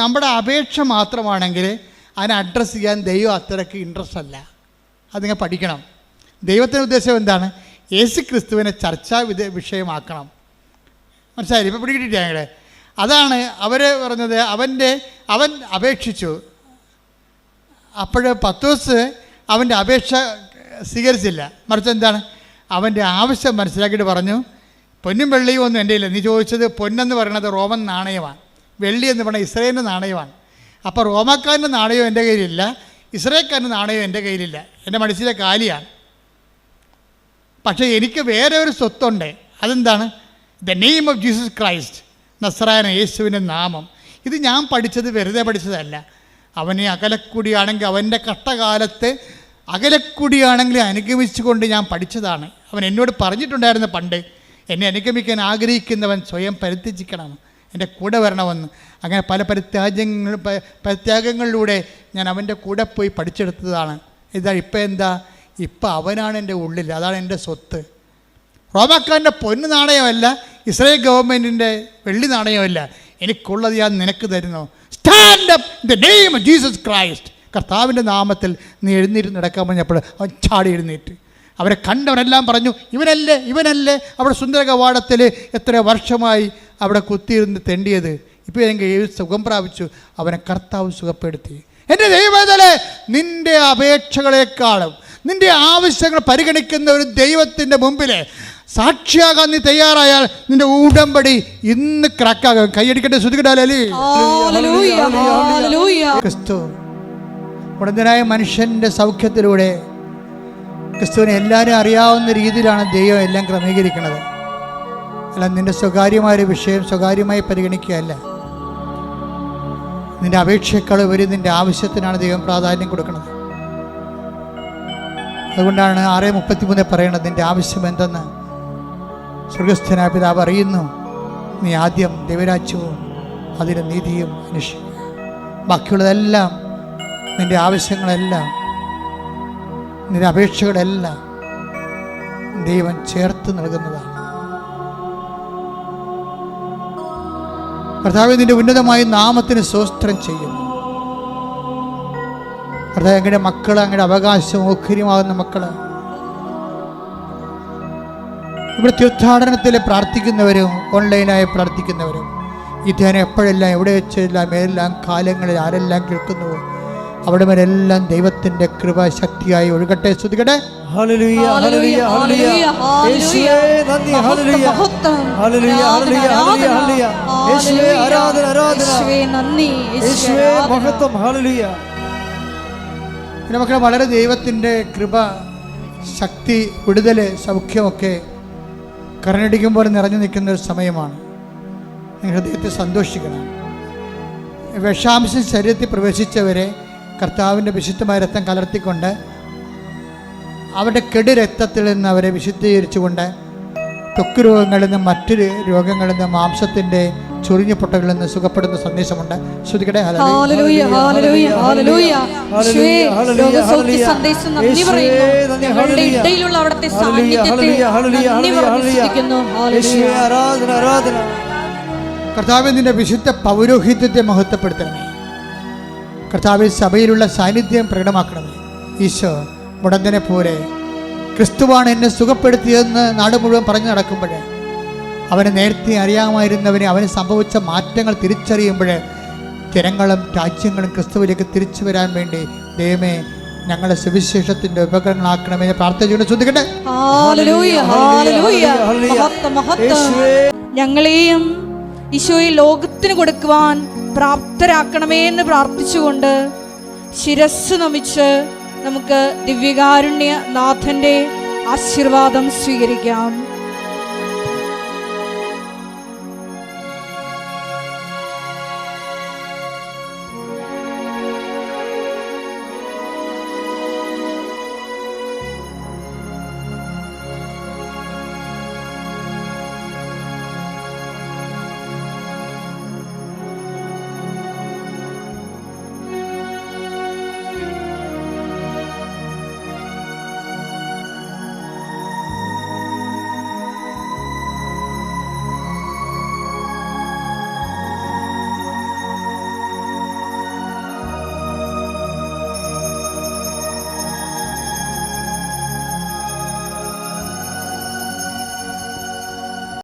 Speaker 1: നമ്മുടെ അപേക്ഷ മാത്രമാണെങ്കിൽ അതിനെ അഡ്രസ്സ് ചെയ്യാൻ ദൈവം അത്രയ്ക്ക് ഇൻട്രസ്റ്റ് അല്ല. അത് നിങ്ങൾ പഠിക്കണം. ദൈവത്തിൻ്റെ ഉദ്ദേശം എന്താണ്? യേശു ക്രിസ്തുവിനെ ചർച്ചാ വിഷയമാക്കണം. മനസ്സിലായില്ലേ? ഇപ്പോൾ പിടികിട്ടില്ല ഞങ്ങളെ. അതാണ് അവർ പറഞ്ഞത്. അവൻ അപേക്ഷിച്ചു. അപ്പോൾ പത്രോസ് അവൻ്റെ അപേക്ഷ സ്വീകരിച്ചില്ല. മറിച്ച് എന്താണ്? അവൻ്റെ ആവശ്യം മനസ്സിലാക്കിയിട്ട് പറഞ്ഞു, പൊന്നും വെള്ളിയും ഒന്നും എൻ്റെ ഇല്ല. നീ ചോദിച്ചത് പൊന്നെന്ന് പറയുന്നത് റോമൻ നാണയമാണ്, വെള്ളി എന്ന് പറയുന്നത് ഇസ്രായേലിൻ്റെ നാണയമാണ്. അപ്പോൾ റോമാക്കാരൻ്റെ നാണയം എൻ്റെ കയ്യിലില്ല, ഇസ്രായേൽക്കാരൻ്റെ നാണയം എൻ്റെ കയ്യിലില്ല, എൻ്റെ മനസ്സിലെ കാലിയാണ്. പക്ഷേ എനിക്ക് വേറെ ഒരു സ്വത്തുണ്ട്. അതെന്താണ്? The name of Jesus Christ, നസ്രായന, യേശുവിൻ്റെ നാമം. ഇത് ഞാൻ പഠിച്ചത് വെറുതെ പഠിച്ചതല്ല. അവനെ അകലക്കുടിയാണെങ്കിൽ അവൻ്റെ കഷ്ടകാലത്ത് അകലക്കുടിയാണെങ്കിൽ അനുഗമിച്ചുകൊണ്ട് ഞാൻ പഠിച്ചതാണ്. അവൻ എന്നോട് പറഞ്ഞിട്ടുണ്ടായിരുന്നു പണ്ട്, എന്നെ അനുഗമിക്കാൻ ആഗ്രഹിക്കുന്നവൻ സ്വയം പരിത്യജിക്കണം, എൻ്റെ കൂടെ വരണമെന്ന്. അങ്ങനെ പല പരിത്യാഗങ്ങളിലൂടെ ഞാൻ അവൻ്റെ കൂടെ പോയി പഠിച്ചെടുത്തതാണ്. ഇപ്പം അവനാണ് എൻ്റെ ഉള്ളിൽ, അതാണ് എൻ്റെ സ്വത്ത്. റോമാക്കാരൻ്റെ പൊന്ന് നാണയമല്ല, ഇസ്രായേൽ ഗവൺമെൻറ്റിൻ്റെ വെള്ളി നാണയമല്ല. എനിക്കുള്ളത് ഞാൻ നിനക്ക് തരുന്നു. Stand up in the name of Jesus Christ. കർത്താവിൻ്റെ നാമത്തിൽ നീ എഴുന്നേറ്റ് നടക്കാൻ പറഞ്ഞപ്പോൾ അവൻ ചാടി എഴുന്നേറ്റ്. അവരെ കണ്ടവരെല്ലാം പറഞ്ഞു, ഇവനല്ലേ അവിടെ സുന്ദര കവാടത്തിൽ എത്ര വർഷമായി അവിടെ കുത്തിയിരുന്ന് തെണ്ടിയത്, ഇപ്പോൾ എനിക്ക് സുഖം പ്രാപിച്ചു. അവനെ കർത്താവ് സുഖപ്പെടുത്തി. എൻ്റെ ദൈവത്തിലെ നിൻ്റെ അപേക്ഷകളെക്കാളും നിൻ്റെ ആവശ്യങ്ങൾ പരിഗണിക്കുന്ന ഒരു ദൈവത്തിൻ്റെ മുമ്പിൽ സാക്ഷിയാകാൻ നീ തയ്യാറായാൽ നിന്റെ ഉടമ്പടി ഇന്ന് ക്രാക്കാകും. കൈയടിക്കട്ടെ, ശ്രുതികടാലേ. ക്രിസ്തു മുടന്തനായ മനുഷ്യൻ്റെ സൗഖ്യത്തിലൂടെ ക്രിസ്തുവിനെ എല്ലാവരും അറിയാവുന്ന രീതിയിലാണ് ദൈവം എല്ലാം ക്രമീകരിക്കുന്നത്. അല്ല നിൻ്റെ സ്വകാര്യമായൊരു വിഷയം സ്വകാര്യമായി പരിഗണിക്കുകയല്ല. നിൻ്റെ അപേക്ഷയേക്കാൾ ഉപരി നിൻ്റെ ആവശ്യത്തിനാണ് ദൈവം പ്രാധാന്യം കൊടുക്കുന്നത്. അതുകൊണ്ടാണ് 6:33 പറയണത്, നിൻ്റെ ആവശ്യം എന്തെന്ന് സ്വർഗസ്ഥനായ പിതാവ് അറിയുന്നു. നീ ആദ്യം ദൈവരാജ്യവും അതിൻ്റെ നീതിയും അന്വേഷിക്കുക. ബാക്കിയുള്ളതെല്ലാം, നിൻ്റെ ആവശ്യങ്ങളെല്ലാം, നിൻ്റെ അപേക്ഷകളെല്ലാം ദൈവം ചേർത്ത് നൽകുന്നതാണ്. കർത്താവേ, നിൻ്റെ ഉന്നതമായ നാമത്തിന് സ്തോത്രം ചെയ്യുന്നു. കർത്താവേ, അങ്ങയുടെ മക്കൾ, അങ്ങയുടെ അവകാശം ഓഹരിയുമാകുന്ന മക്കൾ, ഇവിടെ തീർത്ഥാടനത്തിൽ പ്രാർത്ഥിക്കുന്നവരും ഓൺലൈനായി പ്രാർത്ഥിക്കുന്നവരും ഈ ധ്യാനം എപ്പോഴെല്ലാം എവിടെ വെച്ചെല്ലാം ഏതെല്ലാം കാലങ്ങളിൽ ആരെല്ലാം കേൾക്കുന്നുവോ അവിടെ വരെല്ലാം ദൈവത്തിൻ്റെ കൃപ ശക്തിയായി ഒഴുകട്ടെ. സ്തുതിക്കട്ടെ.
Speaker 3: ഹല്ലേലൂയ ഹല്ലേലൂയ ഹല്ലേലൂയ. യേശുവേ നന്ദി. ഹല്ലേലൂയ ഹല്ലേലൂയ ഹല്ലേലൂയ ഹല്ലേലൂയ. യേശുവേ ആരാധന ആരാധന.
Speaker 2: യേശുവേ നന്ദി.
Speaker 3: യേശുവേ മഹത്വം. ഹല്ലേലൂയ.
Speaker 1: നമുക്ക് വളരെ ദൈവത്തിൻ്റെ കൃപ, ശക്തി, വിടുതൽ, സൗഖ്യമൊക്കെ കരനടിക്കുമ്പോൾ നിറഞ്ഞു നിൽക്കുന്ന ഒരു സമയമാണ്. നിങ്ങൾ ഹൃദയത്തെ സന്തോഷിക്കണം. വിഷാംശം ശരീരത്തിൽ പ്രവേശിച്ചവരെ കർത്താവിൻ്റെ വിശുദ്ധമായ രക്തം കലർത്തിക്കൊണ്ട് അവരുടെ കെടുരക്തത്തിൽ നിന്ന് അവരെ വിശുദ്ധീകരിച്ചുകൊണ്ട് ത്വക്ക് രോഗങ്ങളിൽ നിന്ന്, മറ്റൊരു രോഗങ്ങളിൽ നിന്ന്, മാംസത്തിൻ്റെ ചൊറിഞ്ഞ പൊട്ടകളിൽ നിന്ന് സുഖപ്പെടുന്ന സന്ദേശമുണ്ട്. ശ്രുതിക്കട്ടെ.
Speaker 2: ഹല്ലേലൂയ ഹല്ലേലൂയ ഹല്ലേലൂയ. യേശുവേ രോഗസൗഖ്യ സന്ദേശം നന്ദി പറയുന്നു. ഞങ്ങളുടെ ഇടയിലുള്ള അവിടുത്തെ സാന്നിധ്യത്തെ നന്ദി പറഞ്ഞു സ്തുതിക്കുന്നു. ഹല്ലേലൂയ.
Speaker 3: ആരാധന ആരാധന.
Speaker 1: കർത്താവേ, നിന്റെ വിശുദ്ധ പൗരോഹിത്യത്തെ മഹത്വപ്പെടുത്തണമേ. കർത്താവേ, സഭയിലുള്ള സാന്നിധ്യം പ്രകടമാക്കണമേ. ഈശോ മുടന്തനെ പോലെ ക്രിസ്തുവാണ് എന്നെ സുഖപ്പെടുത്തിയതെന്ന് നാട് മുഴുവൻ പറഞ്ഞു നടക്കുമ്പോൾ, അവനെ നേരത്തെ അറിയാമായിരുന്നവനെ, അവന് സംഭവിച്ച മാറ്റങ്ങൾ തിരിച്ചറിയുമ്പോൾ ജനങ്ങളും രാജ്യങ്ങളും ക്രിസ്തുവിലേക്ക് തിരിച്ചു വരാൻ വേണ്ടി ദൈവമേ ഞങ്ങളെ സുവിശേഷത്തിൻ്റെ ഉപകരണങ്ങളാക്കണമെന്ന് പ്രാർത്ഥിച്ചുകൊണ്ട് ശ്രദ്ധിക്കട്ടെ.
Speaker 2: Hallelujah hallelujah. മഹത്വം മഹത്വം. ഞങ്ങളെയും ഈശോയെ ലോകത്തിന് കൊടുക്കുവാൻ പ്രാപ്തരാക്കണമേ എന്ന് പ്രാർത്ഥിച്ചുകൊണ്ട് ശിരസ്സ് നമിച്ച് നമുക്ക് ദിവ്യകാരുണ്യ നാഥൻ്റെ ആശീർവാദം സ്വീകരിക്കാം.